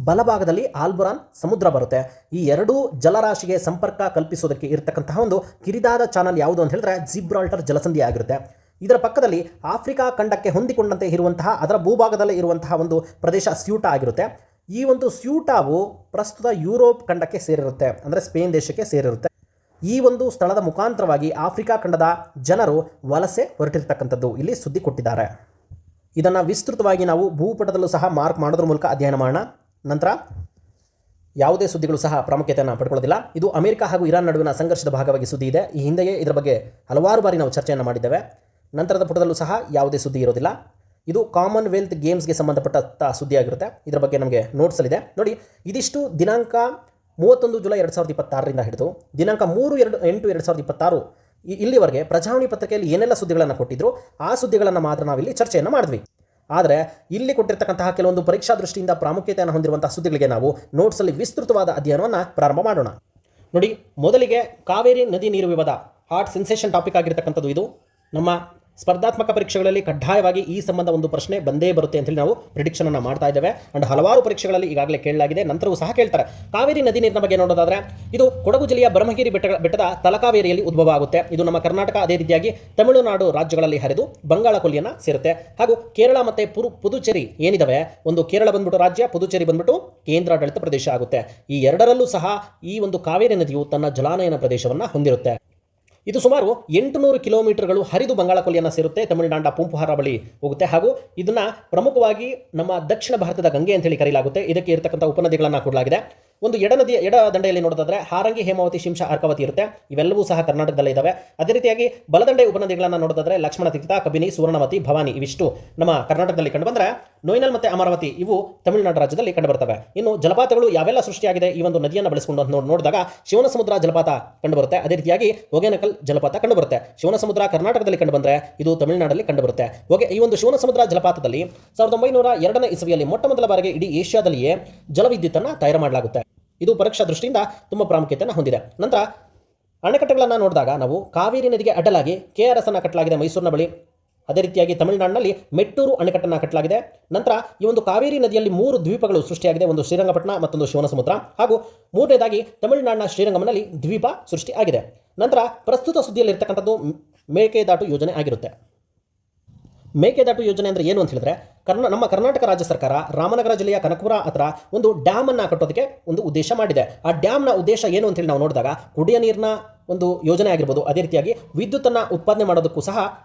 ಬಲಭಾಗದಲ್ಲಿ ಆಲ್ಬೊರಾನ್ ಸಮುದ್ರ ಬರುತ್ತೆ. ಈ ಎರಡೂ ಜಲರಾಶಿಗೆ ಸಂಪರ್ಕ ಕಲ್ಪಿಸೋದಕ್ಕೆ ಇರತಕ್ಕಂತಹ ಒಂದು ಕಿರಿದಾದ ಚಾನಲ್ ಯಾವುದು ಅಂತ ಹೇಳಿದ್ರೆ ಜಿಬ್ರಾಲ್ಟರ್ ಜಲಸಂಧಿ ಆಗಿರುತ್ತೆ. ಇದರ ಪಕ್ಕದಲ್ಲಿ ಆಫ್ರಿಕಾ ಖಂಡಕ್ಕೆ ಹೊಂದಿಕೊಂಡಂತೆ ಇರುವಂತಹ ಅದರ ಭೂಭಾಗದಲ್ಲಿ ಇರುವಂತಹ ಒಂದು ಪ್ರದೇಶ ಸ್ಯೂಟಾ ಆಗಿರುತ್ತೆ. ಈ ಒಂದು ಸ್ಯೂಟಾವು ಪ್ರಸ್ತುತ ಯುರೋಪ್ ಖಂಡಕ್ಕೆ ಸೇರಿರುತ್ತೆ, ಅಂದರೆ ಸ್ಪೇನ್ ದೇಶಕ್ಕೆ ಸೇರಿರುತ್ತೆ. ಈ ಒಂದು ಸ್ಥಳದ ಮುಖಾಂತರವಾಗಿ ಆಫ್ರಿಕಾ ಖಂಡದ ಜನರು ವಲಸೆ ಹೊರಟಿರ್ತಕ್ಕಂಥದ್ದು ಇಲ್ಲಿ ಸುದ್ದಿ ಕೊಟ್ಟಿದ್ದಾರೆ. ಇದನ್ನು ವಿಸ್ತೃತವಾಗಿ ನಾವು ಭೂಪಟದಲ್ಲೂ ಸಹ ಮಾರ್ಕ್ ಮಾಡೋದ್ರ ಮೂಲಕ ಅಧ್ಯಯನ ಮಾಡೋಣ. ನಂತರ ಯಾವುದೇ ಸುದ್ದಿಗಳು ಸಹ ಪ್ರಾಮುಖ್ಯತೆಯನ್ನು ಪಡ್ಕೊಳ್ಳೋದಿಲ್ಲ. ಇದು ಅಮೆರಿಕ ಹಾಗೂ ಇರಾನ್ ನಡುವಿನ ಸಂಘರ್ಷದ ಭಾಗವಾಗಿ ಸುದ್ದಿ ಇದೆ. ಈ ಹಿಂದೆಯೇ ಇದರ ಬಗ್ಗೆ ಹಲವಾರು ಬಾರಿ ನಾವು ಚರ್ಚೆಯನ್ನು ಮಾಡಿದ್ದೇವೆ. ನಂತರದ ಪುಟದಲ್ಲೂ ಸಹ ಯಾವುದೇ ಸುದ್ದಿ ಇರೋದಿಲ್ಲ. ಇದು ಕಾಮನ್ವೆಲ್ತ್ ಗೇಮ್ಸ್ಗೆ ಸಂಬಂಧಪಟ್ಟ ಸುದ್ದಿಯಾಗಿರುತ್ತೆ. ಇದರ ಬಗ್ಗೆ ನಮಗೆ ನೋಟ್ಸಲ್ಲಿದೆ ನೋಡಿ. ಇದಿಷ್ಟು ದಿನಾಂಕ 31 ಜುಲೈ 2026ರಿಂದ ಹಿಡಿದು ದಿನಾಂಕ 3/8/2026 ಇಲ್ಲಿವರೆಗೆ ಪ್ರಜಾವಾಣಿ ಪತ್ರಿಕೆಯಲ್ಲಿ ಏನೆಲ್ಲ ಸುದ್ದಿಗಳನ್ನು ಕೊಟ್ಟಿದ್ರು ಆ ಸುದ್ದಿಗಳನ್ನು ಮಾತ್ರ ನಾವಿಲ್ಲಿ ಚರ್ಚೆಯನ್ನು ಮಾಡಿದ್ವಿ. ಆದರೆ ಇಲ್ಲಿ ಕೊಟ್ಟಿರ್ತಕ್ಕಂತಹ ಕೆಲವೊಂದು ಪರೀಕ್ಷಾ ದೃಷ್ಟಿಯಿಂದ ಪ್ರಾಮುಖ್ಯತೆಯನ್ನು ಹೊಂದಿರುವಂತಹ ಸುದ್ದಿಗಳಿಗೆ ನಾವು ನೋಟ್ಸಲ್ಲಿ ವಿಸ್ತೃತವಾದ ಅಧ್ಯಯನವನ್ನು ಪ್ರಾರಂಭ ಮಾಡೋಣ. ನೋಡಿ, ಮೊದಲಿಗೆ ಕಾವೇರಿ ನದಿ ನೀರು ವಿವಾದ ಹಾಟ್ ಸೆನ್ಸೇಷನ್ ಟಾಪಿಕ್ ಆಗಿರ್ತಕ್ಕಂಥದ್ದು. ಇದು ನಮ್ಮ ಸ್ಪರ್ಧಾತ್ಮಕ ಪರೀಕ್ಷೆಗಳಲ್ಲಿ ಕಡ್ಡಾಯವಾಗಿ ಈ ಸಂಬಂಧ ಒಂದು ಪ್ರಶ್ನೆ ಬಂದೇ ಬರುತ್ತೆ ಅಂತೇಳಿ ನಾವು ಪ್ರಿಡಿಕ್ಷನ್ ಅನ್ನು ಮಾಡ್ತಾ ಇದ್ದೇವೆ. ಅಂಡ್ ಹಲವಾರು ಪರೀಕ್ಷೆಗಳಲ್ಲಿ ಈಗಾಗಲೇ ಕೇಳಲಾಗಿದೆ, ನಂತರವೂ ಸಹ ಕೇಳ್ತಾರೆ. ಕಾವೇರಿ ನದಿ ನೀರಿನ ಬಗ್ಗೆ ನೋಡೋದಾದ್ರೆ ಇದು ಕೊಡಗು ಜಿಲ್ಲೆಯ ಬ್ರಹ್ಮಗಿರಿ ಬೆಟ್ಟದ ತಲಕಾವೇರಿಯಲ್ಲಿ ಉದ್ಭವ ಆಗುತ್ತೆ. ಇದು ನಮ್ಮ ಕರ್ನಾಟಕ, ಅದೇ ರೀತಿಯಾಗಿ ತಮಿಳುನಾಡು ರಾಜ್ಯಗಳಲ್ಲಿ ಹರಿದು ಬಂಗಾಳ ಕೊಲ್ಲಿಯನ್ನು ಸೇರುತ್ತೆ. ಹಾಗೂ ಕೇರಳ ಮತ್ತು ಪುದುಚೇರಿ ಏನಿದಾವೆ, ಒಂದು ಕೇರಳ ಬಂದ್ಬಿಟ್ಟು ರಾಜ್ಯ, ಪುದುಚೇರಿ ಬಂದ್ಬಿಟ್ಟು ಕೇಂದ್ರಾಡಳಿತ ಪ್ರದೇಶ ಆಗುತ್ತೆ. ಈ ಎರಡರಲ್ಲೂ ಸಹ ಈ ಒಂದು ಕಾವೇರಿ ನದಿಯು ತನ್ನ ಜಲಾನಯನ ಪ್ರದೇಶವನ್ನು ಹೊಂದಿರುತ್ತೆ. ಇದು ಸುಮಾರು 800 ಕಿಲೋಮೀಟರ್ಗಳು ಹರಿದು ಬಂಗಾಳ ಕೊಲ್ಲಿಯನ್ನು ಸೇರುತ್ತೆ, ತಮಿಳುನಾಡಿನ ಪೂಂಪುಹಾರ ಬಳಿ ಹೋಗುತ್ತೆ. ಹಾಗೂ ಇದನ್ನು ಪ್ರಮುಖವಾಗಿ ನಮ್ಮ ದಕ್ಷಿಣ ಭಾರತದ ಗಂಗೆ ಅಂತೇಳಿ ಕರೆಯಲಾಗುತ್ತೆ. ಇದಕ್ಕೆ ಇರತಕ್ಕಂಥ ಉಪನದಿಗಳನ್ನು ಕೊಡಲಾಗಿದೆ. ಒಂದು ಎಡ ದಂಡೆಯಲ್ಲಿ ನೋಡೋದಾದ್ರೆ ಹಾರಂಗಿ, ಹೇಮಾವತಿ, ಶಿಂಷಾ, ಅರ್ಕಾವತಿ ಇರುತ್ತೆ. ಇವೆಲ್ಲವೂ ಸಹ ಕರ್ನಾಟಕದಲ್ಲೇ ಇದ್ದಾವೆ. ಅದೇ ರೀತಿಯಾಗಿ ಬಲದಂಡೆ ಉಪನದಿಗಳನ್ನು ನೋಡೋದಾದ್ರೆ ಲಕ್ಷ್ಮಣ ತೀರ್ಥ, ಕಬಿನಿ, ಸುವರ್ಣವತಿ, ಭವಾನಿ ಇವಿಷ್ಟು ನಮ್ಮ ಕರ್ನಾಟಕದಲ್ಲಿ ಕಂಡುಬಂದರೆ ನೊಯ್ನಲ್ ಮತ್ತು ಅಮರಾವತಿ ಇವು ತಮಿಳುನಾಡು ರಾಜ್ಯದಲ್ಲಿ ಕಂಡುಬರ್ತವೆ. ಇನ್ನು ಜಲಪಾತಗಳು ಯಾವೆಲ್ಲ ಸೃಷ್ಟಿಯಾಗಿದೆ ಈ ಒಂದು ನದಿಯನ್ನು ಬಳಸಿಕೊಂಡು ನೋಡಿದಾಗ ಶಿವನಸಮುದ್ರ ಜಲಪಾತ ಕಂಡುಬರುತ್ತೆ. ಅದೇ ರೀತಿಯಾಗಿ ಹೊಗೇನಕಲ್ ಜಲಪಾತ ಕಂಡುಬರುತ್ತೆ. ಶಿವನಸಮುದ್ರ ಕರ್ನಾಟಕದಲ್ಲಿ ಕಂಡುಬಂದರೆ ಇದು ತಮಿಳುನಾಡಲ್ಲಿ ಕಂಡುಬರುತ್ತೆ. ಈ ಒಂದು ಶಿವನಸಮುದ್ರ ಜಲಪಾತದಲ್ಲಿ 1902ನೇ ಇಸವಿಯಲ್ಲಿ ಮೊಟ್ಟ ಮೊದಲ ಬಾರಿಗೆ ಇಡೀ ಏಷ್ಯಾದಲ್ಲಿಯೇ ಜಲವಿದ್ಯುತ್ತನ್ನು ತಯಾರು ಮಾಡಲಾಗುತ್ತೆ. ಇದು ಪರೀಕ್ಷಾ ದೃಷ್ಟಿಯಿಂದ ತುಂಬ ಪ್ರಾಮುಖ್ಯತೆಯನ್ನು ಹೊಂದಿದೆ. ನಂತರ ಅಣೆಕಟ್ಟೆಗಳನ್ನು ನೋಡಿದಾಗ ನಾವು ಕಾವೇರಿ ನದಿಗೆ ಅಡ್ಡಲಾಗಿ KRS ಅನ್ನು ಕಟ್ಟಲಾಗಿದೆ ಮೈಸೂರಿನ ಬಳಿ. ಅದೇ ರೀತಿಯಾಗಿ ತಮಿಳುನಾಡಿನಲ್ಲಿ ಮೆಟ್ಟೂರು ಅಣೆಕಟ್ಟನ್ನು ಕಟ್ಟಲಾಗಿದೆ. ನಂತರ ಈ ಒಂದು ಕಾವೇರಿ ನದಿಯಲ್ಲಿ 3 ದ್ವೀಪಗಳು ಸೃಷ್ಟಿಯಾಗಿದೆ, ಒಂದು ಶ್ರೀರಂಗಪಟ್ಟಣ, ಮತ್ತೊಂದು ಶಿವನಸಮುದ್ರ, ಹಾಗೂ ಮೂರನೇದಾಗಿ ತಮಿಳುನಾಡಿನ ಶ್ರೀರಂಗಂನಲ್ಲಿ ದ್ವೀಪ ಸೃಷ್ಟಿ ಆಗಿದೆ. ನಂತರ ಪ್ರಸ್ತುತ ಸುದ್ದಿಯಲ್ಲಿರ್ತಕ್ಕಂಥದ್ದು ಮೇಕೆದಾಟು ಯೋಜನೆ ಆಗಿರುತ್ತೆ. ಮೇಕೆದಾಟು ಯೋಜನೆ ಅಂದರೆ ಏನು ಅಂತ ಹೇಳಿದ್ರೆ, ನಮ್ಮ ಕರ್ನಾಟಕ ರಾಜ್ಯ ಸರ್ಕಾರ ರಾಮನಗರ ಜಿಲ್ಲೆಯ ಕನಕಪುರ ಹತ್ರ ಒಂದು ಡ್ಯಾಮನ್ನು ಕಟ್ಟೋದಕ್ಕೆ ಒಂದು ಉದ್ದೇಶ ಮಾಡಿದೆ. ಆ ಡ್ಯಾಮ್ನ ಉದ್ದೇಶ ಏನು ಅಂತೇಳಿ ನಾವು ನೋಡಿದಾಗ ಕುಡಿಯ ನೀರಿನ ಒಂದು ಯೋಜನೆ ಆಗಿರ್ಬೋದು, ಅದೇ ರೀತಿಯಾಗಿ ವಿದ್ಯುತ್ತನ್ನು ಉತ್ಪಾದನೆ ಮಾಡೋದಕ್ಕೂ ಸಹ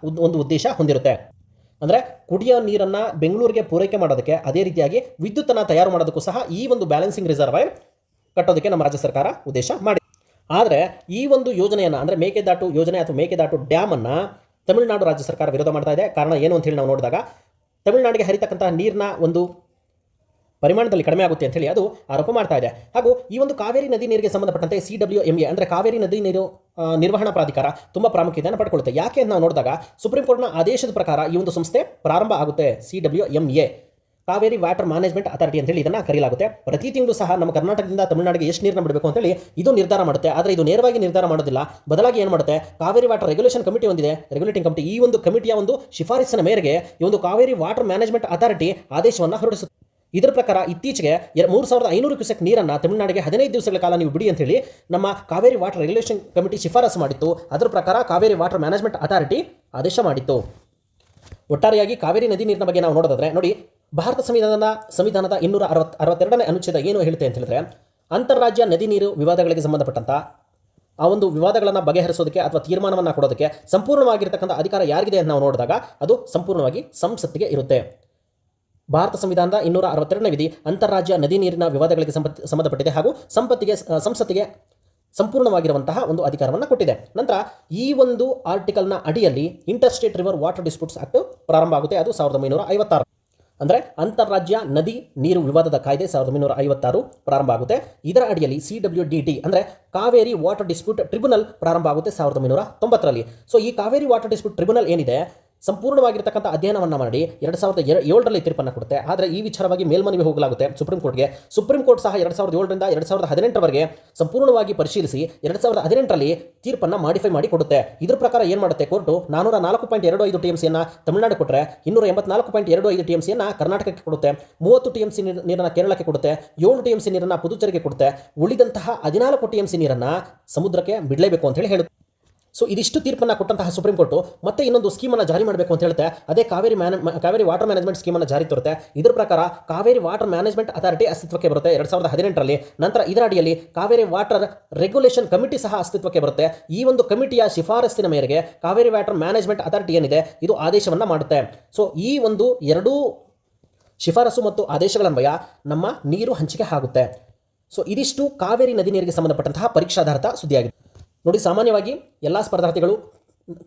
ಒಂದು ಉದ್ದೇಶ ಹೊಂದಿರುತ್ತೆ. ಅಂದರೆ ಕುಡಿಯೋ ನೀರನ್ನು ಬೆಂಗಳೂರಿಗೆ ಪೂರೈಕೆ ಮಾಡೋದಕ್ಕೆ, ಅದೇ ರೀತಿಯಾಗಿ ವಿದ್ಯುತ್ತನ್ನು ತಯಾರು ಮಾಡೋದಕ್ಕೂ ಸಹ ಈ ಒಂದು ಬ್ಯಾಲೆನ್ಸಿಂಗ್ ರಿಸರ್ವಾಯರ್ ಕಟ್ಟೋದಕ್ಕೆ ನಮ್ಮ ರಾಜ್ಯ ಸರ್ಕಾರ ಉದ್ದೇಶ ಮಾಡಿದೆ. ಆದರೆ ಈ ಒಂದು ಯೋಜನೆಯನ್ನು ಅಂದರೆ ಮೇಕೆದಾಟು ಯೋಜನೆ ಅಥವಾ ಮೇಕೆದಾಟು ಡ್ಯಾಮನ್ನು ತಮಿಳುನಾಡು ರಾಜ್ಯ ಸರ್ಕಾರ ವಿರೋಧ ಮಾಡ್ತಾ ಇದೆ. ಕಾರಣ ಏನು ಅಂತ ಹೇಳಿ ನಾವು ನೋಡಿದಾಗ ತಮಿಳುನಾಡಿಗೆ ಹರಿತಕ್ಕಂತಹ ನೀರಿನ ಒಂದು ಪರಿಮಾಣದಲ್ಲಿ ಕಡಿಮೆ ಆಗುತ್ತೆ ಅಂತ ಹೇಳಿ ಅದು ಆರೋಪ ಮಾಡ್ತಾ ಇದೆ. ಹಾಗೂ ಈ ಒಂದು ಕಾವೇರಿ ನದಿ ನೀರಿಗೆ ಸಂಬಂಧಪಟ್ಟಂತೆ CWMA ಅಂದರೆ ಕಾವೇರಿ ನದಿ ನೀರು ನಿರ್ವಹಣಾ ಪ್ರಾಧಿಕಾರ ತುಂಬ ಪ್ರಾಮುಖ್ಯತೆಯನ್ನು ಪಡ್ಕೊಳ್ಳುತ್ತೆ. ಯಾಕೆ ಅಂತ ನಾವು ನೋಡಿದಾಗ ಸುಪ್ರೀಂ ಕೋರ್ಟ್ನ ಆದೇಶದ ಪ್ರಕಾರ ಈ ಒಂದು ಸಂಸ್ಥೆ ಪ್ರಾರಂಭ ಆಗುತ್ತೆ. CWMA Kaveri water management authority ಅಂತೇಳಿ ಇದನ್ನು ಕರೆಯಲಾಗುತ್ತೆ. ಪ್ರತಿ ತಿಂಗಳು ಸಹ ನಮ್ಮ ಕರ್ನಾಟಕದಿಂದ ತಮಿಳುನಾಡಿಗೆ ಎಷ್ಟು ನೀರನ್ನು ಬಿಡಬೇಕು ಅಂತೇಳಿ ಇದು ನಿರ್ಧಾರ ಮಾಡುತ್ತೆ. ಆದರೆ ಇದು ನೇರವಾಗಿ ನಿರ್ಧಾರ ಮಾಡೋದಿಲ್ಲ, ಬದಲಾಗಿ ಏನು ಮಾಡುತ್ತೆ, ಕಾವೇರಿ ವಾಟರ್ ರೆಗ್ಯುಲೇಷನ್ ಕಮಿಟಿ ಒಂದಿದೆ, ರೆಗ್ಯುಲೇಟಿಂಗ್ ಕಮಿಟಿ. ಈ ಒಂದು ಕಮಿಟಿಯ ಒಂದು ಶಿಫಾರಸಿನ ಮೇರೆಗೆ ಈ ಒಂದು ಕಾವೇರಿ ವಾಟರ್ ಮ್ಯಾನೇಜ್ಮೆಂಟ್ ಅಥಾರಿಟಿ ಆದೇಶವನ್ನು ಹೊರಡಿಸುತ್ತೆ. ಇದರ ಪ್ರಕಾರ ಇತ್ತೀಚೆಗೆ 3500 ಕ್ಯೂಸೆಕ್ ನೀರನ್ನು ತಮಿಳುನಾಡಿಗೆ 15 ದಿವಸಗಳ ಕಾಲ ನೀವು ಬಿಡಿ ಅಂತ ಹೇಳಿ ನಮ್ಮ ಕಾವೇರಿ ವಾಟರ್ ರೆಗ್ಯುಲೇಷನ್ ಕಮಿಟಿ ಶಿಫಾರಸು ಮಾಡಿತ್ತು. ಅದರ ಪ್ರಕಾರ ಕಾವೇರಿ ವಾಟರ್ ಮ್ಯಾನೇಜ್ಮೆಂಟ್ ಅಥಾರಿಟಿ ಆದೇಶ ಮಾಡಿತ್ತು. ಒಟ್ಟಾರೆಯಾಗಿ ಕಾವೇರಿ ನದಿ ನೀರಿನ ಬಗ್ಗೆ ನಾವು ನೋಡೋದಾದ್ರೆ ನೋಡಿ, ಭಾರತ ಸಂವಿಧಾನದ 262ನೇ ಅನುಚ್ಛೇದ ಏನು ಹೇಳುತ್ತೆ ಅಂತ ಹೇಳಿದ್ರೆ, ಅಂತಾರಾಜ್ಯ ನದಿ ನೀರು ವಿವಾದಗಳಿಗೆ ಸಂಬಂಧಪಟ್ಟಂತ ಆ ಒಂದು ವಿವಾದಗಳನ್ನು ಬಗೆಹರಿಸೋದಕ್ಕೆ ಅಥವಾ ತೀರ್ಮಾನವನ್ನು ಕೊಡೋದಕ್ಕೆ ಸಂಪೂರ್ಣವಾಗಿರ್ತಕ್ಕಂಥ ಅಧಿಕಾರ ಯಾರಿಗಿದೆ ಅಂತ ನಾವು ನೋಡಿದಾಗ ಅದು ಸಂಪೂರ್ಣವಾಗಿ ಸಂಸತ್ತಿಗೆ ಇರುತ್ತೆ. ಭಾರತ ಸಂವಿಧಾನದ 262ನೇ ವಿಧಿ ಅಂತಾರಾಜ್ಯ ನದಿ ನೀರಿನ ವಿವಾದಗಳಿಗೆ ಸಂಬಂಧಪಟ್ಟಿದೆ ಹಾಗೂ ಸಂಸತ್ತಿಗೆ ಸಂಪೂರ್ಣವಾಗಿರುವಂತಹ ಒಂದು ಅಧಿಕಾರವನ್ನು ಕೊಟ್ಟಿದೆ. ನಂತರ ಈ ಒಂದು ಆರ್ಟಿಕಲ್ನ ಅಡಿಯಲ್ಲಿ inter-state river water disputes act ಪ್ರಾರಂಭ ಆಗುತ್ತೆ. ಅದು 1956 ಅಂದರೆ ಅಂತಾರಾಜ್ಯ ನದಿ ನೀರು ವಿವಾದದ ಕಾಯ್ದೆ 1956 ಪ್ರಾರಂಭ ಆಗುತ್ತೆ. ಇದರ ಅಡಿಯಲ್ಲಿ CWDT ಅಂದರೆ ಕಾವೇರಿ ವಾಟರ್ ಡಿಸ್ಪ್ಯೂಟ್ ಟ್ರಿಬ್ಯುನಲ್ ಪ್ರಾರಂಭ ಆಗುತ್ತೆ 1990ರಲ್ಲಿ. ಸೊ ಈ ಕಾವೇರಿ ವಾಟರ್ ಡಿಸ್ಪ್ಯೂಟ್ ಟ್ರಿಬ್ಯುನಲ್ ಏನಿದೆ ಸಂಪೂರ್ಣವಾಗಿರ್ತಕ್ಕಂಥ ಅಧ್ಯಯನವನ್ನು ಮಾಡಿ 2007ರಲ್ಲಿ ತೀರ್ಪನ್ನು ಕೊಡುತ್ತೆ. ಆದರೆ ಈ ವಿಚಾರವಾಗಿ ಮೇಲ್ಮನವಿ ಹೋಗಲಾಗುತ್ತೆ ಸುಪ್ರೀಂ ಕೋರ್ಟ್ಗೆ. ಸುಪ್ರೀಂ ಕೋರ್ಟ್ ಸಹ 2007ರಿಂದ 2018ರವರೆಗೆ ಸಂಪೂರ್ಣವಾಗಿ ಪರಿಶೀಲಿಸಿ 2018ರಲ್ಲಿ ತೀರ್ಪನ್ನು ಮಾಡಿಫೈ ಮಾಡಿ ಕೊಡುತ್ತೆ. ಇದ್ರ ಪ್ರಕಾರ ಏನು ಮಾಡುತ್ತೆ ಕೋರ್ಟು 404.25 TMCಯನ್ನು ತಮಿಳುನಾಡು ಕೊಟ್ಟರೆ 284.25 TMCಯನ್ನು ಕರ್ನಾಟಕಕ್ಕೆ ಕೊಡುತ್ತೆ, 30 TMC ನೀರನ್ನು ಕೇರಳಕ್ಕೆ ಕೊಡುತ್ತೆ, 7 TMC ನೀರನ್ನು ಪುದುಚೇರಿಗೆ ಕೊಡುತ್ತೆ, ಉಳಿದಂತಹ 14 TMC ನೀರನ್ನು ಸಮುದ್ರಕ್ಕೆ ಬಿಡಲೇಬೇಕು ಅಂತ ಹೇಳುತ್ತೆ. ಸೊ ಇದಿಷ್ಟು ತೀರ್ಪನ್ನು ಕೊಟ್ಟಂತಹ ಸುಪ್ರೀಂ ಕೋರ್ಟು ಮತ್ತೆ ಇನ್ನೊಂದು ಸ್ಕೀಮನ್ನು ಜಾರಿ ಮಾಡಬೇಕು ಅಂತ ಹೇಳುತ್ತೆ. ಅದೇ ಕಾವೇರಿ ವಾಟರ್ ಮ್ಯಾನೇಜ್ಮೆಂಟ್ ಸ್ಕೀಮನ್ನು ಜಾರಿ ತರುತ್ತೆ. ಇದರ ಪ್ರಕಾರ ಕಾವೇರಿ ವಾಟರ್ ಮ್ಯಾನೇಜ್ಮೆಂಟ್ ಅಥಾರಿಟಿ ಅಸ್ತಿತ್ವಕ್ಕೆ ಬರುತ್ತೆ 2018ರಲ್ಲಿ. ನಂತರ ಇದರ ಅಡಿಯಲ್ಲಿ ಕಾವೇರಿ ವಾಟರ್ ರೆಗ್ಯುಲೇಷನ್ ಕಮಿಟಿ ಸಹ ಅಸ್ತಿತ್ವಕ್ಕೆ ಬರುತ್ತೆ. ಈ ಒಂದು ಕಮಿಟಿಯ ಶಿಫಾರಸ್ಸಿನ ಮೇರೆಗೆ ಕಾವೇರಿ ವಾಟರ್ ಮ್ಯಾನೇಜ್ಮೆಂಟ್ ಅಥಾರಿಟಿ ಏನಿದೆ ಇದು ಆದೇಶವನ್ನು ಮಾಡುತ್ತೆ. ಸೊ ಈ ಒಂದು ಎರಡೂ ಶಿಫಾರಸು ಮತ್ತು ಆದೇಶಗಳನ್ವಯ ನಮ್ಮ ನೀರು ಹಂಚಿಕೆ ಆಗುತ್ತೆ. ಸೊ ಇದಿಷ್ಟು ಕಾವೇರಿ ನದಿ ನೀರಿಗೆ ಸಂಬಂಧಪಟ್ಟಂತಹ ಪರೀಕ್ಷಾಧಾರಿತ ಸುದ್ದಿಯಾಗಿದೆ. ನೋಡಿ, ಸಾಮಾನ್ಯವಾಗಿ ಎಲ್ಲ ಸ್ಪರ್ಧಾರ್ಥಿಗಳು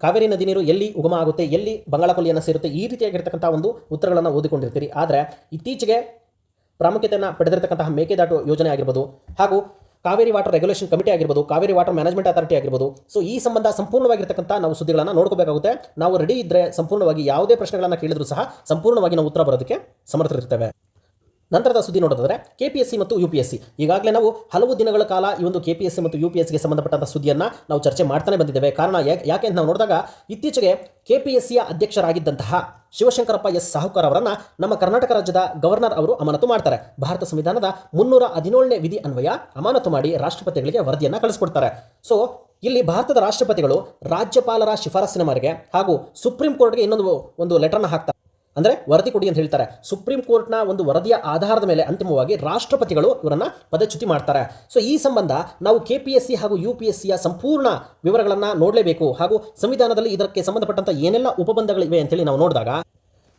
ಕಾವೇರಿ ನದಿ ನೀರು ಎಲ್ಲಿ ಉಗಮ ಆಗುತ್ತೆ, ಎಲ್ಲಿ ಬಂಗಾಳಕೊಲ್ಲಿಯನ್ನು ಸೇರುತ್ತೆ, ಈ ರೀತಿಯಾಗಿರ್ತಕ್ಕಂಥ ಒಂದು ಉತ್ತರಗಳನ್ನು ಓದಿಕೊಂಡಿರ್ತೀರಿ. ಆದರೆ ಇತ್ತೀಚೆಗೆ ಪ್ರಾಮುಖ್ಯತೆಯನ್ನು ಪಡೆದಿರತಕ್ಕಂತಹ ಮೇಕೆದಾಟು ಯೋಜನೆ ಆಗಿರ್ಬೋದು ಹಾಗೂ ಕಾವೇರಿ ವಾಟರ್ ರೆಗ್ಯುಲೇಷನ್ ಕಮಿಟಿ ಆಗಿರ್ಬೋದು, ಕಾವೇರಿ ವಾಟರ್ ಮ್ಯಾನೇಜ್ಮೆಂಟ್ ಅಥಾರಿಟಿ ಆಗಿರ್ಬೋದು, ಸೊ ಈ ಸಂಬಂಧ ಸಂಪೂರ್ಣವಾಗಿರ್ತಕ್ಕಂಥ ನಾವು ಸುದ್ದಿಗಳನ್ನು ನೋಡ್ಕೋಬೇಕಾಗುತ್ತೆ. ನಾವು ರೆಡಿ ಇದ್ದರೆ ಸಂಪೂರ್ಣವಾಗಿ ಯಾವುದೇ ಪ್ರಶ್ನೆಗಳನ್ನು ಕೇಳಿದರೂ ಸಹ ಸಂಪೂರ್ಣವಾಗಿ ನಾವು ಉತ್ತರ ಬರೋದಕ್ಕೆ ಸಮರ್ಥರಿರ್ತೇವೆ. ನಂತರದ ಸುದ್ದಿ ನೋಡೋದಾದರೆ KPSC ಮತ್ತು UPSC. ಈಗಾಗಲೇ ನಾವು ಹಲವು ದಿನಗಳ ಕಾಲ ಈ ಒಂದು KPSC ಮತ್ತು UPSCಗೆ ಸಂಬಂಧಪಟ್ಟಂಥ ಸುದ್ದಿಯನ್ನು ನಾವು ಚರ್ಚೆ ಮಾಡ್ತಾನೆ ಬಂದಿದ್ದೇವೆ. ಕಾರಣ ಯಾಕೆ ಅಂತ ನಾವು ನೋಡಿದಾಗ ಇತ್ತೀಚೆಗೆ KPSCಯ ಅಧ್ಯಕ್ಷರಾಗಿದ್ದಂತಹ ಶಿವಶಂಕರಪ್ಪ ಎಸ್ ಸಾಹುಕಾರ್ ಅವರನ್ನು ನಮ್ಮ ಕರ್ನಾಟಕ ರಾಜ್ಯದ ಗವರ್ನರ್ ಅವರು ಅಮಾನತು ಮಾಡ್ತಾರೆ. ಭಾರತ ಸಂವಿಧಾನದ 317ನೇ ವಿಧಿ ಅನ್ವಯ ಅಮಾನತು ಮಾಡಿ ರಾಷ್ಟ್ರಪತಿಗಳಿಗೆ ವರದಿಯನ್ನು ಕಳಿಸ್ಕೊಡ್ತಾರೆ. ಸೊ ಇಲ್ಲಿ ಭಾರತದ ರಾಷ್ಟ್ರಪತಿಗಳು ರಾಜ್ಯಪಾಲರ ಶಿಫಾರಸ್ಸಿನ ಮೇರೆಗೆ ಹಾಗೂ ಸುಪ್ರೀಂ ಕೋರ್ಟ್ಗೆ ಒಂದು ಲೆಟರ್ನ ಹಾಕ್ತಾರೆ. ಅಂದರೆ ವರದಿ ಕೊಡಿ ಅಂತ ಹೇಳ್ತಾರೆ. ಸುಪ್ರೀಂ ಕೋರ್ಟ್ನ ಒಂದು ವರದಿಯ ಆಧಾರದ ಮೇಲೆ ಅಂತಿಮವಾಗಿ ರಾಷ್ಟ್ರಪತಿಗಳು ಇವರನ್ನು ಪದಚ್ಯುತಿ ಮಾಡ್ತಾರೆ. ಸೊ ಈ ಸಂಬಂಧ ನಾವು KPSC ಹಾಗೂ UPSCಯ ಸಂಪೂರ್ಣ ವಿವರಗಳನ್ನು ನೋಡಲೇಬೇಕು. ಹಾಗೂ ಸಂವಿಧಾನದಲ್ಲಿ ಇದಕ್ಕೆ ಸಂಬಂಧಪಟ್ಟಂಥ ಏನೆಲ್ಲ ಉಪಬಂಧಗಳಿವೆ ಅಂತೇಳಿ ನಾವು ನೋಡಿದಾಗ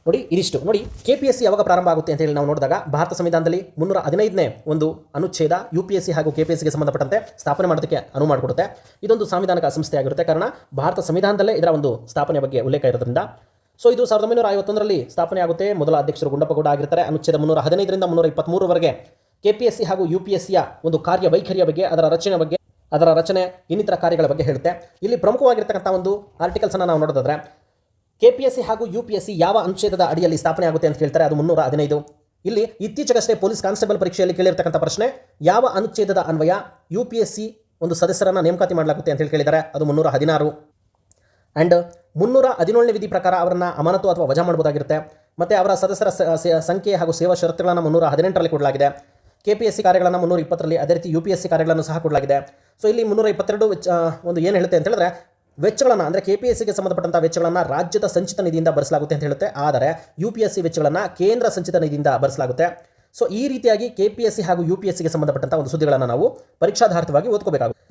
ನೋಡಿ, ಇದಿಷ್ಟು ನೋಡಿ. KPSC ಯಾವಾಗ ಪ್ರಾರಂಭ ಆಗುತ್ತೆ ಅಂತ ಹೇಳಿ ನಾವು ನೋಡಿದಾಗ ಭಾರತ ಸಂವಿಧಾನದಲ್ಲಿ 315ನೇ ಒಂದು ಅನುಚ್ಛೇದ UPSC ಹಾಗೂ KPSCಗೆ ಸಂಬಂಧಪಟ್ಟಂತೆ ಸ್ಥಾಪನೆ ಮಾಡೋದಕ್ಕೆ ಅನುವು ಮಾಡಿಕೊಡುತ್ತೆ. ಇದೊಂದು ಸಾಂವಿಧಾನಿಕ ಸಂಸ್ಥೆ ಆಗಿರುತ್ತೆ. ಕಾರಣ ಭಾರತ ಸಂವಿಧಾನದಲ್ಲೇ ಇದರ ಒಂದು ಸ್ಥಾಪನೆ ಬಗ್ಗೆ ಉಲ್ಲೇಖ ಇರೋದ್ರಿಂದ. ಸೊ ಇದು 1951ರಲ್ಲಿ ಸ್ಥಾಪನೆ ಆಗುತ್ತೆ. ಮೊದಲ ಅಧ್ಯಕ್ಷರು ಗುಂಡಪ್ಪಗೌಡ ಆಗಿರ್ತಾರೆ. ಅನುಚ್ಛೇದ 315ರಿಂದ 323ವರೆಗೆ KPSC ಹಾಗೂ UPSCಯ ಒಂದು ಕಾರ್ಯವೈಖರಿಯ ಬಗ್ಗೆ, ಅದರ ರಚನೆ ಇನ್ನಿತರ ಕಾರ್ಯಗಳ ಬಗ್ಗೆ ಹೇಳುತ್ತೆ. ಇಲ್ಲಿ ಪ್ರಮುಖವಾಗಿರ್ತಕ್ಕಂಥ ಒಂದು ಆರ್ಟಿಕಲ್ಸನ್ನು ನಾವು ನೋಡೋದಾದ್ರೆ KPSC ಹಾಗೂ UPSC ಯಾವ ಅನುಚ್ಛೇದದ ಅಡಿಯಲ್ಲಿ ಸ್ಥಾಪನೆ ಆಗುತ್ತೆ ಅಂತ ಹೇಳ್ತಾರೆ. ಅದು 315. ಇಲ್ಲಿ ಇತ್ತೀಚೆಗಷ್ಟೇ ಪೊಲೀಸ್ ಕಾನ್ಸ್ಟೇಬಲ್ ಪರೀಕ್ಷೆಯಲ್ಲಿ ಕೇಳಿರ್ತಕ್ಕಂಥ ಪ್ರಶ್ನೆ, ಯಾವ ಅನುಚ್ಛೇದದ ಅನ್ವಯ UPSC ಒಂದು ಸದಸ್ಯರನ್ನು ನೇಮಕಾತಿ ಮಾಡಲಾಗುತ್ತೆ ಅಂತ ಹೇಳಿ ಕೇಳಿದ್ದಾರೆ. ಅದು 316. ಆ್ಯಂಡ್ 317ನೇ ವಿಧಿ ಪ್ರಕಾರ ಅವರನ್ನು ಅಮಾನತು ಅಥವಾ ವಜಾ ಮಾಡಬಹುದಾಗಿರುತ್ತೆ. ಮತ್ತು ಅವರ ಸದಸ್ಯರ ಸಂಖ್ಯೆ ಹಾಗೂ ಸೇವಾ ಷರತ್ತುಗಳನ್ನು 318ರಲ್ಲಿ ಕೊಡಲಾಗಿದೆ. KPSC ಕಾರ್ಯಗಳನ್ನು 320ರಲ್ಲಿ, ಅದೇ ರೀತಿ UPSC ಕಾರ್ಯಗಳನ್ನು ಸಹ ಕೊಡಲಾಗಿದೆ. ಸೊ ಇಲ್ಲಿ 322 ಒಂದು ಏನು ಹೇಳುತ್ತೆ ಅಂತ ಹೇಳಿದ್ರೆ ವೆಚ್ಚಗಳನ್ನು, ಅಂದರೆ KPSCಗೆ ಸಂಬಂಧಪಟ್ಟಂಥ ವೆಚ್ಚಗಳನ್ನು ರಾಜ್ಯದ ಸಂಚಿತ ನಿಧಿಯಿಂದ ಭರಿಸಲಾಗುತ್ತೆ ಅಂತ ಹೇಳುತ್ತೆ. ಆದರೆ UPSC ವೆಚ್ಚಗಳನ್ನು ಕೇಂದ್ರ ಸಂಚಿತ ನಿಧಿಯಿಂದ ಭರಿಸಲಾಗುತ್ತೆ. ಸೊ ಈ ರೀತಿಯಾಗಿ KPSC ಹಾಗೂ UPSCಗೆ ಸಂಬಂಧಪಟ್ಟಂಥ ಒಂದು ಸುದ್ದಿಗಳನ್ನು ನಾವು ಪರೀಕ್ಷಾಧಾರಿತವಾಗಿ ಓದ್ಕೋಬೇಕಾಗುತ್ತೆ.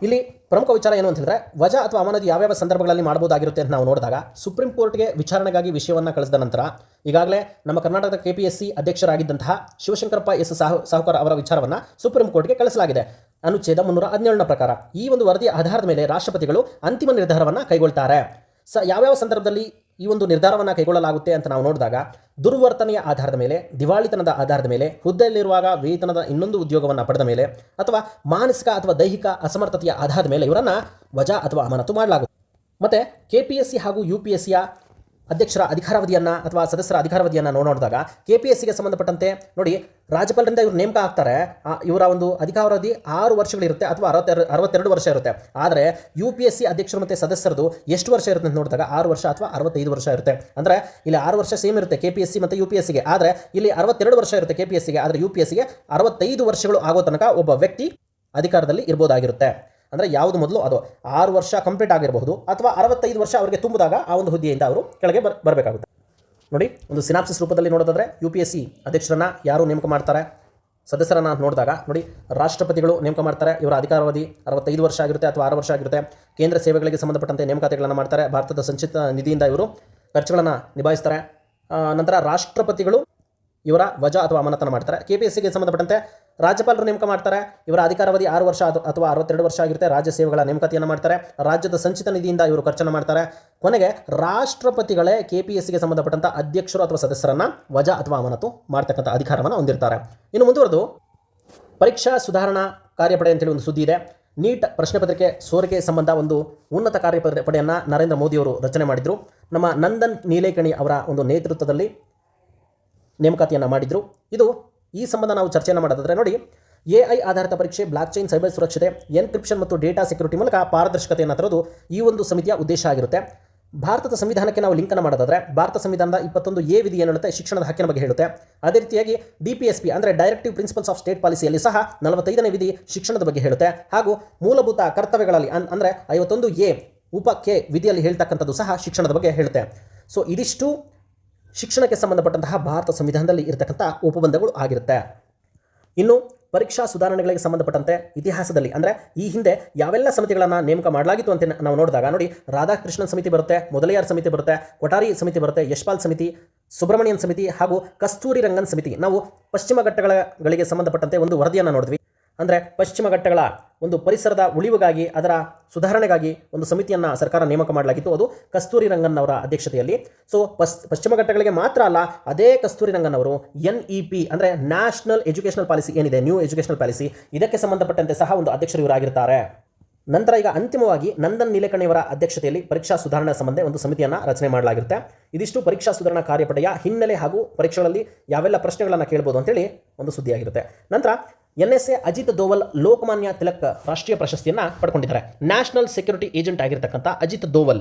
ಇಲ್ಲಿ ಪ್ರಮುಖ ವಿಚಾರ ಏನು ಅಂತ ಹೇಳಿದ್ರೆ, ವಜಾ ಅಥವಾ ಅಮಾನತು ಯಾವ್ಯಾವ ಸಂದರ್ಭಗಳಲ್ಲಿ ಮಾಡಬಹುದಾಗಿರುತ್ತೆ ಅಂತ ನಾವು ನೋಡಿದಾಗ ಸುಪ್ರೀಂ ಕೋರ್ಟ್ಗೆ ವಿಚಾರಣೆಗಾಗಿ ವಿಷಯವನ್ನು ಕಳಿಸಿದ ನಂತರ ಈಗಾಗಲೇ ನಮ್ಮ ಕರ್ನಾಟಕದ KPSC ಅಧ್ಯಕ್ಷರಾಗಿದ್ದಂತಹ ಶಿವಶಂಕರಪ್ಪ ಎಸ್ ಸಾಹುಕಾರ್ ಅವರ ವಿಚಾರವನ್ನು ಸುಪ್ರೀಂ ಕೋರ್ಟ್ಗೆ ಕಳಿಸಲಾಗಿದೆ. ಅನುಚ್ಛೇದ 317ನ ಪ್ರಕಾರ ಈ ಒಂದು ವರದಿಯ ಆಧಾರದ ಮೇಲೆ ರಾಷ್ಟ್ರಪತಿಗಳು ಅಂತಿಮ ನಿರ್ಧಾರವನ್ನು ಕೈಗೊಳ್ತಾರೆ. ಯಾವ್ಯಾವ ಸಂದರ್ಭದಲ್ಲಿ ಈ ಒಂದು ನಿರ್ಧಾರವನ್ನು ಕೈಗೊಳ್ಳಲಾಗುತ್ತೆ ಅಂತ ನಾವು ನೋಡಿದಾಗ, ದುರ್ವರ್ತನೆಯ ಆಧಾರದ ಮೇಲೆ, ದಿವಾಳಿತನದ ಆಧಾರದ ಮೇಲೆ, ಹುದ್ದೆಯಲ್ಲಿರುವಾಗ ವೇತನದ ಇನ್ನೊಂದು ಉದ್ಯೋಗವನ್ನು ಪಡೆದ ಮೇಲೆ, ಅಥವಾ ಮಾನಸಿಕ ಅಥವಾ ದೈಹಿಕ ಅಸಮರ್ಥತೆಯ ಆಧಾರದ ಮೇಲೆ ಇವರನ್ನು ವಜಾ ಅಥವಾ ಅಮಾನತು ಮಾಡಲಾಗುತ್ತೆ. ಮತ್ತು KPSC ಹಾಗೂ UPSCಯ ಅಧ್ಯಕ್ಷರ ಅಧಿಕಾರಾವಧಿಯನ್ನು ಅಥವಾ ಸದಸ್ಯರ ಅಧಿಕಾರಾವಧಿಯನ್ನು ನೋಡಿದಾಗ KPSCಗೆ ಸಂಬಂಧಪಟ್ಟಂತೆ ನೋಡಿ, ರಾಜ್ಯಪಾಲರಿಂದ ಇವರು ನೇಮಕ ಆಗ್ತಾರೆ. ಇವರ ಒಂದು ಅಧಿಕಾರಾವಧಿ 6 ವರ್ಷಗಳಿರುತ್ತೆ ಅಥವಾ 62 ವರ್ಷ ಇರುತ್ತೆ. ಆದರೆ UPSC ಅಧ್ಯಕ್ಷರು ಮತ್ತು ಸದಸ್ಯರದು ಎಷ್ಟು ವರ್ಷ ಇರುತ್ತೆ ಅಂತ ನೋಡಿದಾಗ 6 ವರ್ಷ ಅಥವಾ 65 ವರ್ಷ ಇರುತ್ತೆ. ಅಂದರೆ ಇಲ್ಲಿ 6 ವರ್ಷ ಸೇಮ್ ಇರುತ್ತೆ KPSC ಮತ್ತು UPSCಗೆ, ಆದರೆ ಇಲ್ಲಿ 62 ವರ್ಷ ಇರುತ್ತೆ KPSCಗೆ, ಆದರೆ UPSCಗೆ 65 ವರ್ಷಗಳು ಆಗೋ ತನಕ ಒಬ್ಬ ವ್ಯಕ್ತಿ ಅಧಿಕಾರದಲ್ಲಿ ಇರ್ಬೋದಾಗಿರುತ್ತೆ. ಅಂದರೆ ಯಾವುದು ಮೊದಲು ಅದು 6 ವರ್ಷ ಕಂಪ್ಲೀಟ್ ಆಗಿರಬಹುದು ಅಥವಾ 65 ವರ್ಷ ಅವರಿಗೆ ತುಂಬಿದಾಗ ಆ ಒಂದು ಹುದ್ದೆಯಿಂದ ಅವರು ಕೆಳಗೆ ಬರಬೇಕಾಗುತ್ತೆ. ನೋಡಿ, ಒಂದು ಸಿನಾಪ್ಸಿಸ್ ರೂಪದಲ್ಲಿ ನೋಡೋದಾದರೆ UPSC ಅಧ್ಯಕ್ಷರನ್ನು ಯಾರು ನೇಮಕ ಮಾಡ್ತಾರೆ, ಸದಸ್ಯರನ್ನು ನೋಡಿದಾಗ ನೋಡಿ, ರಾಷ್ಟ್ರಪತಿಗಳು ನೇಮಕ ಮಾಡ್ತಾರೆ. ಇವರ ಅಧಿಕಾರಾವಧಿ 65 ವರ್ಷ ಆಗಿರುತ್ತೆ ಅಥವಾ 6 ವರ್ಷ ಆಗಿರುತ್ತೆ. ಕೇಂದ್ರ ಸೇವೆಗಳಿಗೆ ಸಂಬಂಧಪಟ್ಟಂತೆ ನೇಮಕಾತಿಗಳನ್ನು ಮಾಡ್ತಾರೆ. ಭಾರತದ ಸಂಚಿತ ನಿಧಿಯಿಂದ ಇವರು ಖರ್ಚುಗಳನ್ನು ನಿಭಾಯಿಸ್ತಾರೆ. ನಂತರ ರಾಷ್ಟ್ರಪತಿಗಳು ಇವರ ವಜಾ ಅಥವಾ ಅಮಾನತನ್ನು ಮಾಡ್ತಾರೆ. KPSCಗೆ ಸಂಬಂಧಪಟ್ಟಂತೆ ರಾಜ್ಯಪಾಲರು ನೇಮಕ ಮಾಡ್ತಾರೆ. ಇವರ ಅಧಿಕಾರಾವಧಿ 6 ವರ್ಷ ಅಥವಾ 62 ವರ್ಷ ಆಗಿರುತ್ತೆ. ರಾಜ್ಯ ಸೇವೆಗಳ ನೇಮಕಾತಿಯನ್ನು ಮಾಡ್ತಾರೆ. ರಾಜ್ಯದ ಸಂಚಿತ ನಿಧಿಯಿಂದ ಇವರು ಖರ್ಚನ್ನು ಮಾಡ್ತಾರೆ. ಕೊನೆಗೆ ರಾಷ್ಟ್ರಪತಿಗಳೇ KPSCಗೆ ಸಂಬಂಧಪಟ್ಟಂಥ ಅಧ್ಯಕ್ಷರು ಅಥವಾ ಸದಸ್ಯರನ್ನು ವಜಾ ಅಥವಾ ಅಮಾನತು ಮಾಡ್ತಕ್ಕಂಥ ಅಧಿಕಾರವನ್ನು ಹೊಂದಿರ್ತಾರೆ. ಇನ್ನು ಮುಂದುವರೆದು ಪರೀಕ್ಷಾ ಸುಧಾರಣಾ ಕಾರ್ಯಪಡೆ ಅಂತೇಳಿ ಒಂದು ಸುದ್ದಿ ಇದೆ. ನೀಟ್ ಪ್ರಶ್ನೆ ಪತ್ರಿಕೆ ಸೋರಿಕೆ ಸಂಬಂಧ ಒಂದು ಉನ್ನತ ಕಾರ್ಯಪಡೆಯನ್ನು ನರೇಂದ್ರ ಮೋದಿಯವರು ರಚನೆ ಮಾಡಿದರು. ನಮ್ಮ ನಂದನ್ ನೀಲೇಕಣಿ ಅವರ ಒಂದು ನೇತೃತ್ವದಲ್ಲಿ ನೇಮಕಾತಿಯನ್ನು ಮಾಡಿದರು. ಇದು ಈ ಸಂಬಂಧ ನಾವು ಚರ್ಚೆಯನ್ನು ಮಾಡೋದಾದರೆ ನೋಡಿ, AI ಆಧಾರಿತ ಪರೀಕ್ಷೆ, ಬ್ಲಾಕ್ ಚೈನ್, ಸೈಬರ್ ಸುರಕ್ಷತೆ, ಎನ್ಕ್ರಿಪ್ಷನ್ ಮತ್ತು ಡೇಟಾ ಸೆಕ್ಯೂರಿಟಿ ಮೂಲಕ ಪಾರದರ್ಶಕತೆಯನ್ನು ತರೋದು ಈ ಒಂದು ಸಮಿತಿಯ ಉದ್ದೇಶ ಆಗಿರುತ್ತೆ. ಭಾರತದ ಸಂವಿಧಾನಕ್ಕೆ ನಾವು ಲಿಂಕನ್ನು ಮಾಡೋದಾದರೆ ಭಾರತ ಸಂವಿಧಾನದ 21A ವಿಧಿ ಏನು ಹೇಳುತ್ತೆ, ಶಿಕ್ಷಣದ ಹಕ್ಕಿನ ಬಗ್ಗೆ ಹೇಳುತ್ತೆ. ಅದೇ ರೀತಿಯಾಗಿ DPSP ಅಂದರೆ ಡೈರೆಕ್ಟಿವ್ ಪ್ರಿನ್ಸಿಪಲ್ಸ್ ಆಫ್ ಸ್ಟೇಟ್ ಪಾಲಿಸಿಯಲ್ಲಿ ಸಹ 45ನೇ ವಿಧಿ ಶಿಕ್ಷಣದ ಬಗ್ಗೆ ಹೇಳುತ್ತೆ. ಹಾಗೂ ಮೂಲಭೂತ ಕರ್ತವ್ಯಗಳಲ್ಲಿ ಅಂದರೆ 51A ಉಪ ಕೆ ವಿಧಿಯಲ್ಲಿ ಹೇಳ್ತಕ್ಕಂಥದ್ದು ಸಹ ಶಿಕ್ಷಣದ ಬಗ್ಗೆ ಹೇಳುತ್ತೆ. ಸೊ ಇದಿಷ್ಟು ಶಿಕ್ಷಣಕ್ಕೆ ಸಂಬಂಧಪಟ್ಟಂತಹ ಭಾರತ ಸಂವಿಧಾನದಲ್ಲಿ ಇರತಕ್ಕಂಥ ಉಪಬಂಧಗಳು ಆಗಿರುತ್ತೆ. ಇನ್ನು ಪರೀಕ್ಷಾ ಸುಧಾರಣೆಗಳಿಗೆ ಸಂಬಂಧಪಟ್ಟಂತೆ ಇತಿಹಾಸದಲ್ಲಿ ಅಂದರೆ ಈ ಹಿಂದೆ ಯಾವೆಲ್ಲ ಸಮಿತಿಗಳನ್ನು ನೇಮಕ ಮಾಡಲಾಗಿತ್ತು ಅಂತ ನಾವು ನೋಡಿದಾಗ ನೋಡಿ, ರಾಧಾಕೃಷ್ಣನ್ ಸಮಿತಿ ಬರುತ್ತೆ, ಮೊದಲಿಯಾರ್ ಸಮಿತಿ ಬರುತ್ತೆ, ಕೊಠಾರಿ ಸಮಿತಿ ಬರುತ್ತೆ, ಯಶ್ಪಾಲ್ ಸಮಿತಿ, ಸುಬ್ರಹ್ಮಣ್ಯನ್ ಸಮಿತಿ ಹಾಗೂ ಕಸ್ತೂರಿ ರಂಗನ್ ಸಮಿತಿ. ನಾವು ಪಶ್ಚಿಮ ಘಟ್ಟಗಳಿಗೆ ಸಂಬಂಧಪಟ್ಟಂತೆ ಒಂದು ವರದಿಯನ್ನು ನೋಡಿದ್ವಿ. ಅಂದರೆ ಪಶ್ಚಿಮ ಘಟ್ಟಗಳ ಒಂದು ಪರಿಸರದ ಉಳಿವಿಗಾಗಿ, ಅದರ ಸುಧಾರಣೆಗಾಗಿ ಒಂದು ಸಮಿತಿಯನ್ನು ಸರ್ಕಾರ ನೇಮಕ ಮಾಡಲಾಗಿತ್ತು. ಅದು ಕಸ್ತೂರಿ ರಂಗನ್ ಅವರ ಅಧ್ಯಕ್ಷತೆಯಲ್ಲಿ. ಸೊ ಪಶ್ಚಿಮ ಘಟ್ಟಗಳಿಗೆ ಮಾತ್ರ ಅಲ್ಲ, ಅದೇ ಕಸ್ತೂರಿ ರಂಗನ್ ಅವರು NEP ಅಂದರೆ ನ್ಯಾಷನಲ್ ಎಜುಕೇಷನಲ್ ಪಾಲಿಸಿ ಏನಿದೆ, ನ್ಯೂ ಎಜುಕೇಷನಲ್ ಪಾಲಿಸಿ, ಇದಕ್ಕೆ ಸಂಬಂಧಪಟ್ಟಂತೆ ಸಹ ಒಂದು ಅಧ್ಯಕ್ಷರು ಇವರಾಗಿರ್ತಾರೆ. ನಂತರ ಈಗ ಅಂತಿಮವಾಗಿ ನಂದನ್ ನೀಲೇಕಣಿಯವರ ಅಧ್ಯಕ್ಷತೆಯಲ್ಲಿ ಪರೀಕ್ಷಾ ಸುಧಾರಣಾ ಸಂಬಂಧ ಒಂದು ಸಮಿತಿಯನ್ನು ರಚನೆ ಮಾಡಲಾಗಿರುತ್ತೆ. ಇದಿಷ್ಟು ಪರೀಕ್ಷಾ ಸುಧಾರಣಾ ಕಾರ್ಯಪಡೆಯ ಹಿನ್ನೆಲೆ ಹಾಗೂ ಪರೀಕ್ಷೆಗಳಲ್ಲಿ ಯಾವೆಲ್ಲ ಪ್ರಶ್ನೆಗಳನ್ನು ಕೇಳ್ಬೋದು ಅಂತೇಳಿ ಒಂದು ಸುದ್ದಿಯಾಗಿರುತ್ತೆ. ನಂತರ NSA ಅಜಿತ್ ದೋವಲ್ ಲೋಕಮಾನ್ಯ ತಿಲಕ್ ರಾಷ್ಟ್ರೀಯ ಪ್ರಶಸ್ತಿಯನ್ನು ಪಡ್ಕೊಂಡಿದ್ದಾರೆ. ನ್ಯಾಷನಲ್ ಸೆಕ್ಯೂರಿಟಿ ಏಜೆಂಟ್ ಆಗಿರ್ತಕ್ಕಂಥ ಅಜಿತ್ ದೋವಲ್.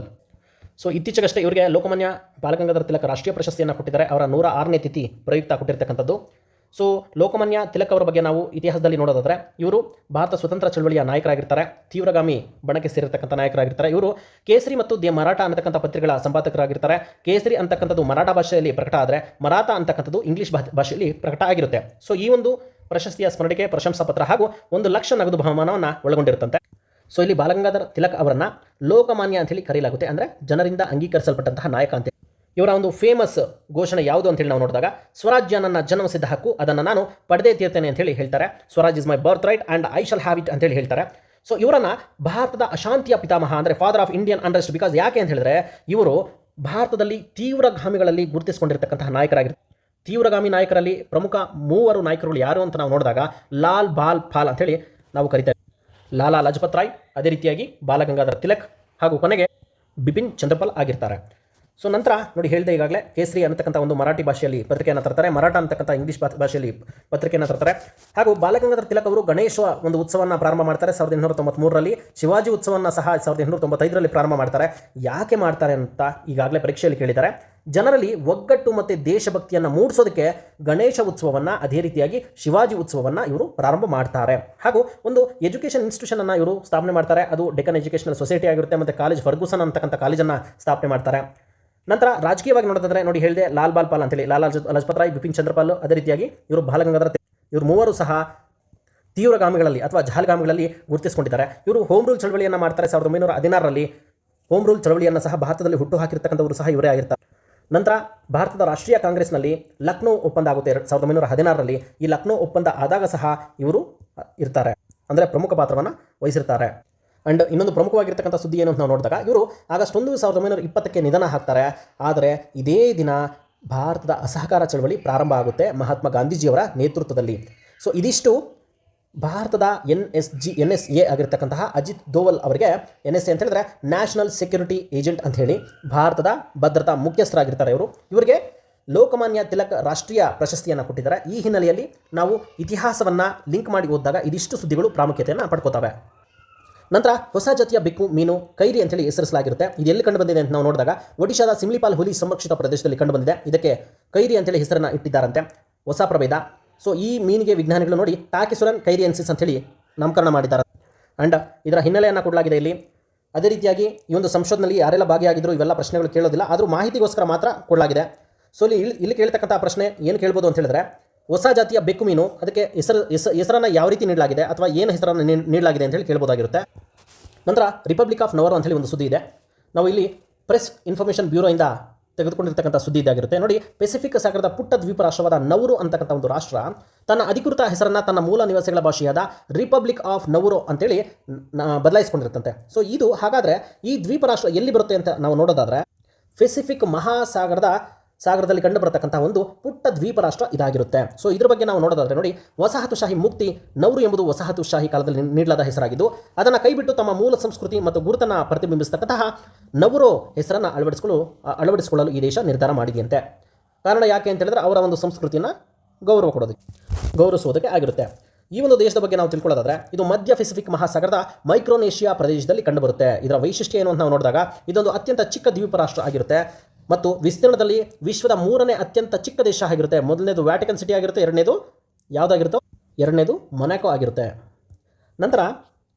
ಸೊ ಇತ್ತೀಚೆಗಷ್ಟೇ ಇವರಿಗೆ ಲೋಕಮಾನ್ಯ ಬಾಲಗಂಗಾಧರ ತಿಲಕ್ ರಾಷ್ಟ್ರೀಯ ಪ್ರಶಸ್ತಿಯನ್ನು ಕೊಟ್ಟಿದ್ದಾರೆ. ಅವರ 106ನೇ ತಿಥಿ ಪ್ರಯುಕ್ತ ಕೊಟ್ಟಿರ್ತಕ್ಕಂಥದ್ದು. ಸೊ ಲೋಕಮಾನ್ಯ ತಿಲಕ್ ಅವರ ಬಗ್ಗೆ ನಾವು ಇತಿಹಾಸದಲ್ಲಿ ನೋಡೋದಾದರೆ ಇವರು ಭಾರತ ಸ್ವತಂತ್ರ ಚಳವಳಿಯ ನಾಯಕರಾಗಿರ್ತಾರೆ. ತೀವ್ರಗಾಮಿ ಬಣಕ್ಕೆ ಸೇರಿರ್ತಕ್ಕಂಥ ನಾಯಕರಾಗಿರ್ತಾರೆ. ಇವರು ಕೇಸರಿ ಮತ್ತು ದಿ ಮರಾಠ ಅಂತಕ್ಕಂಥ ಪತ್ರಿಕೆಗಳ ಸಂಪಾದಕರಾಗಿರ್ತಾರೆ. ಕೇಸರಿ ಅಂತಕ್ಕಂಥದ್ದು ಮರಾಠ ಭಾಷೆಯಲ್ಲಿ ಪ್ರಕಟ ಆದರೆ ಮರಾಠ ಅಂತಕ್ಕಂಥದ್ದು ಇಂಗ್ಲೀಷ್ ಭಾಷೆಯಲ್ಲಿ ಪ್ರಕಟ ಆಗಿರುತ್ತೆ. ಸೊ ಈ ಒಂದು ಪ್ರಶಸ್ತಿಯ ಸ್ಮರಣೆಗೆ ಪ್ರಶಂಸಾ ಪತ್ರ ಹಾಗೂ 1 ಲಕ್ಷ ನಗದು ಬಹುಮಾನವನ್ನು ಒಳಗೊಂಡಿರುತ್ತಂತೆ. ಸೊ ಇಲ್ಲಿ ಬಾಲಗಂಗಾಧರ ತಿಲಕ್ ಅವರನ್ನು ಲೋಕಮಾನ್ಯ ಅಂತೇಳಿ ಕರೆಯಲಾಗುತ್ತೆ. ಅಂದರೆ ಜನರಿಂದ ಅಂಗೀಕರಿಸಲ್ಪಟ್ಟಂತಹ ನಾಯಕ ಅಂತ. ಇವರ ಒಂದು ಫೇಮಸ್ ಘೋಷಣೆ ಯಾವುದು ಅಂತೇಳಿ ನಾವು ನೋಡಿದಾಗ, ಸ್ವರಾಜ್ಯ ನನ್ನ ಜನ್ಮಸಿದ್ಧ ಹಕ್ಕು, ಅದನ್ನು ನಾನು ಪಡೆದೇ ತೀರ್ತೇನೆ ಅಂತೇಳಿ ಹೇಳ್ತಾರೆ. Swaraj is my birth right and I shall have it ಅಂತೇಳಿ ಹೇಳ್ತಾರೆ. ಸೊ ಇವರನ್ನು ಭಾರತದ ಅಶಾಂತಿಯ ಪಿತಾಮಹ ಅಂದರೆ father of Indian unrest. Because ಯಾಕೆ ಅಂತ ಹೇಳಿದ್ರೆ ಇವರು ಭಾರತದಲ್ಲಿ ತೀವ್ರಗಾಮಿಗಳಲ್ಲಿ ಗುರುತಿಸಿಕೊಂಡಿರ್ತಕ್ಕಂತಹ ನಾಯಕರಾಗಿರ್ತಾರೆ. ತೀವ್ರಗಾಮಿ ನಾಯಕರಲ್ಲಿ ಪ್ರಮುಖ 3 ನಾಯಕರುಗಳು ಯಾರು ಅಂತ ನಾವು ನೋಡಿದಾಗ ಲಾಲ್ ಬಾಲ್ ಪಾಲ್ ಅಂತೇಳಿ ನಾವು ಕರಿತೇವೆ. ಲಾಲಾ ಲಜಪತ್ ರಾಯ್, ಅದೇ ರೀತಿಯಾಗಿ ಬಾಲಗಂಗಾಧರ ತಿಲಕ್ ಹಾಗೂ ಕೊನೆಗೆ ಬಿಪಿನ್ ಚಂದ್ರಪಾಲ್ ಆಗಿರ್ತಾರೆ. ಸೊ ನಂತರ ನೋಡಿ, ಹೇಳಿದೆ ಈಗಾಗಲೇ ಕೇಸರಿ ಅನ್ನತಕ್ಕಂಥ ಒಂದು ಮರಾಠಿ ಭಾಷೆಯಲ್ಲಿ ಪತ್ರಿಕೆಯನ್ನು ತರ್ತಾರೆ, ಮರಾಠ ಅಂತಕ್ಕಂಥ ಇಂಗ್ಲೀಷ್ ಭಾಷೆಯಲ್ಲಿ ಪತ್ರಿಕೆಯನ್ನು ತರ್ತಾರೆ. ಹಾಗೂ ಬಾಲಗಂಗಾಧರ ತಿಲಕ್ ಅವರು ಗಣೇಶ ಒಂದು ಉತ್ಸವವನ್ನು ಪ್ರಾರಂಭ ಮಾಡ್ತಾರೆ 1893ರಲ್ಲಿ. ಶಿವಾಜಿ ಉತ್ಸವವನ್ನು ಸಹ 1895ರಲ್ಲಿ ಪ್ರಾರಂಭ ಮಾಡ್ತಾರೆ. ಯಾಕೆ ಮಾಡ್ತಾರೆ ಅಂತ ಈಗಾಗಲೇ ಪರೀಕ್ಷೆಯಲ್ಲಿ ಕೇಳಿದ್ದಾರೆ. ಜನರಲ್ಲಿ ಒಗ್ಗಟ್ಟು ಮತ್ತು ದೇಶಭಕ್ತಿಯನ್ನು ಮೂಡಿಸೋದಕ್ಕೆ ಗಣೇಶ ಉತ್ಸವವನ್ನು, ಅದೇ ರೀತಿಯಾಗಿ ಶಿವಾಜಿ ಉತ್ಸವವನ್ನು ಇವರು ಪ್ರಾರಂಭ ಮಾಡ್ತಾರೆ. ಹಾಗೂ ಒಂದು ಎಜುಕೇಷನ್ ಇನ್ಸ್ಟಿಟ್ಯೂಷನನ್ನು ಇವರು ಸ್ಥಾಪನೆ ಮಾಡ್ತಾರೆ. ಅದು ಡೆಕ್ಕನ್ ಎಜುಕೇಷನಲ್ ಸೊಸೈಟಿ ಆಗಿರುತ್ತೆ. ಮತ್ತು ಕಾಲೇಜ್ ಫರ್ಗೂಸನ್ ಅಂತಕ್ಕಂಥ ಕಾಲೇಜನ್ನು ಸ್ಥಾಪನೆ ಮಾಡ್ತಾರೆ. ನಂತರ ರಾಜಕೀಯವಾಗಿ ನೋಡೋದಾದರೆ ನೋಡಿ, ಹೇಳಿದೆ ಲಾಲ್ ಬಾಲ್ ಪಾಲ್ ಅಂತೇಳಿ, ಲಾಲಾ ಲಜಪತ್ ರಾಯ್, ಬಿಪಿನ್ ಚಂದ್ರಪಾಲ್, ಅದೇ ರೀತಿಯಾಗಿ ಇವರು ಬಾಲಗಂಗಾಧರ ಇವರು 3 ಸಹ ತೀವ್ರಗಾಮಿಗಳಲ್ಲಿ ಅಥವಾ ಜಹಾಲ್ಗಾಮಿಗಳಲ್ಲಿ ಗುರುತಿಸಿಕೊಂಡಿದ್ದಾರೆ. ಇವರು ಹೋಮ್ ರೂಲ್ ಚಳವಳಿಯನ್ನು ಮಾಡ್ತಾರೆ 1916ರಲ್ಲಿ. ಹೋಮ್ ರೂಲ್ ಚಳವಳಿಯನ್ನು ಸಹ ಭಾರತದಲ್ಲಿ ಹುಟ್ಟು ಹಾಕಿರ್ತಕ್ಕಂಥವರು ಸಹ ಇವರೇ ಆಗಿರ್ತಾರೆ. ನಂತರ ಭಾರತದ ರಾಷ್ಟ್ರೀಯ ಕಾಂಗ್ರೆಸ್ನಲ್ಲಿ ಲಕ್ನೋ ಒಪ್ಪಂದ ಆಗುತ್ತೆ 1916ರಲ್ಲಿ. ಈ ಲಕ್ನೋ ಒಪ್ಪಂದ ಆದಾಗ ಸಹ ಇವರು ಇರ್ತಾರೆ, ಅಂದರೆ ಪ್ರಮುಖ ಪಾತ್ರವನ್ನು ವಹಿಸಿರ್ತಾರೆ. ಆ್ಯಂಡ್ ಇನ್ನೊಂದು ಪ್ರಮುಖವಾಗಿರ್ತಕ್ಕಂಥ ಸುದ್ದಿ ಏನು ಅಂತ ನಾವು ನೋಡಿದಾಗ, ಇವರು ಆಗಸ್ಟ್ 1, 1920ಕ್ಕೆ ನಿಧನ ಆಗ್ತಾರೆ. ಆದರೆ ಇದೇ ದಿನ ಭಾರತದ ಅಸಹಕಾರ ಚಳವಳಿ ಪ್ರಾರಂಭ ಆಗುತ್ತೆ ಮಹಾತ್ಮ ಗಾಂಧೀಜಿಯವರ ನೇತೃತ್ವದಲ್ಲಿ. ಸೊ ಇದಿಷ್ಟು ಭಾರತದ NSA ಆಗಿರ್ತಕ್ಕಂತಹ ಅಜಿತ್ ದೋವಲ್ ಅವರಿಗೆ NSA ಅಂತ ಹೇಳಿದ್ರೆ ನ್ಯಾಷನಲ್ ಸೆಕ್ಯೂರಿಟಿ ಏಜೆಂಟ್ ಅಂತ ಹೇಳಿ ಭಾರತದ ಭದ್ರತಾ ಮುಖ್ಯಸ್ಥರಾಗಿರ್ತಾರೆ ಇವರಿಗೆ ಲೋಕಮಾನ್ಯ ತಿಲಕ್ ರಾಷ್ಟ್ರೀಯ ಪ್ರಶಸ್ತಿಯನ್ನು ಕೊಟ್ಟಿದ್ದಾರೆ. ಈ ಹಿನ್ನೆಲೆಯಲ್ಲಿ ನಾವು ಇತಿಹಾಸವನ್ನು ಲಿಂಕ್ ಮಾಡಿ ಓದಿದಾಗ ಇದಿಷ್ಟು ಸುದ್ದಿಗಳು ಪ್ರಾಮುಖ್ಯತೆಯನ್ನು ಪಡ್ಕೋತವೆ. ನಂತರ ಹೊಸ ಜಾತಿಯ ಬೆಕ್ಕು ಮೀನು ಕೈರಿ ಅಂತೇಳಿ ಹೆಸರಿಸಲಾಗಿರುತ್ತೆ. ಇದು ಎಲ್ಲಿ ಕಂಡು ಬಂದಿದೆ ಅಂತ ನಾವು ನೋಡಿದಾಗ ಒಡಿಶಾದ ಸಿಮ್ಲಿಪಾಲ್ ಹುಲಿ ಸಂರಕ್ಷಿತ ಪ್ರದೇಶದಲ್ಲಿ ಕಂಡು ಬಂದಿದೆ. ಇದಕ್ಕೆ ಕೈರಿ ಅಂತೇಳಿ ಹೆಸರನ್ನು ಇಟ್ಟಿದ್ದಾರಂತೆ, ಹೊಸ ಪ್ರಭೇದ. ಸೊ ಈ ಮೀನಿಗೆ ವಿಜ್ಞಾನಿಗಳು ನೋಡಿ ಟಾಕಿಸುರನ್ ಕೈರಿಯನ್ಸಿಸ್ ಅಂತೇಳಿ ನಾಮಕರಣ ಮಾಡಿದ್ದಾರೆ. ಆ್ಯಂಡ್ ಇದರ ಹಿನ್ನೆಲೆಯನ್ನು ಕೊಡಲಾಗಿದೆ ಇಲ್ಲಿ. ಅದೇ ರೀತಿಯಾಗಿ ಈ ಒಂದು ಸಂಶೋಧನೆಯಲ್ಲಿ ಯಾರೆಲ್ಲ ಭಾಗಿಯಾಗಿದ್ರು ಇವೆಲ್ಲ ಪ್ರಶ್ನೆಗಳು ಕೇಳೋದಿಲ್ಲ, ಆದರೂ ಮಾಹಿತಿಗೋಸ್ಕರ ಮಾತ್ರ ಕೊಡಲಾಗಿದೆ. ಸೊ ಇಲ್ಲಿ ಕೇಳ್ತಕ್ಕಂಥ ಪ್ರಶ್ನೆ ಏನು ಕೇಳ್ಬೋದು ಅಂತ ಹೇಳಿದ್ರೆ, ಹೊಸ ಜಾತಿಯ ಬೆಕ್ಕು ಮೀನು ಅದಕ್ಕೆ ಹೆಸರನ್ನು ಯಾವ ರೀತಿ ನೀಡಲಾಗಿದೆ ಅಥವಾ ಏನು ಹೆಸರನ್ನು ನೀಡಲಾಗಿದೆ ಅಂತ ಹೇಳಿ ಕೇಳ್ಬೋದಾಗಿರುತ್ತೆ. ನಂತರ ರಿಪಬ್ಲಿಕ್ ಆಫ್ ನವರು ಅಂತೇಳಿ ಒಂದು ಸುದ್ದಿ ಇದೆ. ನಾವು ಇಲ್ಲಿ ಪ್ರೆಸ್ ಇನ್ಫಾರ್ಮೇಷನ್ ಬ್ಯೂರೋಯಿಂದ ತೆಗೆದುಕೊಂಡಿರ್ತಕ್ಕಂಥ ಸುದ್ದಿ ಇದಾಗಿರುತ್ತೆ. ನೋಡಿ, ಪೆಸಿಫಿಕ್ ಸಾಗರದ ಪುಟ್ಟ ದ್ವೀಪ ರಾಷ್ಟ್ರವಾದ ನವರು ಅಂತಕ್ಕಂಥ ಒಂದು ರಾಷ್ಟ್ರ ತನ್ನ ಅಧಿಕೃತ ಹೆಸರನ್ನು ತನ್ನ ಮೂಲ ನಿವಾಸಿಗಳ ಭಾಷೆಯಾದ ರಿಪಬ್ಲಿಕ್ ಆಫ್ ನವರು ಅಂತೇಳಿ ಬದಲಾಯಿಸಿಕೊಂಡಿರುತ್ತಂತೆ. ಸೊ ಇದು ಹಾಗಾದರೆ ಈ ದ್ವೀಪ ರಾಷ್ಟ್ರ ಎಲ್ಲಿ ಬರುತ್ತೆ ಅಂತ ನಾವು ನೋಡೋದಾದರೆ ಪೆಸಿಫಿಕ್ ಸಾಗರದಲ್ಲಿ ಕಂಡು ಬರತಕ್ಕಂಥ ಒಂದು ಪುಟ್ಟ ದ್ವೀಪ ರಾಷ್ಟ್ರ ಇದಾಗಿರುತ್ತೆ. ಸೊ ಇದ್ರ ಬಗ್ಗೆ ನಾವು ನೋಡೋದಾದರೆ ನೋಡಿ, ವಸಾಹತುಶಾಹಿ ಮುಕ್ತಿ ನವರು ಎಂಬುದು ವಸಾಹತುಶಾಹಿ ಕಾಲದಲ್ಲಿ ನೀಡಲಾದ ಹೆಸರಾಗಿದ್ದು ಅದನ್ನು ಕೈಬಿಟ್ಟು ತಮ್ಮ ಮೂಲ ಸಂಸ್ಕೃತಿ ಮತ್ತು ಗುರುತನ್ನು ಪ್ರತಿಬಿಂಬಿಸತಕ್ಕಂತಹ ನವರು ಹೆಸರನ್ನು ಅಳವಡಿಸಿಕೊಳ್ಳಲು ಈ ದೇಶ ನಿರ್ಧಾರ ಮಾಡಿದೆಯಂತೆ. ಕಾರಣ ಯಾಕೆ ಅಂತ ಹೇಳಿದ್ರೆ ಅವರ ಒಂದು ಸಂಸ್ಕೃತಿಯನ್ನು ಗೌರವಿಸುವುದಕ್ಕೆ ಆಗಿರುತ್ತೆ. ಈ ಒಂದು ದೇಶದ ಬಗ್ಗೆ ನಾವು ತಿಳ್ಕೊಳ್ಳೋದಾದ್ರೆ ಇದು ಮಧ್ಯ ಪೆಸಿಫಿಕ್ ಮಹಾಸಾಗರದ ಮೈಕ್ರೋನೇಷಿಯಾ ಪ್ರದೇಶದಲ್ಲಿ ಕಂಡುಬರುತ್ತೆ. ಇದರ ವೈಶಿಷ್ಟ್ಯ ಏನು ಅಂತ ನಾವು ನೋಡಿದಾಗ ಇದೊಂದು ಅತ್ಯಂತ ಚಿಕ್ಕ ದ್ವೀಪ ರಾಷ್ಟ್ರ ಆಗಿರುತ್ತೆ ಮತ್ತು ವಿಸ್ತೀರ್ಣದಲ್ಲಿ ವಿಶ್ವದ 3ನೇ ಅತ್ಯಂತ ಚಿಕ್ಕ ದೇಶ ಆಗಿರುತ್ತೆ. ಮೊದಲನೇದು ವ್ಯಾಟಿಕನ್ ಸಿಟಿ ಆಗಿರುತ್ತೆ, ಎರಡನೇದು ಮೊನಾಕೋ ಆಗಿರುತ್ತೆ. ನಂತರ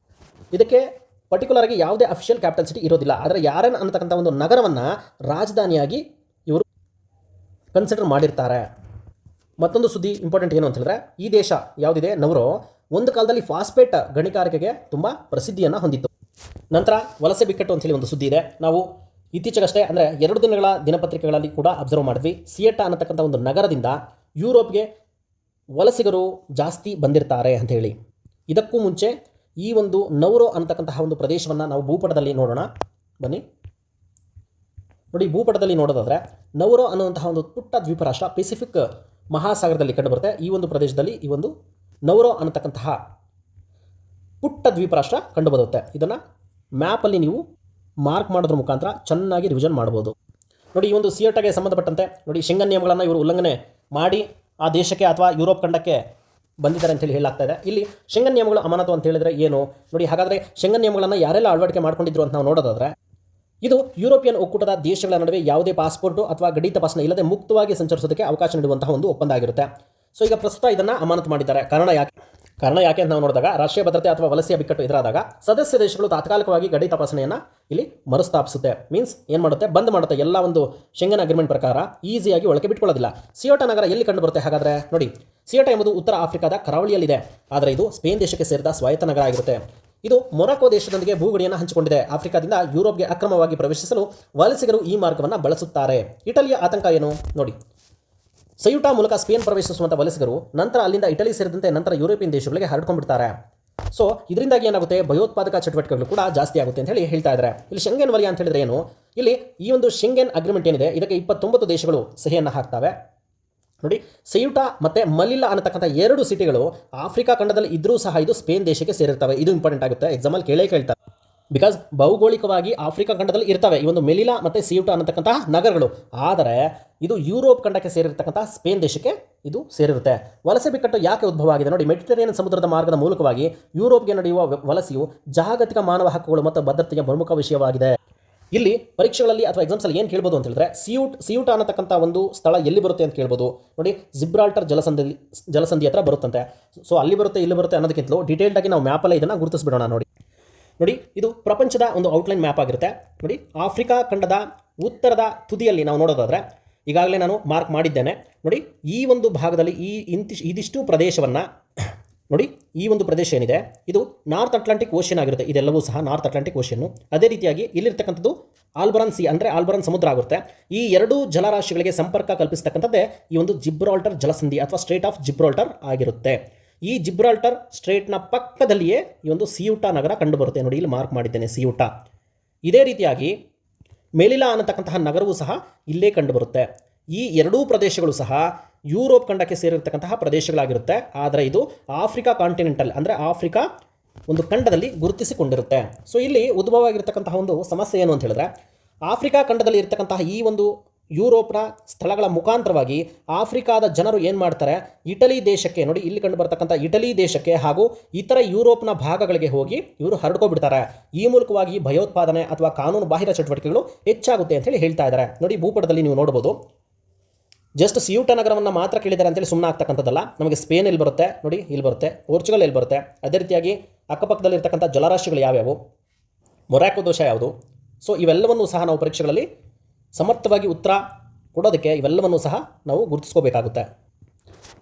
ಇದಕ್ಕೆ ಪರ್ಟಿಕ್ಯುಲರ್ ಆಗಿ ಯಾವುದೇ ಅಫಿಷಿಯಲ್ ಕ್ಯಾಪಿಟಲ್ ಸಿಟಿ ಇರೋದಿಲ್ಲ. ಆದರೆ ಯಾರನ್ ಅನ್ನತಕ್ಕಂಥ ಒಂದು ನಗರವನ್ನು ರಾಜಧಾನಿಯಾಗಿ ಇವರು ಕನ್ಸಿಡರ್ ಮಾಡಿರ್ತಾರೆ. ಮತ್ತೊಂದು ಸುದ್ದಿ ಇಂಪಾರ್ಟೆಂಟ್ ಏನು ಅಂತ ಹೇಳಿದ್ರೆ, ಈ ದೇಶ ಯಾವುದಿದೆ ನವರು ಒಂದು ಕಾಲದಲ್ಲಿ ಫಾಸ್ಫೇಟ್ ಗಣಿಗಾರಿಕೆಗೆ ತುಂಬ ಪ್ರಸಿದ್ಧಿಯನ್ನು ಹೊಂದಿತ್ತು. ನಂತರ ವಲಸೆ ಬಿಕ್ಕಟ್ಟು ಅಂತೇಳಿ ಒಂದು ಸುದ್ದಿ ಇದೆ. ನಾವು ಇತ್ತೀಚೆಗಷ್ಟೇ ಅಂದರೆ 2 ದಿನಗಳ ದಿನಪತ್ರಿಕೆಗಳಲ್ಲಿ ಕೂಡ ಅಬ್ಸರ್ವ್ ಮಾಡಿದ್ವಿ. ಸಿಯೆಟಾ ಅನ್ನತಕ್ಕಂಥ ಒಂದು ನಗರದಿಂದ ಯುರೋಪ್ಗೆ ವಲಸಿಗರು ಜಾಸ್ತಿ ಬಂದಿರ್ತಾರೆ ಅಂಥೇಳಿ. ಇದಕ್ಕೂ ಮುಂಚೆ ಈ ಒಂದು ನೌರೋ ಅನ್ನತಕ್ಕಂತಹ ಒಂದು ಪ್ರದೇಶವನ್ನು ನಾವು ಭೂಪಟದಲ್ಲಿ ನೋಡೋಣ ಬನ್ನಿ. ನೋಡಿ, ಭೂಪಟದಲ್ಲಿ ನೋಡೋದಾದರೆ ನೌರೋ ಅನ್ನುವಂತಹ ಒಂದು ಪುಟ್ಟ ದ್ವೀಪ ರಾಷ್ಟ್ರ ಪೆಸಿಫಿಕ್ ಮಹಾಸಾಗರದಲ್ಲಿ ಕಂಡುಬರುತ್ತೆ. ಈ ಒಂದು ಪ್ರದೇಶದಲ್ಲಿ ಈ ಒಂದು ನೌರೋ ಅನ್ನತಕ್ಕಂತಹ ಪುಟ್ಟ ದ್ವೀಪ ರಾಷ್ಟ್ರ ಕಂಡುಬರುತ್ತೆ. ಇದನ್ನು ಮ್ಯಾಪಲ್ಲಿ ನೀವು ಮಾರ್ಕ್ ಮಾಡೋದ್ರ ಮುಖಾಂತರ ಚೆನ್ನಾಗಿ ರಿವಿಷನ್ ಮಾಡ್ಬೋದು. ನೋಡಿ, ಈ ಒಂದು ಸಿಯೆಟಾಗೆ ಸಂಬಂಧಪಟ್ಟಂತೆ ನೋಡಿ ಶೆಂಗನ್ ನಿಯಮಗಳನ್ನು ಇವರು ಉಲ್ಲಂಘನೆ ಮಾಡಿ ಆ ದೇಶಕ್ಕೆ ಅಥವಾ ಯುರೋಪ್ ಖಂಡಕ್ಕೆ ಬಂದಿದ್ದಾರೆ ಅಂತೇಳಿ ಹೇಳಲಾಗ್ತಾ ಇದೆ. ಇಲ್ಲಿ ಶೆಂಗನ್ ನಿಯಮಗಳು ಅಮಾನತು ಅಂತ ಹೇಳಿದರೆ ಏನು ನೋಡಿ. ಹಾಗಾದರೆ ಶೆಂಗನ್ ನಿಯಮಗಳನ್ನು ಯಾರೆಲ್ಲ ಅಳವಡಿಕೆ ಮಾಡ್ಕೊಂಡಿದ್ರು ಅಂತ ನಾವು ನೋಡೋದಾದರೆ ಇದು ಯುರೋಪಿಯನ್ ಒಕ್ಕೂಟದ ದೇಶಗಳ ನಡುವೆ ಯಾವುದೇ ಪಾಸ್ಪೋರ್ಟು ಅಥವಾ ಗಡಿ ತಪಾಸಣೆ ಇಲ್ಲದೆ ಮುಕ್ತವಾಗಿ ಸಂಚರಿಸೋದಕ್ಕೆ ಅವಕಾಶ ನೀಡುವಂತಹ ಒಂದು ಒಪ್ಪಂದ ಆಗಿರುತ್ತೆ. ಸೊ ಈಗ ಪ್ರಸ್ತುತ ಇದನ್ನು ಅಮಾನತು ಮಾಡಿದ್ದಾರೆ. ಕಾರಣ ಯಾಕೆ ಅಂತ ನಾವು ನೋಡಿದಾಗ ರಾಷ್ಟ್ರೀಯ ಭದ್ರತೆ ಅಥವಾ ವಲಸೆಯ ಬಿಕ್ಕಟ್ಟು ಎದುರಾದಾಗ ಸದಸ್ಯ ದೇಶಗಳು ತಾತ್ಕಾಲಿಕವಾಗಿ ಗಡಿ ತಪಾಸಣೆಯನ್ನು ಇಲ್ಲಿ ಮರುಸ್ಥಾಪಿಸುತ್ತೆ. ಮೀನ್ಸ್ ಏನು ಮಾಡುತ್ತೆ, ಬಂದ್ ಮಾಡುತ್ತೆ. ಎಲ್ಲ ಒಂದು ಶೆಂಗನ್ ಅಗ್ರಿಮೆಂಟ್ ಪ್ರಕಾರ ಈಸಿಯಾಗಿ ಒಳಗೆ ಬಿಟ್ಕೊಳ್ಳೋದಿಲ್ಲ. ಸಿಯೋಟಾ ನಗರ ಎಲ್ಲಿ ಕಂಡು ಬರುತ್ತೆ ಹಾಗಾದರೆ ನೋಡಿ, ಸಿಯೋಟಾ ಎಂಬುದು ಉತ್ತರ ಆಫ್ರಿಕಾದ ಕರಾವಳಿಯಲ್ಲಿದೆ. ಆದರೆ ಇದು ಸ್ಪೇನ್ ದೇಶಕ್ಕೆ ಸೇರಿದ ಸ್ವಾಯತ್ತ ನಗರ ಆಗಿರುತ್ತೆ. ಇದು ಮೊನಾಕೋ ದೇಶದೊಂದಿಗೆ ಭೂಗಡಿಯನ್ನು ಹಂಚಿಕೊಂಡಿದೆ. ಆಫ್ರಿಕಾದಿಂದ ಯುರೋಪ್ಗೆ ಅಕ್ರಮವಾಗಿ ಪ್ರವೇಶಿಸಲು ವಲಸಿಗರು ಈ ಮಾರ್ಗವನ್ನು ಬಳಸುತ್ತಾರೆ. ಇಟಲಿಯ ಆತಂಕ ಏನು ನೋಡಿ. ಸಯುಟಾ ಮೂಲಕ ಸ್ಪೇನ್ ಪ್ರವೇಶಿಸುವಂಥ ವಲಸಿಗರು ನಂತರ ಅಲ್ಲಿಂದ ಇಟಲಿ ಸೇರಿದಂತೆ ನಂತರ ಯುರೋಪಿಯನ್ ದೇಶಗಳಿಗೆ ಹರಡ್ಕೊಂಡ್ಬಿಡ್ತಾರೆ. ಸೊ ಇದರಿಂದಾಗಿ ಏನಾಗುತ್ತೆ, ಭಯೋತ್ಪಾದಕ ಚಟುವಟಿಕೆಗಳು ಕೂಡ ಜಾಸ್ತಿ ಆಗುತ್ತೆ ಅಂತ ಹೇಳ್ತಾ ಇದ್ದಾರೆ. ಇಲ್ಲಿ ಶೆಂಗನ್ ವಲಯ ಅಂತ ಹೇಳಿದ್ರೆ ಏನು, ಇಲ್ಲಿ ಈ ಒಂದು ಶೆಂಗನ್ ಅಗ್ರಿಮೆಂಟ್ ಏನಿದೆ ಇದಕ್ಕೆ 29 ದೇಶಗಳು ಸಹಿಯನ್ನು ಹಾಕ್ತವೆ. ನೋಡಿ, ಸಯುಟಾ ಮತ್ತು ಮಲಿಲ್ಲಾ ಅನ್ನತಕ್ಕಂಥ 2 ಸಿಟಿಗಳು ಆಫ್ರಿಕಾ ಖಂಡದಲ್ಲಿ ಇದ್ದರೂ ಸಹ ಇದು ಸ್ಪೇನ್ ದೇಶಕ್ಕೆ ಸೇರಿರ್ತವೆ. ಇದು ಇಂಪಾರ್ಟೆಂಟ್ ಆಗುತ್ತೆ, ಎಕ್ಸಾಮಲ್ಲಿ ಕೇಳ್ತಾರೆ. ಬಿಕಾಸ್ ಭೌಗೋಳಿಕವಾಗಿ ಆಫ್ರಿಕಾ ಖಂಡದಲ್ಲಿ ಇರ್ತವೆ ಈ ಒಂದು ಮೆಲಿಲಾ ಮತ್ತು ಸಿಯುಟಾ ಅನ್ನತಕ್ಕಂತಹ ನಗರಗಳು. ಆದರೆ ಇದು ಯುರೋಪ್ ಖಂಡಕ್ಕೆ ಸೇರಿರ್ತಕ್ಕಂಥ ಸ್ಪೇನ್ ದೇಶಕ್ಕೆ ಇದು ಸೇರಿರುತ್ತೆ. ವಲಸೆ ಬಿಕ್ಕಟ್ಟು ಯಾಕೆ ಉದ್ಭವ ಆಗಿದೆ ನೋಡಿ. ಮೆಡಿಟರೇನಿಯನ್ ಸಮುದ್ರದ ಮಾರ್ಗದ ಮೂಲಕವಾಗಿ ಯುರೋಪ್ಗೆ ನಡೆಯುವ ವಲಸೆಯು ಜಾಗತಿಕ ಮಾನವ ಹಕ್ಕುಗಳು ಮತ್ತು ಭದ್ರತೆಯ ಪ್ರಮುಖ ವಿಷಯವಾಗಿದೆ. ಇಲ್ಲಿ ಪರೀಕ್ಷೆಗಳಲ್ಲಿ ಅಥವಾ ಎಕ್ಸಾಮ್ಸಲ್ಲಿ ಏನು ಕೇಳ್ಬೋದು ಅಂತ ಹೇಳಿದ್ರೆ, ಸಿಯುಟಾ ಅನ್ನತಕ್ಕಂಥ ಒಂದು ಸ್ಥಳ ಎಲ್ಲಿ ಬರುತ್ತೆ ಅಂತ ಕೇಳ್ಬೋದು. ನೋಡಿ, ಜಿಬ್ರಾಲ್ಟರ್ ಜಲಸಂಧಿ ಹತ್ರ ಬರುತ್ತಂತೆ. ಸೊ ಅಲ್ಲಿ ಬರುತ್ತೆ ಇಲ್ಲಿ ಬರುತ್ತೆ ಅನ್ನೋದಕ್ಕಿಂತಲೂ ಡೀಟೇಲ್ಡ್ ಆಗಿ ನಾವು ಮ್ಯಾಪಲ್ಲೇ ಇದನ್ನು ಗುರುತಿಸ್ಬಿಡೋಣ. ನೋಡಿ, ಇದು ಪ್ರಪಂಚದ ಒಂದು ಔಟ್ಲೈನ್ ಮ್ಯಾಪ್ ಆಗಿರುತ್ತೆ. ನೋಡಿ, ಆಫ್ರಿಕಾ ಖಂಡದ ಉತ್ತರದ ತುದಿಯಲ್ಲಿ ನಾವು ನೋಡೋದಾದರೆ ಈಗಾಗಲೇ ನಾನು ಮಾರ್ಕ್ ಮಾಡಿದ್ದೇನೆ. ನೋಡಿ, ಈ ಒಂದು ಭಾಗದಲ್ಲಿ ಇದಿಷ್ಟು ಪ್ರದೇಶವನ್ನು ನೋಡಿ, ಈ ಒಂದು ಪ್ರದೇಶ ಏನಿದೆ ಇದು ನಾರ್ತ್ ಅಟ್ಲಾಂಟಿಕ್ ಓಷನ್ ಆಗಿರುತ್ತೆ. ಇದೆಲ್ಲವೂ ಸಹ ನಾರ್ತ್ ಅಟ್ಲಾಂಟಿಕ್ ಓಷನ್ನು. ಅದೇ ರೀತಿಯಾಗಿ ಇಲ್ಲಿರ್ತಕ್ಕಂಥದ್ದು ಆಲ್ಬರನ್ ಸಿ ಅಂದರೆ ಆಲ್ಬರನ್ ಸಮುದ್ರ ಆಗುತ್ತೆ. ಈ 2 ಜಲರಾಶಿಗಳಿಗೆ ಸಂಪರ್ಕ ಕಲ್ಪಿಸ್ತಕ್ಕಂಥದ್ದೇ ಈ ಒಂದು ಜಿಬ್ರಾಲ್ಟರ್ ಜಲಸಂಧಿ ಅಥವಾ ಸ್ಟ್ರೇಟ್ ಆಫ್ ಜಿಬ್ರಾಲ್ಟರ್ ಆಗಿರುತ್ತೆ. ಈ ಜಿಬ್ರಾಲ್ಟರ್ ಸ್ಟ್ರೇಟ್ನ ಪಕ್ಕದಲ್ಲಿಯೇ ಈ ಒಂದು ಸಿಯುಟಾ ನಗರ ಕಂಡುಬರುತ್ತೆ. ನೋಡಿ, ಇಲ್ಲಿ ಮಾರ್ಕ್ ಮಾಡಿದ್ದೇನೆ ಸಿಯುಟಾ. ಇದೇ ರೀತಿಯಾಗಿ ಮೆಲಿಲಾ ಅನ್ನತಕ್ಕಂತಹ ನಗರವೂ ಸಹ ಇಲ್ಲೇ ಕಂಡುಬರುತ್ತೆ. ಈ ಎರಡೂ ಪ್ರದೇಶಗಳು ಸಹ ಯುರೋಪ್ ಖಂಡಕ್ಕೆ ಸೇರಿರ್ತಕ್ಕಂತಹ ಪ್ರದೇಶಗಳಾಗಿರುತ್ತೆ. ಆದರೆ ಇದು ಆಫ್ರಿಕಾ ಕಾಂಟಿನೆಂಟಲ್ ಅಂದರೆ ಆಫ್ರಿಕಾ ಒಂದು ಖಂಡದಲ್ಲಿ ಗುರುತಿಸಿಕೊಂಡಿರುತ್ತೆ. ಸೊ ಇಲ್ಲಿ ಉದ್ಭವ ಆಗಿರ್ತಕ್ಕಂತಹ ಒಂದು ಸಮಸ್ಯೆ ಏನು ಅಂತ ಹೇಳಿದ್ರೆ, ಆಫ್ರಿಕಾ ಖಂಡದಲ್ಲಿ ಇರ್ತಕ್ಕಂತಹ ಈ ಒಂದು ಯುರೋಪ್ನ ಸ್ಥಳಗಳ ಮುಖಾಂತರವಾಗಿ ಆಫ್ರಿಕಾದ ಜನರು ಏನು ಮಾಡ್ತಾರೆ, ಇಟಲಿ ದೇಶಕ್ಕೆ ನೋಡಿ, ಇಲ್ಲಿ ಕಂಡು ಬರ್ತಕ್ಕಂಥ ಇಟಲಿ ದೇಶಕ್ಕೆ ಹಾಗೂ ಇತರ ಯುರೋಪ್ನ ಭಾಗಗಳಿಗೆ ಹೋಗಿ ಇವರು ಹರಡ್ಕೊಬಿಡ್ತಾರೆ. ಈ ಮೂಲಕವಾಗಿ ಭಯೋತ್ಪಾದನೆ ಅಥವಾ ಕಾನೂನು ಬಾಹಿರ ಚಟುವಟಿಕೆಗಳು ಹೆಚ್ಚಾಗುತ್ತೆ ಅಂತೇಳಿ ಹೇಳ್ತಾ ಇದ್ದಾರೆ. ನೋಡಿ, ಭೂಪಟದಲ್ಲಿ ನೀವು ನೋಡ್ಬೋದು. ಜಸ್ಟ್ ಸಿಯೂಟ ನಗರವನ್ನು ಮಾತ್ರ ಕೇಳಿದ್ದಾರೆ ಅಂತೇಳಿ ಸುಮ್ಮನೆ ಆಗ್ತಕ್ಕಂಥದ್ದಲ್ಲ. ನಮಗೆ ಸ್ಪೇನ್ ಎಲ್ಲಿ ಬರುತ್ತೆ ನೋಡಿ, ಇಲ್ಲಿ ಬರುತ್ತೆ. ಪೋರ್ಚುಗಲ್ ಎಲ್ಲಿ ಬರುತ್ತೆ. ಅದೇ ರೀತಿಯಾಗಿ ಅಕ್ಕಪಕ್ಕದಲ್ಲಿರ್ತಕ್ಕಂಥ ಜಲರಾಶಿಗಳು ಯಾವ್ಯಾವು, ಮೊರಾಕೊ ದೇಶ ಯಾವುದು. ಸೊ ಇವೆಲ್ಲವನ್ನೂ ಸಹ ನಾವು ಪರೀಕ್ಷೆಗಳಲ್ಲಿ ಸಮರ್ಥವಾಗಿ ಉತ್ತರ ಕೊಡೋದಕ್ಕೆ ಇವೆಲ್ಲವನ್ನೂ ಸಹ ನಾವು ಗುರುತಿಸ್ಕೋಬೇಕಾಗುತ್ತೆ.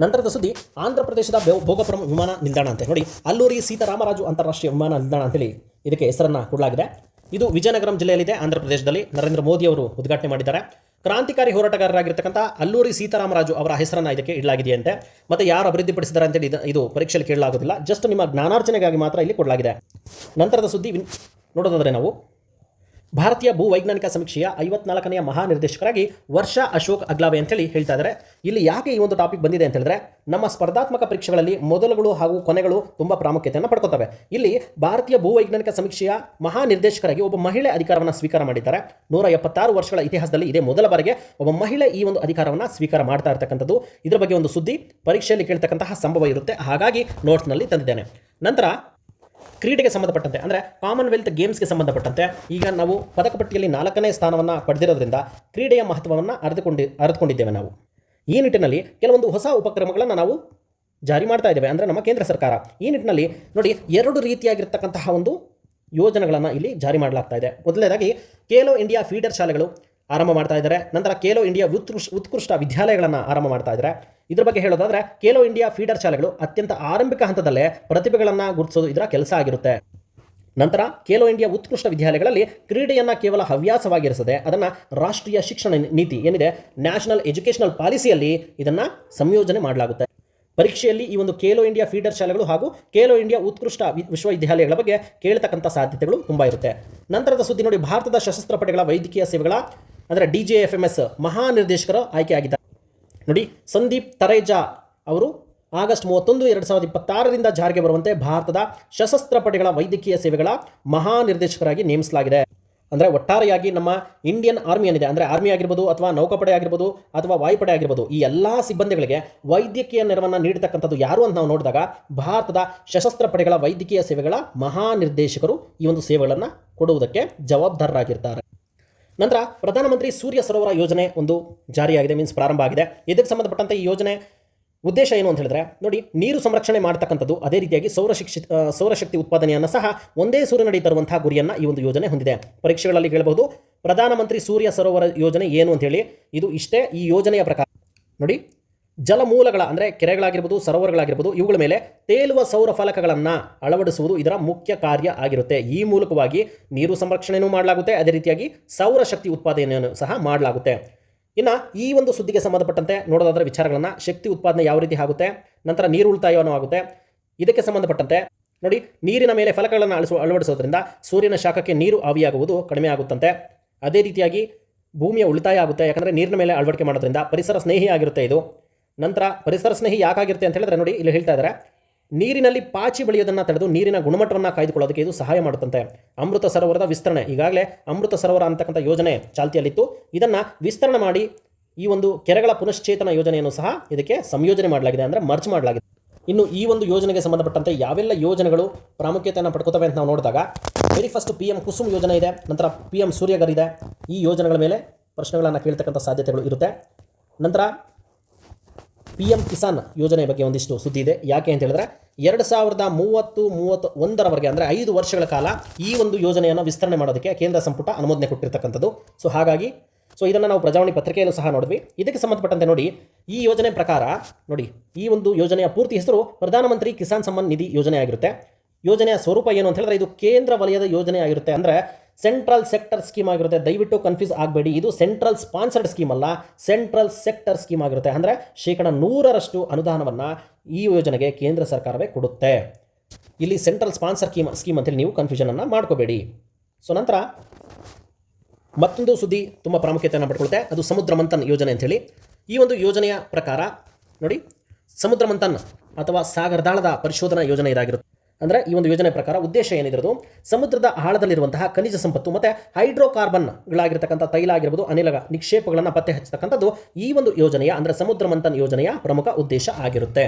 ನಂತರದ ಸುದ್ದಿ, ಆಂಧ್ರ ಪ್ರದೇಶದ ಭೋಗಪುರಂ ವಿಮಾನ ನಿಲ್ದಾಣ ಅಂತೆ ನೋಡಿ, ಅಲ್ಲೂರಿ ಸೀತಾರಾಮರಾಜು ಅಂತಾರಾಷ್ಟ್ರೀಯ ವಿಮಾನ ನಿಲ್ದಾಣ ಅಂತೇಳಿ ಇದಕ್ಕೆ ಹೆಸರನ್ನು ಕೊಡಲಾಗಿದೆ. ಇದು ವಿಜಯನಗರಂ ಜಿಲ್ಲೆಯಲ್ಲಿದೆ, ಆಂಧ್ರ ಪ್ರದೇಶದಲ್ಲಿ. ನರೇಂದ್ರ ಮೋದಿ ಅವರು ಉದ್ಘಾಟನೆ ಮಾಡಿದ್ದಾರೆ. ಕ್ರಾಂತಿಕಾರಿ ಹೋರಾಟಗಾರರಾಗಿರ್ತಕ್ಕಂಥ ಅಲ್ಲೂರಿ ಸೀತಾರಾಮರಾಜು ಅವರ ಹೆಸರನ್ನು ಇದಕ್ಕೆ ಇಡಲಾಗಿದೆಯಂತೆ. ಮತ್ತು ಯಾರು ಅಭಿವೃದ್ಧಿಪಡಿಸಿದ್ದಾರೆ ಅಂತೇಳಿ ಇದು ಪರೀಕ್ಷೆಯಲ್ಲಿ ಕೇಳಲಾಗೋದಿಲ್ಲ, ಜಸ್ಟ್ ನಿಮ್ಮ ಜ್ಞಾನಾರ್ಜನೆಗಾಗಿ ಮಾತ್ರ ಇಲ್ಲಿ ಕೊಡಲಾಗಿದೆ. ನಂತರದ ಸುದ್ದಿ ನೋಡೋದಾದರೆ ನಾವು, ಭಾರತೀಯ ಭೂವೈಜ್ಞಾನಿಕ ಸಮೀಕ್ಷೆಯ 54ನೇ ಮಹಾನಿರ್ದೇಶಕರಾಗಿ ವರ್ಷಾ ಅಶೋಕ್ ಅಗ್ಲಾವೆ ಅಂತೇಳಿ ಹೇಳ್ತಾ ಇದ್ದಾರೆ. ಇಲ್ಲಿ ಯಾಕೆ ಈ ಒಂದು ಟಾಪಿಕ್ ಬಂದಿದೆ ಅಂತ ಹೇಳಿದ್ರೆ, ನಮ್ಮ ಸ್ಪರ್ಧಾತ್ಮಕ ಪರೀಕ್ಷೆಗಳಲ್ಲಿ ಮೊದಲುಗಳು ಹಾಗೂ ಕೊನೆಗಳು ತುಂಬ ಪ್ರಾಮುಖ್ಯತೆಯನ್ನು ಪಡ್ಕೊತವೆ. ಇಲ್ಲಿ ಭಾರತೀಯ ಭೂವೈಜ್ಞಾನಿಕ ಸಮೀಕ್ಷೆಯ ಮಹಾನಿರ್ದೇಶಕರಾಗಿ ಒಬ್ಬ ಮಹಿಳೆ ಅಧಿಕಾರವನ್ನು ಸ್ವೀಕಾರ ಮಾಡಿದ್ದಾರೆ. 176 ವರ್ಷಗಳ ಇತಿಹಾಸದಲ್ಲಿ ಇದೇ ಮೊದಲ ಬಾರಿಗೆ ಒಬ್ಬ ಮಹಿಳೆ ಈ ಒಂದು ಅಧಿಕಾರವನ್ನು ಸ್ವೀಕಾರ ಮಾಡ್ತಾ ಇರ್ತಕ್ಕಂಥದ್ದು. ಇದರ ಬಗ್ಗೆ ಒಂದು ಸುದ್ದಿ ಪರೀಕ್ಷೆಯಲ್ಲಿ ಕೇಳ್ತಕ್ಕಂತಹ ಸಂಭವ ಇರುತ್ತೆ, ಹಾಗಾಗಿ ನೋಟ್ಸ್ನಲ್ಲಿ ತಂದಿದ್ದೇನೆ. ನಂತರ ಕ್ರೀಡೆಗೆ ಸಂಬಂಧಪಟ್ಟಂತೆ ಅಂದರೆ ಕಾಮನ್ವೆಲ್ತ್ ಗೇಮ್ಸ್ಗೆ ಸಂಬಂಧಪಟ್ಟಂತೆ ಈಗ ನಾವು ಪದಕ ಪಟ್ಟಿಯಲ್ಲಿ 4ನೇ ಸ್ಥಾನವನ್ನು ಪಡೆದಿರೋದ್ರಿಂದ ಕ್ರೀಡೆಯ ಮಹತ್ವವನ್ನು ಅರಿತುಕೊಂಡಿದ್ದೇವೆ ನಾವು. ಈ ನಿಟ್ಟಿನಲ್ಲಿ ಕೆಲವೊಂದು ಹೊಸ ಉಪಕ್ರಮಗಳನ್ನು ನಾವು ಜಾರಿ ಮಾಡ್ತಾ ಇದ್ದೇವೆ, ಅಂದರೆ ನಮ್ಮ ಕೇಂದ್ರ ಸರ್ಕಾರ. ಈ ನಿಟ್ಟಿನಲ್ಲಿ ನೋಡಿ, 2 ರೀತಿಯಾಗಿರ್ತಕ್ಕಂತಹ ಒಂದು ಯೋಜನೆಗಳನ್ನು ಇಲ್ಲಿ ಜಾರಿ ಮಾಡಲಾಗ್ತಾ ಇದೆ. ಮೊದಲನೇದಾಗಿ ಖೇಲೋ ಇಂಡಿಯಾ ಫೀಡರ್ ಶಾಲೆಗಳು ಆರಂಭ ಮಾಡ್ತಾ ಇದ್ದಾರೆ. ನಂತರ ಖೇಲೋ ಇಂಡಿಯಾ ಉತ್ಕೃಷ್ಟ ವಿದ್ಯಾಲಯಗಳನ್ನು ಆರಂಭ ಮಾಡ್ತಾ ಇದ್ದಾರೆ. ಇದ್ರ ಬಗ್ಗೆ ಹೇಳೋದಾದರೆ, ಖೇಲೋ ಇಂಡಿಯಾ ಫೀಡರ್ ಶಾಲೆಗಳು ಅತ್ಯಂತ ಆರಂಭಿಕ ಹಂತದಲ್ಲೇ ಪ್ರತಿಭೆಗಳನ್ನು ಗುರುತಿಸೋದು ಇದರ ಕೆಲಸ ಆಗಿರುತ್ತೆ. ನಂತರ ಖೇಲೋ ಇಂಡಿಯಾ ಉತ್ಕೃಷ್ಟ ವಿದ್ಯಾಲಯಗಳಲ್ಲಿ ಕ್ರೀಡೆಯನ್ನು ಕೇವಲ ಹವ್ಯಾಸವಾಗಿರಿಸದೆ ಅದನ್ನು ರಾಷ್ಟ್ರೀಯ ಶಿಕ್ಷಣ ನೀತಿ ಏನಿದೆ, ನ್ಯಾಷನಲ್ ಎಜುಕೇಷನಲ್ ಪಾಲಿಸಿಯಲ್ಲಿ ಇದನ್ನು ಸಂಯೋಜನೆ ಮಾಡಲಾಗುತ್ತೆ. ಪರೀಕ್ಷೆಯಲ್ಲಿ ಈ ಒಂದು ಖೇಲೋ ಇಂಡಿಯಾ ಫೀಡರ್ ಶಾಲೆಗಳು ಹಾಗೂ ಖೇಲೋ ಇಂಡಿಯಾ ಉತ್ಕೃಷ್ಟ ವಿಶ್ವವಿದ್ಯಾಲಯಗಳ ಬಗ್ಗೆ ಕೇಳತಕ್ಕಂಥ ಸಾಧ್ಯತೆಗಳು ತುಂಬ ಇರುತ್ತೆ. ನಂತರದ ಸುದ್ದಿ ನೋಡಿ, ಭಾರತದ ಸಶಸ್ತ್ರ ಪಡೆಗಳ ವೈದ್ಯಕೀಯ ಸೇವೆಗಳ ಅಂದರೆ DGFMS ಮಹಾನಿರ್ದೇಶಕರು ಆಯ್ಕೆಯಾಗಿದ್ದಾರೆ. ನೋಡಿ, ಸಂದೀಪ್ ತರೇಜಾ ಅವರು ಆಗಸ್ಟ್ 31, 2026ರಿಂದ ಜಾರಿಗೆ ಬರುವಂತೆ ಭಾರತದ ಸಶಸ್ತ್ರ ಪಡೆಗಳ ವೈದ್ಯಕೀಯ ಸೇವೆಗಳ ಮಹಾನಿರ್ದೇಶಕರಾಗಿ ನೇಮಿಸಲಾಗಿದೆ. ಅಂದರೆ ಒಟ್ಟಾರೆಯಾಗಿ ನಮ್ಮ ಇಂಡಿಯನ್ ಆರ್ಮಿ ಏನಿದೆ, ಅಂದರೆ ಆರ್ಮಿ ಆಗಿರ್ಬೋದು ಅಥವಾ ನೌಕಾಪಡೆ ಆಗಿರ್ಬೋದು ಅಥವಾ ವಾಯುಪಡೆ ಆಗಿರ್ಬೋದು, ಈ ಎಲ್ಲ ಸಿಬ್ಬಂದಿಗಳಿಗೆ ವೈದ್ಯಕೀಯ ನೆರವನ್ನು ನೀಡತಕ್ಕಂಥದ್ದು ಯಾರು ಅಂತ ನಾವು ನೋಡಿದಾಗ ಭಾರತದ ಸಶಸ್ತ್ರ ಪಡೆಗಳ ವೈದ್ಯಕೀಯ ಸೇವೆಗಳ ಮಹಾನಿರ್ದೇಶಕರು ಈ ಒಂದು ಸೇವೆಗಳನ್ನು ಕೊಡುವುದಕ್ಕೆ ಜವಾಬ್ದಾರರಾಗಿರ್ತಾರೆ. ನಂತರ ಪ್ರಧಾನಮಂತ್ರಿ ಸೂರ್ಯ ಸರೋವರ ಯೋಜನೆ ಒಂದು ಜಾರಿಯಾಗಿದೆ, ಮೀನ್ಸ್ ಪ್ರಾರಂಭ ಆಗಿದೆ. ಇದಕ್ಕೆ ಸಂಬಂಧಪಟ್ಟಂತೆ ಈ ಯೋಜನೆ ಉದ್ದೇಶ ಏನು ಅಂತ ಹೇಳಿದ್ರೆ ನೋಡಿ, ನೀರು ಸಂರಕ್ಷಣೆ ಮಾಡ್ತಕ್ಕಂಥದ್ದು, ಅದೇ ರೀತಿಯಾಗಿ ಸೌರಶಕ್ತಿ ಉತ್ಪಾದನೆಯನ್ನು ಸಹ ಒಂದೇ ಸೂರಿನಡಿ ತರುವಂತಹ ಗುರಿಯನ್ನು ಈ ಒಂದು ಯೋಜನೆ ಹೊಂದಿದೆ. ಪರೀಕ್ಷೆಗಳಲ್ಲಿ ಕೇಳಬಹುದು, ಪ್ರಧಾನಮಂತ್ರಿ ಸೂರ್ಯ ಸರೋವರ ಯೋಜನೆ ಏನು ಅಂತೇಳಿ. ಇದು ಇಷ್ಟೇ. ಈ ಯೋಜನೆಯ ಪ್ರಕಾರ ನೋಡಿ, ಜಲಮೂಲಗಳ ಅಂದರೆ ಕೆರೆಗಳಾಗಿರ್ಬೋದು, ಸರೋವರಗಳಾಗಿರ್ಬೋದು, ಇವುಗಳ ಮೇಲೆ ತೇಲುವ ಸೌರ ಫಲಕಗಳನ್ನು ಅಳವಡಿಸುವುದು ಇದರ ಮುಖ್ಯ ಕಾರ್ಯ ಆಗಿರುತ್ತೆ. ಈ ಮೂಲಕವಾಗಿ ನೀರು ಸಂರಕ್ಷಣೆಯೂ ಮಾಡಲಾಗುತ್ತೆ, ಅದೇ ರೀತಿಯಾಗಿ ಸೌರಶಕ್ತಿ ಉತ್ಪಾದನೆಯನ್ನು ಸಹ ಮಾಡಲಾಗುತ್ತೆ. ಇನ್ನು ಈ ಒಂದು ಸುದ್ದಿಗೆ ಸಂಬಂಧಪಟ್ಟಂತೆ ನೋಡೋದಾದರೆ ವಿಚಾರಗಳನ್ನು, ಶಕ್ತಿ ಉತ್ಪಾದನೆ ಯಾವ ರೀತಿ ಆಗುತ್ತೆ, ನಂತರ ನೀರು ಉಳಿತಾಯವೂ ಆಗುತ್ತೆ. ಇದಕ್ಕೆ ಸಂಬಂಧಪಟ್ಟಂತೆ ನೋಡಿ, ನೀರಿನ ಮೇಲೆ ಫಲಕಗಳನ್ನು ಅಳವಡಿಸೋದ್ರಿಂದ ಸೂರ್ಯನ ಶಾಖಕ್ಕೆ ನೀರು ಆವಿಯಾಗುವುದು ಕಡಿಮೆ ಆಗುತ್ತಂತೆ. ಅದೇ ರೀತಿಯಾಗಿ ಭೂಮಿಯ ಉಳಿತಾಯ ಆಗುತ್ತೆ, ಯಾಕಂದರೆ ನೀರಿನ ಮೇಲೆ ಅಳವಡಿಕೆ ಮಾಡೋದ್ರಿಂದ ಪರಿಸರ ಸ್ನೇಹಿ ಆಗಿರುತ್ತೆ ಇದು. ನಂತರ ಪರಿಸರ ಸ್ನೇಹಿ ಯಾಕಾಗಿರುತ್ತೆ ಅಂತ ಹೇಳಿದ್ರೆ ನೋಡಿ, ಇಲ್ಲಿ ಹೇಳ್ತಾ ಇದ್ದಾರೆ, ನೀರಿನಲ್ಲಿ ಪಾಚಿ ಬೆಳೆಯೋದನ್ನು ತಡೆದು ನೀರಿನ ಗುಣಮಟ್ಟವನ್ನು ಕಾಯ್ದುಕೊಳ್ಳೋದಕ್ಕೆ ಇದು ಸಹಾಯ ಮಾಡುತ್ತಂತೆ. ಅಮೃತ ಸರೋವರದ ವಿಸ್ತರಣೆ, ಈಗಾಗಲೇ ಅಮೃತ ಸರೋವರ ಅಂತಕ್ಕಂಥ ಯೋಜನೆ ಚಾಲ್ತಿಯಲ್ಲಿತ್ತು. ಇದನ್ನು ವಿಸ್ತರಣೆ ಮಾಡಿ ಈ ಒಂದು ಕೆರೆಗಳ ಪುನಶ್ಚೇತನ ಯೋಜನೆಯನ್ನು ಸಹ ಇದಕ್ಕೆ ಸಂಯೋಜನೆ ಮಾಡಲಾಗಿದೆ, ಅಂದರೆ ಮರ್ಜ್ ಮಾಡಲಾಗಿದೆ. ಇನ್ನು ಈ ಒಂದು ಯೋಜನೆಗೆ ಸಂಬಂಧಪಟ್ಟಂತೆ ಯಾವೆಲ್ಲ ಯೋಜನೆಗಳು ಪ್ರಾಮುಖ್ಯತೆಯನ್ನು ಪಡ್ಕೋತವೆ ಅಂತ ನಾವು ನೋಡಿದಾಗ, ವೆರಿ ಫಸ್ಟ್ PM ಕುಸುಮ್ ಯೋಜನೆ ಇದೆ, ನಂತರ PM ಸೂರ್ಯಗರ್ ಇದೆ. ಈ ಯೋಜನೆಗಳ ಮೇಲೆ ಪ್ರಶ್ನೆಗಳನ್ನು ಕೇಳ್ತಕ್ಕಂಥ ಸಾಧ್ಯತೆಗಳು ಇರುತ್ತೆ. ನಂತರ PM ಕಿಸಾನ್ ಯೋಜನೆ ಬಗ್ಗೆ ಒಂದಿಷ್ಟು ಸುದ್ದಿ ಇದೆ. ಯಾಕೆ ಅಂತ ಹೇಳಿದ್ರೆ 2030-31ರವರೆಗೆ ಅಂದರೆ 5 ವರ್ಷಗಳ ಕಾಲ ಈ ಒಂದು ಯೋಜನೆಯನ್ನು ವಿಸ್ತರಣೆ ಮಾಡೋದಕ್ಕೆ ಕೇಂದ್ರ ಸಂಪುಟ ಅನುಮೋದನೆ ಕೊಟ್ಟಿರ್ತಕ್ಕಂಥದ್ದು. ಸೊ ಹಾಗಾಗಿ ಇದನ್ನು ನಾವು ಪ್ರಜಾವಾಣಿ ಪತ್ರಿಕೆಯಲ್ಲೂ ಸಹ ನೋಡಿದ್ವಿ. ಇದಕ್ಕೆ ಸಂಬಂಧಪಟ್ಟಂತೆ ನೋಡಿ, ಈ ಯೋಜನೆ ಪ್ರಕಾರ ನೋಡಿ, ಈ ಒಂದು ಯೋಜನೆಯ ಪೂರ್ತಿ ಹೆಸರು ಪ್ರಧಾನಮಂತ್ರಿ ಕಿಸಾನ್ ಸಮ್ಮಾನ್ ನಿಧಿ ಯೋಜನೆ ಆಗಿರುತ್ತೆ. ಯೋಜನೆಯ ಸ್ವರೂಪ ಏನು ಅಂತ ಹೇಳಿದ್ರೆ ಇದು ಕೇಂದ್ರ ವಲಯದ ಯೋಜನೆ ಆಗಿರುತ್ತೆ, ಅಂದರೆ ಸೆಂಟ್ರಲ್ ಸೆಕ್ಟರ್ ಸ್ಕೀಮ್ ಆಗಿರುತ್ತೆ. ದಯವಿಟ್ಟು ಕನ್ಫ್ಯೂಸ್ ಆಗಬೇಡಿ, ಇದು ಸೆಂಟ್ರಲ್ ಸ್ಪಾನ್ಸರ್ಡ್ ಸ್ಕೀಮ್ ಅಲ್ಲ, ಸೆಂಟ್ರಲ್ ಸೆಕ್ಟರ್ ಸ್ಕೀಮ್ ಆಗಿರುತ್ತೆ. ಅಂದರೆ 100% ಅನುದಾನವನ್ನು ಈ ಯೋಜನೆಗೆ ಕೇಂದ್ರ ಸರ್ಕಾರವೇ ಕೊಡುತ್ತೆ. ಇಲ್ಲಿ ಸೆಂಟ್ರಲ್ ಸ್ಪಾನ್ಸರ್ ಸ್ಕೀಮ್ ಅಂತೇಳಿ ನೀವು ಕನ್ಫ್ಯೂಷನನ್ನು ಮಾಡ್ಕೋಬೇಡಿ. ಸೊ ನಂತರ ಮತ್ತೊಂದು ಸುದ್ದಿ ತುಂಬ ಪ್ರಾಮುಖ್ಯತೆಯನ್ನು ಪಡ್ಕೊಳುತ್ತೆ, ಅದು ಸಮುದ್ರ ಮಂಥನ್ ಯೋಜನೆ ಅಂಥೇಳಿ. ಈ ಒಂದು ಯೋಜನೆಯ ಪ್ರಕಾರ ನೋಡಿ, ಸಮುದ್ರ ಮಂಥನ್ ಅಥವಾ ಸಾಗರದಾಳದ ಪರಿಶೋಧನಾ ಯೋಜನೆ ಇದಾಗಿರುತ್ತೆ. ಅಂದರೆ ಈ ಒಂದು ಯೋಜನೆ ಪ್ರಕಾರ ಉದ್ದೇಶ ಏನಿರೋದು, ಸಮುದ್ರದ ಆಳದಲ್ಲಿರುವಂತಹ ಖನಿಜ ಸಂಪತ್ತು ಮತ್ತು ಹೈಡ್ರೋಕಾರ್ಬನ್ಗಳಾಗಿರ್ತಕ್ಕಂಥ ತೈಲ ಆಗಿರ್ಬೋದು, ಅನಿಲ ನಿಕ್ಷೇಪಗಳನ್ನು ಪತ್ತೆ ಹಚ್ಚತಕ್ಕಂಥದ್ದು ಈ ಒಂದು ಯೋಜನೆಯ ಅಂದರೆ ಸಮುದ್ರ ಮಂಥನ್ ಯೋಜನೆಯ ಪ್ರಮುಖ ಉದ್ದೇಶ ಆಗಿರುತ್ತೆ.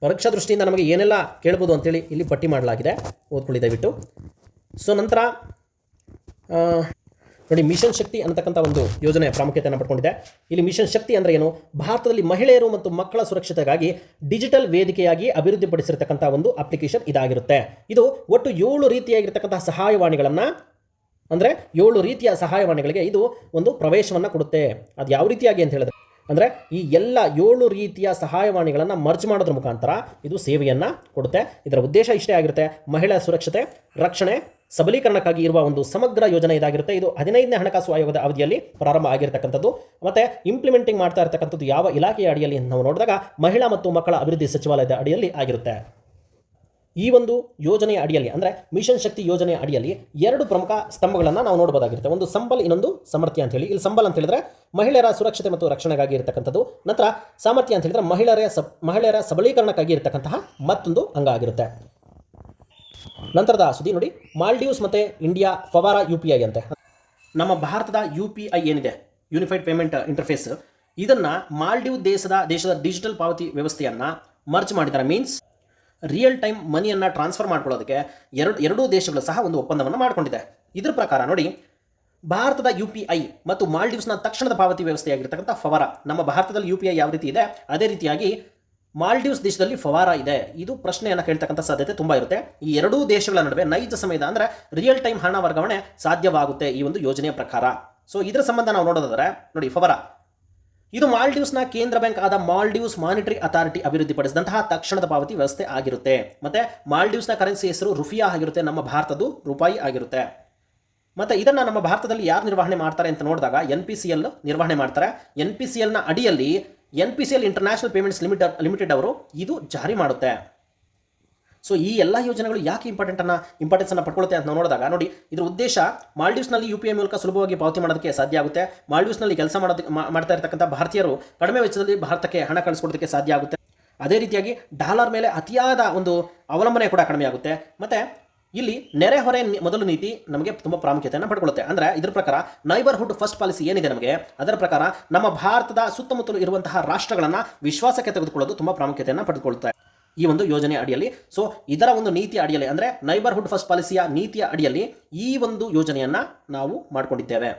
ಪರೀಕ್ಷಾ ದೃಷ್ಟಿಯಿಂದ ನಮಗೆ ಏನೆಲ್ಲ ಕೇಳ್ಬೋದು ಅಂತೇಳಿ ಇಲ್ಲಿ ಪಟ್ಟಿ ಮಾಡಲಾಗಿದೆ, ಓದ್ಕೊಳ್ಳಿ ದಯವಿಟ್ಟು. ಸೊ ನಂತರ ನೋಡಿ, ಮಿಷನ್ ಶಕ್ತಿ ಅನ್ನತಕ್ಕಂಥ ಒಂದು ಯೋಜನೆ ಪ್ರಾಮುಖ್ಯತೆಯನ್ನು ಪಡ್ಕೊಂಡಿದೆ. ಇಲ್ಲಿ ಮಿಷನ್ ಶಕ್ತಿ ಅಂದರೆ ಏನು, ಭಾರತದಲ್ಲಿ ಮಹಿಳೆಯರು ಮತ್ತು ಮಕ್ಕಳ ಸುರಕ್ಷತೆಗಾಗಿ ಡಿಜಿಟಲ್ ವೇದಿಕೆಯಾಗಿ ಅಭಿವೃದ್ಧಿಪಡಿಸಿರ್ತಕ್ಕಂಥ ಒಂದು ಅಪ್ಲಿಕೇಶನ್ ಇದಾಗಿರುತ್ತೆ. ಇದು ಒಟ್ಟು 7 ರೀತಿಯಾಗಿರ್ತಕ್ಕಂಥ ಸಹಾಯವಾಣಿಗಳನ್ನು, ಅಂದರೆ 7 ರೀತಿಯ ಸಹಾಯವಾಣಿಗಳಿಗೆ ಇದು ಒಂದು ಪ್ರವೇಶವನ್ನು ಕೊಡುತ್ತೆ. ಅದು ಯಾವ ರೀತಿಯಾಗಿ ಅಂತ ಹೇಳಿದ್ರೆ, ಅಂದರೆ ಈ ಎಲ್ಲ 7 ರೀತಿಯ ಸಹಾಯವಾಣಿಗಳನ್ನು ಮರ್ಜ್ ಮಾಡೋದ್ರ ಮುಖಾಂತರ ಇದು ಸೇವೆಯನ್ನು ಕೊಡುತ್ತೆ. ಇದರ ಉದ್ದೇಶ ಇಷ್ಟೇ ಆಗಿರುತ್ತೆ, ಮಹಿಳೆಯ ಸುರಕ್ಷತೆ, ರಕ್ಷಣೆ, ಸಬಲೀಕರಣಕ್ಕಾಗಿ ಇರುವ ಒಂದು ಸಮಗ್ರ ಯೋಜನೆ ಇದಾಗಿರುತ್ತೆ. ಇದು 15ನೇ ಹಣಕಾಸು ಆಯೋಗದ ಅವಧಿಯಲ್ಲಿ ಪ್ರಾರಂಭ ಆಗಿರ್ತಕ್ಕಂಥದ್ದು. ಮತ್ತು ಇಂಪ್ಲಿಮೆಂಟಿಂಗ್ ಮಾಡ್ತಾ ಇರತಕ್ಕಂಥದ್ದು ಯಾವ ಇಲಾಖೆಯ ಅಡಿಯಲ್ಲಿ ನಾವು ನೋಡಿದಾಗ ಮಹಿಳಾ ಮತ್ತು ಮಕ್ಕಳ ಅಭಿವೃದ್ಧಿ ಸಚಿವಾಲಯದ ಅಡಿಯಲ್ಲಿ ಆಗಿರುತ್ತೆ. ಈ ಒಂದು ಯೋಜನೆಯ ಅಡಿಯಲ್ಲಿ ಅಂದರೆ ಮಿಷನ್ ಶಕ್ತಿ ಯೋಜನೆಯ ಅಡಿಯಲ್ಲಿ 2 ಪ್ರಮುಖ ಸ್ತಂಭಗಳನ್ನು ನಾವು ನೋಡಬಹುದಾಗಿರುತ್ತೆ. ಒಂದು ಸಂಬಲ್, ಇನ್ನೊಂದು ಸಾಮರ್ಥ್ಯ ಅಂತ ಹೇಳಿ. ಇಲ್ಲಿ ಸಂಬಲ್ ಅಂತ ಹೇಳಿದ್ರೆ ಮಹಿಳೆಯರ ಸುರಕ್ಷತೆ ಮತ್ತು ರಕ್ಷಣೆಗಾಗಿ ಇರತಕ್ಕಂಥದ್ದು. ನಂತರ ಸಾಮರ್ಥ್ಯ ಅಂತ ಹೇಳಿದ್ರೆ ಮಹಿಳೆಯರ ಸಬಲೀಕರಣಕ್ಕಾಗಿ ಇರತಕ್ಕಂತಹ ಮತ್ತೊಂದು ಅಂಗ ಆಗಿರುತ್ತೆ. ನಂತರದ ಸುದ್ದಿ ನೋಡಿ, ಮಾಲ್ಡೀವ್ಸ್ ಮತ್ತು ಇಂಡಿಯಾ ಫವಾರಾ UPI ಅಂತೆ. ನಮ್ಮ ಭಾರತದ UPI ಏನಿದೆ, ಯೂನಿಫೈಡ್ ಪೇಮೆಂಟ್ ಇಂಟರ್ಫೇಸ್, ಇದನ್ನು ಮಾಲ್ಡೀವ್ ದೇಶದ ಡಿಜಿಟಲ್ ಪಾವತಿ ವ್ಯವಸ್ಥೆಯನ್ನು ಮರ್ಜ್ ಮಾಡಿದ್ದಾರೆ. ಮೀನ್ಸ್ ರಿಯಲ್ ಟೈಮ್ ಮನಿಯನ್ನು ಟ್ರಾನ್ಸ್ಫರ್ ಮಾಡ್ಕೊಳ್ಳೋದಕ್ಕೆ ಎರಡೂ ದೇಶಗಳು ಸಹ ಒಂದು ಒಪ್ಪಂದವನ್ನು ಮಾಡಿಕೊಂಡಿದೆ. ಇದ್ರ ಪ್ರಕಾರ ನೋಡಿ, ಭಾರತದ UPI ಮತ್ತು ಮಾಲ್ಡೀವ್ಸ್ನ ತಕ್ಷಣದ ಪಾವತಿ ವ್ಯವಸ್ಥೆಯಾಗಿರ್ತಕ್ಕಂಥ ಫವಾರಾ, ನಮ್ಮ ಭಾರತದಲ್ಲಿ UPI ಯಾವ ರೀತಿ ಇದೆ ಅದೇ ರೀತಿಯಾಗಿ ಮಾಲ್ಡೀವ್ಸ್ ದೇಶದಲ್ಲಿ ಫವಾರಾ ಇದೆ. ಇದು ಪ್ರಶ್ನೆಯನ್ನು ಕೇಳ್ತಕ್ಕಂಥ ಸಾಧ್ಯತೆ ತುಂಬ ಇರುತ್ತೆ. ಈ ಎರಡೂ ದೇಶಗಳ ನಡುವೆ ನೈಜ ಸಮಯದ ಅಂದರೆ ರಿಯಲ್ ಟೈಮ್ ಹಣ ವರ್ಗಾವಣೆ ಸಾಧ್ಯವಾಗುತ್ತೆ ಈ ಒಂದು ಯೋಜನೆಯ ಪ್ರಕಾರ. ಸೊ ಇದರ ಸಂಬಂಧ ನಾವು ನೋಡೋದಾದರೆ ನೋಡಿ, ಫವಾರಾ ಇದು ಮಾಲ್ಡೀವ್ಸ್ನ ಕೇಂದ್ರ ಬ್ಯಾಂಕ್ ಆದ ಮಾಲ್ಡೀವ್ಸ್ ಮಾನಿಟರಿ ಅಥಾರಿಟಿ ಅಭಿವೃದ್ಧಿಪಡಿಸಿದಂತಹ ತಕ್ಷಣದ ಪಾವತಿ ವ್ಯವಸ್ಥೆ ಆಗಿರುತ್ತೆ. ಮತ್ತು ಮಾಲ್ಡೀವ್ಸ್ನ ಕರೆನ್ಸಿ ಹೆಸರು ರುಫಿಯಾ ಆಗಿರುತ್ತೆ, ನಮ್ಮ ಭಾರತದ್ದು ರೂಪಾಯಿ ಆಗಿರುತ್ತೆ. ಮತ್ತು ಇದನ್ನು ನಮ್ಮ ಭಾರತದಲ್ಲಿ ಯಾರು ನಿರ್ವಹಣೆ ಮಾಡ್ತಾರೆ ಅಂತ ನೋಡಿದಾಗ NPCL ನಿರ್ವಹಣೆ ಮಾಡ್ತಾರೆ. NPCLನ ಅಡಿಯಲ್ಲಿ NPCL ಇಂಟರ್ನ್ಯಾಷನಲ್ ಪೇಮೆಂಟ್ಸ್ ಲಿಮಿಟೆಡ್ ಅವರು ಇದು ಜಾರಿ ಮಾಡುತ್ತೆ. ಸೊ ಈ ಎಲ್ಲ ಯೋಜನೆಗಳು ಯಾಕೆ ಇಂಪಾರ್ಟೆನ್ಸನ್ನು ಪಡ್ಕೊಳ್ಳುತ್ತೆ ಅಂತ ನಾವು ನೋಡಿದಾಗ ನೋಡಿ, ಇದರ ಉದ್ದೇಶ ಮಾಲ್ಡೀವ್ಸ್ನಲ್ಲಿ UPI ಮೂಲಕ ಸುಲಭವಾಗಿ ಪಾವತಿ ಮಾಡೋದಕ್ಕೆ ಸಾಧ್ಯ ಆಗುತ್ತೆ. ಮಾಲ್ಡೀವ್ಸ್ನಲ್ಲಿ ಕೆಲಸ ಮಾಡ್ತಾ ಇರತಕ್ಕಂಥ ಭಾರತೀಯರು ಕಡಿಮೆ ವೆಚ್ಚದಲ್ಲಿ ಭಾರತಕ್ಕೆ ಹಣ ಕಳಿಸ್ಕೊಡೋದಕ್ಕೆ ಸಾಧ್ಯ ಆಗುತ್ತೆ. ಅದೇ ರೀತಿಯಾಗಿ ಡಾಲರ್ ಮೇಲೆ ಅತಿಯಾದ ಒಂದು ಅವಲಂಬನೆ ಕೂಡ ಕಡಿಮೆ ಆಗುತ್ತೆ. ಮತ್ತು ಇಲ್ಲಿ ನೆರೆಹೊರೆ ಮೊದಲು ನೀತಿ ನಮಗೆ ತುಂಬ ಪ್ರಾಮುಖ್ಯತೆಯನ್ನು ಪಡ್ಕೊಳ್ಳುತ್ತೆ. ಅಂದರೆ ಇದರ ಪ್ರಕಾರ ನೈಬರ್ಹುಡ್ ಫಸ್ಟ್ ಪಾಲಿಸಿ ಏನಿದೆ ನಮಗೆ, ಅದರ ಪ್ರಕಾರ ನಮ್ಮ ಭಾರತದ ಸುತ್ತಮುತ್ತಲು ಇರುವಂತಹ ರಾಷ್ಟ್ರಗಳನ್ನು ವಿಶ್ವಾಸಕ್ಕೆ ತೆಗೆದುಕೊಳ್ಳೋದು ತುಂಬ ಪ್ರಾಮುಖ್ಯತೆಯನ್ನು ಪಡೆದುಕೊಳ್ಳುತ್ತೆ ಈ ಒಂದು ಯೋಜನೆ ಅಡಿಯಲ್ಲಿ. ಸೊ ಇದರ ಒಂದು ನೀತಿಯ ಅಡಿಯಲ್ಲಿ ಅಂದರೆ ನೈಬರ್ಹುಡ್ ಫಸ್ಟ್ ಪಾಲಿಸಿಯ ನೀತಿಯ ಅಡಿಯಲ್ಲಿ ಈ ಒಂದು ಯೋಜನೆಯನ್ನು ನಾವು ಮಾಡಿಕೊಂಡಿದ್ದೇವೆ.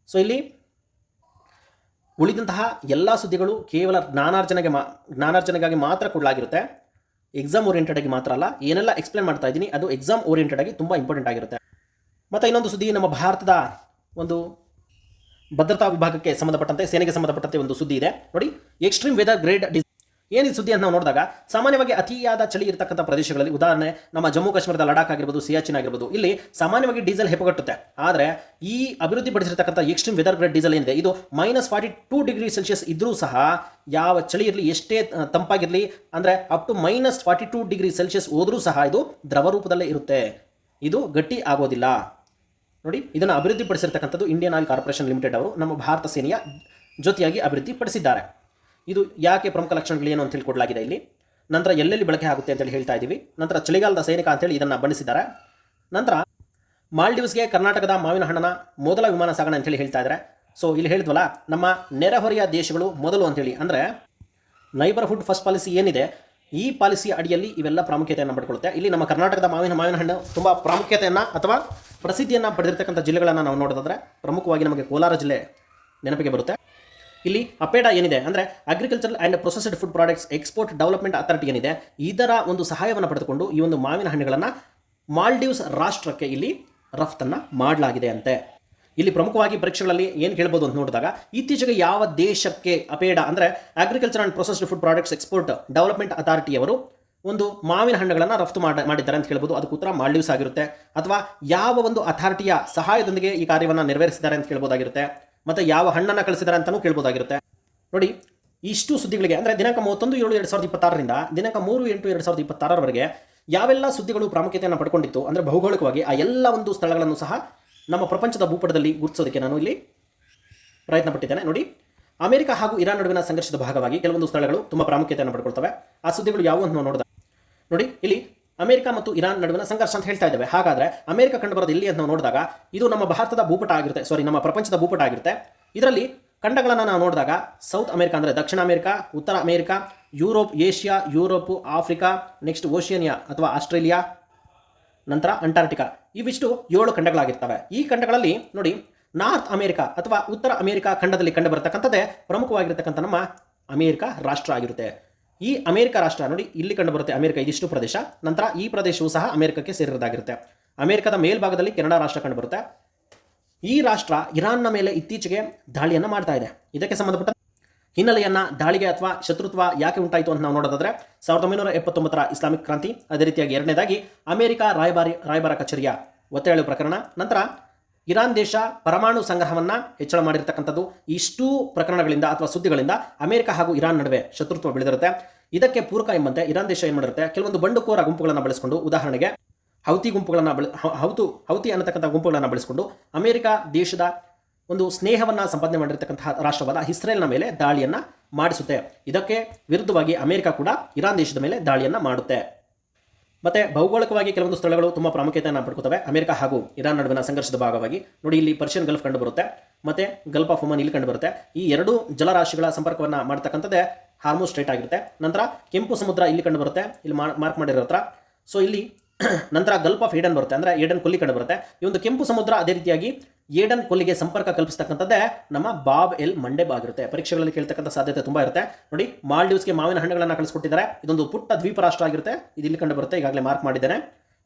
ಸೊ ಇಲ್ಲಿ ಉಳಿದಂತಹ ಎಲ್ಲ ಸುದ್ದಿಗಳು ಕೇವಲ ಜ್ಞಾನಾರ್ಜನೆಗಾಗಿ ಮಾತ್ರ ಕೊಡಲಾಗಿರುತ್ತೆ. ಎಕ್ಸಾಮ್ ಓರಿಯೆಂಟೆಡ್ ಆಗಿ ಮಾತ್ರ ಅಲ್ಲ, ಏನೆಲ್ಲ ಎಕ್ಸ್ಪ್ಲೇನ್ ಮಾಡ್ತಾ ಇದ್ದೀನಿ ಅದು ಎಕ್ಸಾಮ್ ಓರಿಯೆಂಟೆಡ್ ಆಗಿ ತುಂಬ ಇಂಪಾರ್ಟೆಂಟ್ ಆಗಿರುತ್ತೆ. ಮತ್ತು ಇನ್ನೊಂದು ಸುದ್ದಿ, ನಮ್ಮ ಭಾರತದ ಒಂದು ಭದ್ರತಾ ವಿಭಾಗಕ್ಕೆ ಸಂಬಂಧಪಟ್ಟಂತೆ, ಸೇನೆಗೆ ಸಂಬಂಧಪಟ್ಟಂತೆ ಒಂದು ಸುದ್ದಿ ಇದೆ ನೋಡಿ. ಎಕ್ಸ್ಟ್ರೀಮ್ ವೆದರ್ ಗ್ರೇಡ್ ಏನಿದೆ ಸುದ್ದಿ ಅಂತ ನಾವು ನೋಡಿದಾಗ, ಸಾಮಾನ್ಯವಾಗಿ ಅತಿಯಾದ ಚಳಿ ಇರತಕ್ಕಂಥ ಪ್ರದೇಶಗಳಲ್ಲಿ, ಉದಾಹರಣೆ ನಮ್ಮ ಜಮ್ಮು ಕಾಶ್ಮೀರದ ಲಡಾಖ್ ಆಗಿರ್ಬೋದು, ಸಿಯಾಚಿನ್ ಆಗಿರ್ಬೋದು, ಇಲ್ಲಿ ಸಾಮಾನ್ಯವಾಗಿ ಡೀಸೆಲ್ ಹೆಪ್ಪುಗಟ್ಟುತ್ತೆ. ಆದರೆ ಈ ಅಭಿವೃದ್ಧಿಪಡಿಸಿರ್ತಕ್ಕಂಥ ಎಕ್ಸ್ಟ್ರೀಮ್ ವೆದರ್ ಗ್ರೇಡ್ ಡೀಸೆಲ್ ಏನಿದೆ ಇದು -42 ಡಿಗ್ರಿ ಸೆಲ್ಸಿಯಸ್ ಇದ್ದರೂ ಸಹ, ಯಾವ ಚಳಿ ಇರಲಿ, ಎಷ್ಟೇ ತಂಪಾಗಿರಲಿ, ಅಂದರೆ ಅಪ್ ಟು -42 ಡಿಗ್ರಿ ಸೆಲ್ಸಿಯಸ್ ಹೋದರೂ ಸಹ ಇದು ದ್ರವ ರೂಪದಲ್ಲೇ ಇರುತ್ತೆ, ಇದು ಗಟ್ಟಿ ಆಗೋದಿಲ್ಲ. ನೋಡಿ, ಇದನ್ನು ಅಭಿವೃದ್ಧಿಪಡಿಸಿರ್ತಕ್ಕಂಥದ್ದು ಇಂಡಿಯನ್ ಆಯಿಲ್ ಕಾರ್ಪೊರೇಷನ್ ಲಿಮಿಟೆಡ್ ಅವರು ನಮ್ಮ ಭಾರತ ಸೇನೆಯ ಜೊತೆಯಾಗಿ ಅಭಿವೃದ್ಧಿಪಡಿಸಿದ್ದಾರೆ. ಇದು ಯಾಕೆ ಪ್ರಮುಖ ಲಕ್ಷಣಗಳೇನು ಅಂತ ತಿಳ್ಕೊಡಲಾಗಿದೆ ಇಲ್ಲಿ. ನಂತರ ಎಲ್ಲೆಲ್ಲಿ ಬಳಕೆ ಆಗುತ್ತೆ ಅಂತೇಳಿ ಹೇಳ್ತಾ ಇದ್ದೀವಿ. ನಂತರ ಚಳಿಗಾಲದ ಸೈನಿಕ ಅಂತೇಳಿ ಇದನ್ನು ಬಣ್ಣಿಸಿದ್ದಾರೆ. ನಂತರ ಮಾಲ್ಡೀವ್ಸ್ಗೆ ಕರ್ನಾಟಕದ ಮಾವಿನ ಹಣ್ಣನ ಮೊದಲ ವಿಮಾನ ಸಾಗಣೆ ಅಂತೇಳಿ ಹೇಳ್ತಾ ಇದ್ದಾರೆ. ಸೊ ಇಲ್ಲಿ ಹೇಳಿದ್ವಲ್ಲ, ನಮ್ಮ ನೆರೆಹೊರೆಯ ದೇಶಗಳು ಮೊದಲು ಅಂತೇಳಿ, ಅಂದರೆ ನೈಬರ್ಹುಡ್ ಫಸ್ಟ್ ಪಾಲಿಸಿ ಏನಿದೆ ಈ ಪಾಲಿಸಿಯ ಅಡಿಯಲ್ಲಿ ಇವೆಲ್ಲ ಪ್ರಾಮುಖ್ಯತೆಯನ್ನು ಪಡ್ಕೊಳ್ಳುತ್ತೆ. ಇಲ್ಲಿ ನಮ್ಮ ಕರ್ನಾಟಕದ ಮಾವಿನ ಹಣ್ಣು ತುಂಬ ಪ್ರಾಮುಖ್ಯತೆಯನ್ನು ಅಥವಾ ಪ್ರಸಿದ್ಧಿಯನ್ನು ಪಡೆದಿರ್ತಕ್ಕಂಥ ಜಿಲ್ಲೆಗಳನ್ನು ನಾವು ನೋಡೋದಾದರೆ ಪ್ರಮುಖವಾಗಿ ನಮಗೆ ಕೋಲಾರ ಜಿಲ್ಲೆ ನೆನಪಿಗೆ ಬರುತ್ತೆ. ಇಲ್ಲಿ ಅಪೇಡಾ ಏನಿದೆ ಅಂದರೆ agricultural and processed food products export development authority ಏನಿದೆ, ಇದರ ಒಂದು ಸಹಾಯವನ್ನು ಪಡೆದುಕೊಂಡು ಈ ಒಂದು ಮಾವಿನ ಹಣ್ಣುಗಳನ್ನು ಮಾಲ್ಡೀವ್ಸ್ ರಾಷ್ಟ್ರಕ್ಕೆ ಇಲ್ಲಿ ರಫ್ತನ್ನು ಮಾಡಲಾಗಿದೆ ಅಂತೆ. ಇಲ್ಲಿ ಪ್ರಮುಖವಾಗಿ ಪರೀಕ್ಷೆಗಳಲ್ಲಿ ಏನು ಕೇಳ್ಬೋದು ಅಂತ ನೋಡಿದಾಗ, ಇತ್ತೀಚೆಗೆ ಯಾವ ದೇಶಕ್ಕೆ ಅಪೇಡಾ ಅಂದರೆ agriculture and processed food products export development ಅಥಾರಿಟಿಯವರು ಒಂದು ಮಾವಿನ ಹಣ್ಣುಗಳನ್ನು ರಫ್ತು ಮಾಡಿದ್ದಾರೆ ಅಂತ ಕೇಳ್ಬೋದು. ಅದಕ್ಕೆ ಉತ್ತರ ಮಾಲ್ಡೀವ್ಸ್ ಆಗಿರುತ್ತೆ. ಅಥವಾ ಯಾವ ಒಂದು ಅಥಾರಿಟಿಯ ಸಹಾಯದೊಂದಿಗೆ ಈ ಕಾರ್ಯವನ್ನು ನೆರವೇರಿಸಿದ್ದಾರೆ ಅಂತ ಕೇಳ್ಬೋದಾಗಿರುತ್ತೆ. ಮತ್ತು ಯಾವ ಹಣ್ಣನ್ನು ಕಳಿಸಿದ್ದಾರೆ ಅಂತಲೂ ಕೇಳ್ಬೋದಾಗಿರುತ್ತೆ. ನೋಡಿ, ಇಷ್ಟು ಸುದ್ದಿಗಳಿಗೆ ಅಂದರೆ ದಿನಾಂಕ 31/7/2026ರಿಂದ ದಿನಾಂಕ 3/8/2026ರವರೆಗೆ ಯಾವೆಲ್ಲ ಸುದ್ದಿಗಳು ಪ್ರಾಮುಖ್ಯತೆಯನ್ನು ಪಡ್ಕೊಂಡಿತ್ತು ಅಂದರೆ ಭೌಗೋಳಿಕವಾಗಿ ಆ ಎಲ್ಲ ಒಂದು ಸ್ಥಳಗಳನ್ನು ಸಹ ನಮ್ಮ ಪ್ರಪಂಚದ ಭೂಪಟದಲ್ಲಿ ಗುರುತಿಸೋದಕ್ಕೆ ನಾನು ಇಲ್ಲಿ ಪ್ರಯತ್ನ ಪಟ್ಟಿದ್ದೇನೆ. ನೋಡಿ, ಅಮೆರಿಕ ಹಾಗೂ ಇರಾನ್ ನಡುವಿನ ಸಂಘರ್ಷದ ಭಾಗವಾಗಿ ಕೆಲವೊಂದು ಸ್ಥಳಗಳು ತುಂಬ ಪ್ರಾಮುಖ್ಯತೆಯನ್ನು ಪಡ್ಕೊಳ್ತವೆ. ಆ ಸುದ್ದಿಗಳು ಯಾವುವು ಅಂತ ನಾವು ನೋಡಿದಾಗ ನೋಡಿ, ಇಲ್ಲಿ ಅಮೆರಿಕ ಮತ್ತು ಇರಾನ್ ನಡುವಿನ ಸಂಘರ್ಷ ಅಂತ ಹೇಳ್ತಾ ಇದ್ದೇವೆ. ಹಾಗಾದರೆ ಅಮೆರಿಕ ಕಂಡು ಬರೋದು ಇಲ್ಲಿ ಅಂತ ನಾವು ನೋಡಿದಾಗ ಇದು ನಮ್ಮ ಭಾರತದ ಭೂಪಟ ಆಗಿರುತ್ತೆ, ನಮ್ಮ ಪ್ರಪಂಚದ ಭೂಪಟ ಆಗಿರುತ್ತೆ. ಇದರಲ್ಲಿ ಖಂಡಗಳನ್ನು ನಾವು ನೋಡಿದಾಗ ಸೌತ್ ಅಮೆರಿಕ ಅಂದರೆ ದಕ್ಷಿಣ ಅಮೆರಿಕ, ಉತ್ತರ America, Europe, Asia, Europe, Africa, next Oceania ಅಥವಾ ಆಸ್ಟ್ರೇಲಿಯಾ, ನಂತರ ಅಂಟಾರ್ಟಿಕಾ, ಇವಿಷ್ಟು 7 ಖಂಡಗಳಾಗಿರ್ತವೆ. ಈ ಖಂಡಗಳಲ್ಲಿ ನೋಡಿ, ನಾರ್ತ್ ಅಮೆರಿಕ ಅಥವಾ ಉತ್ತರ ಅಮೆರಿಕ ಖಂಡದಲ್ಲಿ ಕಂಡು ಬರತಕ್ಕಂಥದ್ದೇ ಪ್ರಮುಖವಾಗಿರ್ತಕ್ಕಂಥ ನಮ್ಮ ಅಮೆರಿಕ ರಾಷ್ಟ್ರ ಆಗಿರುತ್ತೆ. ಈ ಅಮೆರಿಕ ರಾಷ್ಟ್ರ ನೋಡಿ, ಇಲ್ಲಿ ಕಂಡು ಬರುತ್ತೆ ಅಮೆರಿಕ, ಇದಿಷ್ಟು ಪ್ರದೇಶ. ನಂತರ ಈ ಪ್ರದೇಶವು ಸಹ ಅಮೆರಿಕಕ್ಕೆ ಸೇರಿರೋದಾಗಿರುತ್ತೆ. ಅಮೆರಿಕದ ಮೇಲ್ಭಾಗದಲ್ಲಿ ಕೆನಡಾ ರಾಷ್ಟ್ರ ಕಂಡು ಬರುತ್ತೆ. ಈ ರಾಷ್ಟ್ರ ಇರಾನ್ನ ಮೇಲೆ ಇತ್ತೀಚೆಗೆ ದಾಳಿಯನ್ನು ಮಾಡ್ತಾ ಇದೆ. ಇದಕ್ಕೆ ಸಂಬಂಧಪಟ್ಟ ಹಿನ್ನೆಲೆಯನ್ನು, ದಾಳಿಗೆ ಅಥವಾ ಶತ್ರುತ್ವ ಯಾಕೆ ಉಂಟಾಯಿತು ಅಂತ ನಾವು ನೋಡೋದಾದ್ರೆ 1979ರ ಇಸ್ಲಾಮಿಕ್ ಕ್ರಾಂತಿ, ಅದೇ ರೀತಿಯಾಗಿ ಎರಡನೇದಾಗಿ ಅಮೆರಿಕ ರಾಯಭಾರ ಕಚೇರಿಯ ಒತ್ತೆಯಾಳು ಪ್ರಕರಣ, ನಂತರ ಇರಾನ್ ದೇಶ ಪರಮಾಣು ಸಂಗ್ರಹವನ್ನು ಹೆಚ್ಚಳ ಮಾಡಿರ್ತಕ್ಕಂಥದ್ದು. ಇಷ್ಟೂ ಪ್ರಕರಣಗಳಿಂದ ಅಥವಾ ಸುದ್ದಿಗಳಿಂದ ಅಮೆರಿಕ ಹಾಗೂ ಇರಾನ್ ನಡುವೆ ಶತ್ರುತ್ವ ಬೆಳೆದಿರುತ್ತೆ. ಇದಕ್ಕೆ ಪೂರಕ ಎಂಬಂತೆ ಇರಾನ್ ದೇಶ ಏನು ಮಾಡಿರುತ್ತೆ, ಕೆಲವೊಂದು ಬಂಡುಕೋರ ಗುಂಪುಗಳನ್ನು ಬಳಸಿಕೊಂಡು, ಉದಾಹರಣೆಗೆ ಹೌತಿ ಅನ್ನತಕ್ಕಂಥ ಗುಂಪುಗಳನ್ನು ಬಳಸಿಕೊಂಡು ಅಮೆರಿಕ ದೇಶದ ಒಂದು ಸ್ನೇಹವನ್ನು ಸಂಪಾದನೆ ಮಾಡಿರ್ತಕ್ಕಂತಹ ರಾಷ್ಟ್ರವಾದ ಇಸ್ರೇಲ್ನ ಮೇಲೆ ದಾಳಿಯನ್ನು ಮಾಡಿಸುತ್ತೆ. ಇದಕ್ಕೆ ವಿರುದ್ಧವಾಗಿ ಅಮೆರಿಕ ಕೂಡ ಇರಾನ್ ದೇಶದ ಮೇಲೆ ದಾಳಿಯನ್ನು ಮಾಡುತ್ತೆ. ಮತ್ತು ಭೌಗೋಳಿಕವಾಗಿ ಕೆಲವೊಂದು ಸ್ಥಳಗಳು ತುಂಬ ಪ್ರಾಮುಖ್ಯತೆಯನ್ನು ಪಡ್ಕೊತವೆ ಅಮೆರಿಕ ಹಾಗೂ ಇರಾನ್ ನಡುವಿನ ಸಂಘರ್ಷದ ಭಾಗವಾಗಿ. ನೋಡಿ, ಇಲ್ಲಿ ಪರ್ಷಿಯನ್ ಗಲ್ಫ್ ಕಂಡು ಬರುತ್ತೆ, ಮತ್ತು ಗಲ್ಫ್ ಆಫ್ ಒಮನ್ ಇಲ್ಲಿ ಕಂಡು ಬರುತ್ತೆ. ಈ ಎರಡೂ ಜಲರಾಶಿಗಳ ಸಂಪರ್ಕವನ್ನು ಮಾಡ್ತಕ್ಕಂಥದ್ದೇ ಹಾರ್ಮುಜ್ ಸ್ಟ್ರೈಟ್ ಆಗಿರುತ್ತೆ. ನಂತರ ಕೆಂಪು ಸಮುದ್ರ ಇಲ್ಲಿ ಕಂಡು ಬರುತ್ತೆ, ಇಲ್ಲಿ ಮಾರ್ಕ್ ಮಾಡಿರೋ ಹತ್ರ. ಸೊ ಇಲ್ಲಿ ನಂತರ ಗಲ್ಫ್ ಆಫ್ ಏಡನ್ ಬರುತ್ತೆ, ಅಂದರೆ ಏಡನ್ ಕೊಲ್ಲಿ ಕಂಡು ಬರುತ್ತೆ. ಈ ಒಂದು ಕೆಂಪು ಸಮುದ್ರ ಅದೇ ರೀತಿಯಾಗಿ ಏಡನ್ ಕೊಲ್ಲಿಗೆ ಸಂಪರ್ಕ ಕಲ್ಪಿಸ್ತಕ್ಕಂಥದ್ದೇ ನಮ್ಮ ಬಾಬ್ ಎಲ್ ಮಂಡೆಬ್ ಆಗಿರುತ್ತೆ. ಪರೀಕ್ಷೆಗಳಲ್ಲಿ ಕೇಳ್ತಕ್ಕಂಥ ಸಾಧ್ಯತೆ ತುಂಬ ಇರುತ್ತೆ. ನೋಡಿ, ಮಾಲ್ಡೀವ್ಸ್ಗೆ ಮಾವಿನ ಹಣ್ಣುಗಳನ್ನು ಕಳಿಸ್ಕೊಟ್ಟಿದ್ದಾರೆ. ಇದೊಂದು ಪುಟ್ಟ ದ್ವೀಪ ರಾಷ್ಟ್ರ ಆಗಿರುತ್ತೆ. ಇದು ಇಲ್ಲಿ ಕಂಡು ಬರುತ್ತೆ, ಈಗಾಗಲೇ ಮಾರ್ಕ್ ಮಾಡಿದ್ದೇನೆ.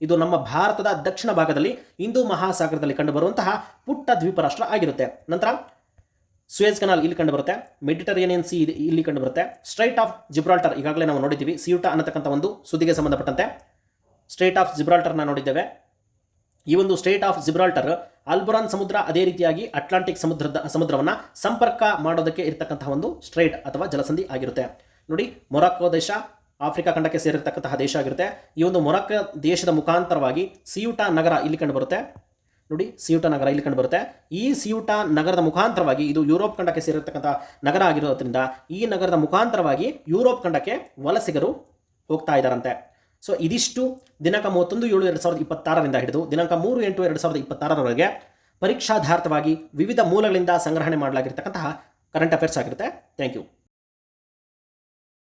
ಇದು ನಮ್ಮ ಭಾರತದ ದಕ್ಷಿಣ ಭಾಗದಲ್ಲಿ ಹಿಂದೂ ಮಹಾಸಾಗರದಲ್ಲಿ ಕಂಡು ಬರುವಂತಹ ಪುಟ್ಟ ದ್ವೀಪ ರಾಷ್ಟ್ರ ಆಗಿರುತ್ತೆ. ನಂತರ ಸುಯೆಜ್ ಕೆನಾಲ್ ಇಲ್ಲಿ ಕಂಡು ಬರುತ್ತೆ, ಮೆಡಿಟರೇನಿಯನ್ ಸಿ ಇಲ್ಲಿ ಕಂಡು ಬರುತ್ತೆ. ಸ್ಟ್ರೈಟ್ ಆಫ್ ಜಿಬ್ರಾಲ್ಟರ್ ಈಗಾಗಲೇ ನಾವು ನೋಡಿದ್ದೀವಿ, ಸಿಯೂಟಾ ಅನ್ನತಕ್ಕಂಥ ಒಂದು ಸುದ್ದಿಗೆ ಸಂಬಂಧಪಟ್ಟಂತೆ ಸ್ಟ್ರೈಟ್ ಆಫ್ ಜಿಬ್ರಾಲ್ಟರ್ನ ನೋಡಿದ್ದೇವೆ. ಈ ಒಂದು ಸ್ಟ್ರೈಟ್ ಆಫ್ ಜಿಬ್ರಾಲ್ಟರ್ ಅಲ್ಬರಾನ್ ಸಮುದ್ರ ಅದೇ ರೀತಿಯಾಗಿ ಅಟ್ಲಾಂಟಿಕ್ ಸಮುದ್ರವನ್ನು ಸಂಪರ್ಕ ಮಾಡೋದಕ್ಕೆ ಇರತಕ್ಕಂತಹ ಒಂದು ಸ್ಟ್ರೈಟ್ ಅಥವಾ ಜಲಸಂಧಿ ಆಗಿರುತ್ತೆ. ನೋಡಿ, ಮೊರಾಕೋ ದೇಶ ಆಫ್ರಿಕಾ ಖಂಡಕ್ಕೆ ಸೇರಿರ್ತಕ್ಕಂತಹ ದೇಶ ಆಗಿರುತ್ತೆ. ಈ ಒಂದು ಮೊರಾಕೋ ದೇಶದ ಮುಖಾಂತರವಾಗಿ ಸಿಯೂಟಾ ನಗರ ಇಲ್ಲಿ ಕಂಡು ಬರುತ್ತೆ. ನೋಡಿ, ಸಿಯೂಟಾ ನಗರ ಇಲ್ಲಿ ಕಂಡು ಬರುತ್ತೆ. ಈ ಸಿಯೂಟಾ ನಗರದ ಮುಖಾಂತರವಾಗಿ ಇದು ಯುರೋಪ್ ಖಂಡಕ್ಕೆ ಸೇರಿರ್ತಕ್ಕಂಥ ನಗರ ಆಗಿರೋದ್ರಿಂದ ಈ ನಗರದ ಮುಖಾಂತರವಾಗಿ ಯುರೋಪ್ ಖಂಡಕ್ಕೆ ವಲಸಿಗರು ಹೋಗ್ತಾ ಇದ್ದಾರಂತೆ. ಸೊ ಇದಿಷ್ಟು ದಿನಾಂಕ 31/7/2026ರಿಂದ ಹಿಡಿದು ದಿನಾಂಕ 3/8/2026ರವರೆಗೆ ಪರೀಕ್ಷಾಧಾರಿತವಾಗಿ ವಿವಿಧ ಮೂಲಗಳಿಂದ ಸಂಗ್ರಹಣೆ ಮಾಡಲಾಗಿರ್ತಕ್ಕಂತಹ ಕರೆಂಟ್ ಅಫೇರ್ಸ್ ಆಗಿರುತ್ತೆ. Thank you.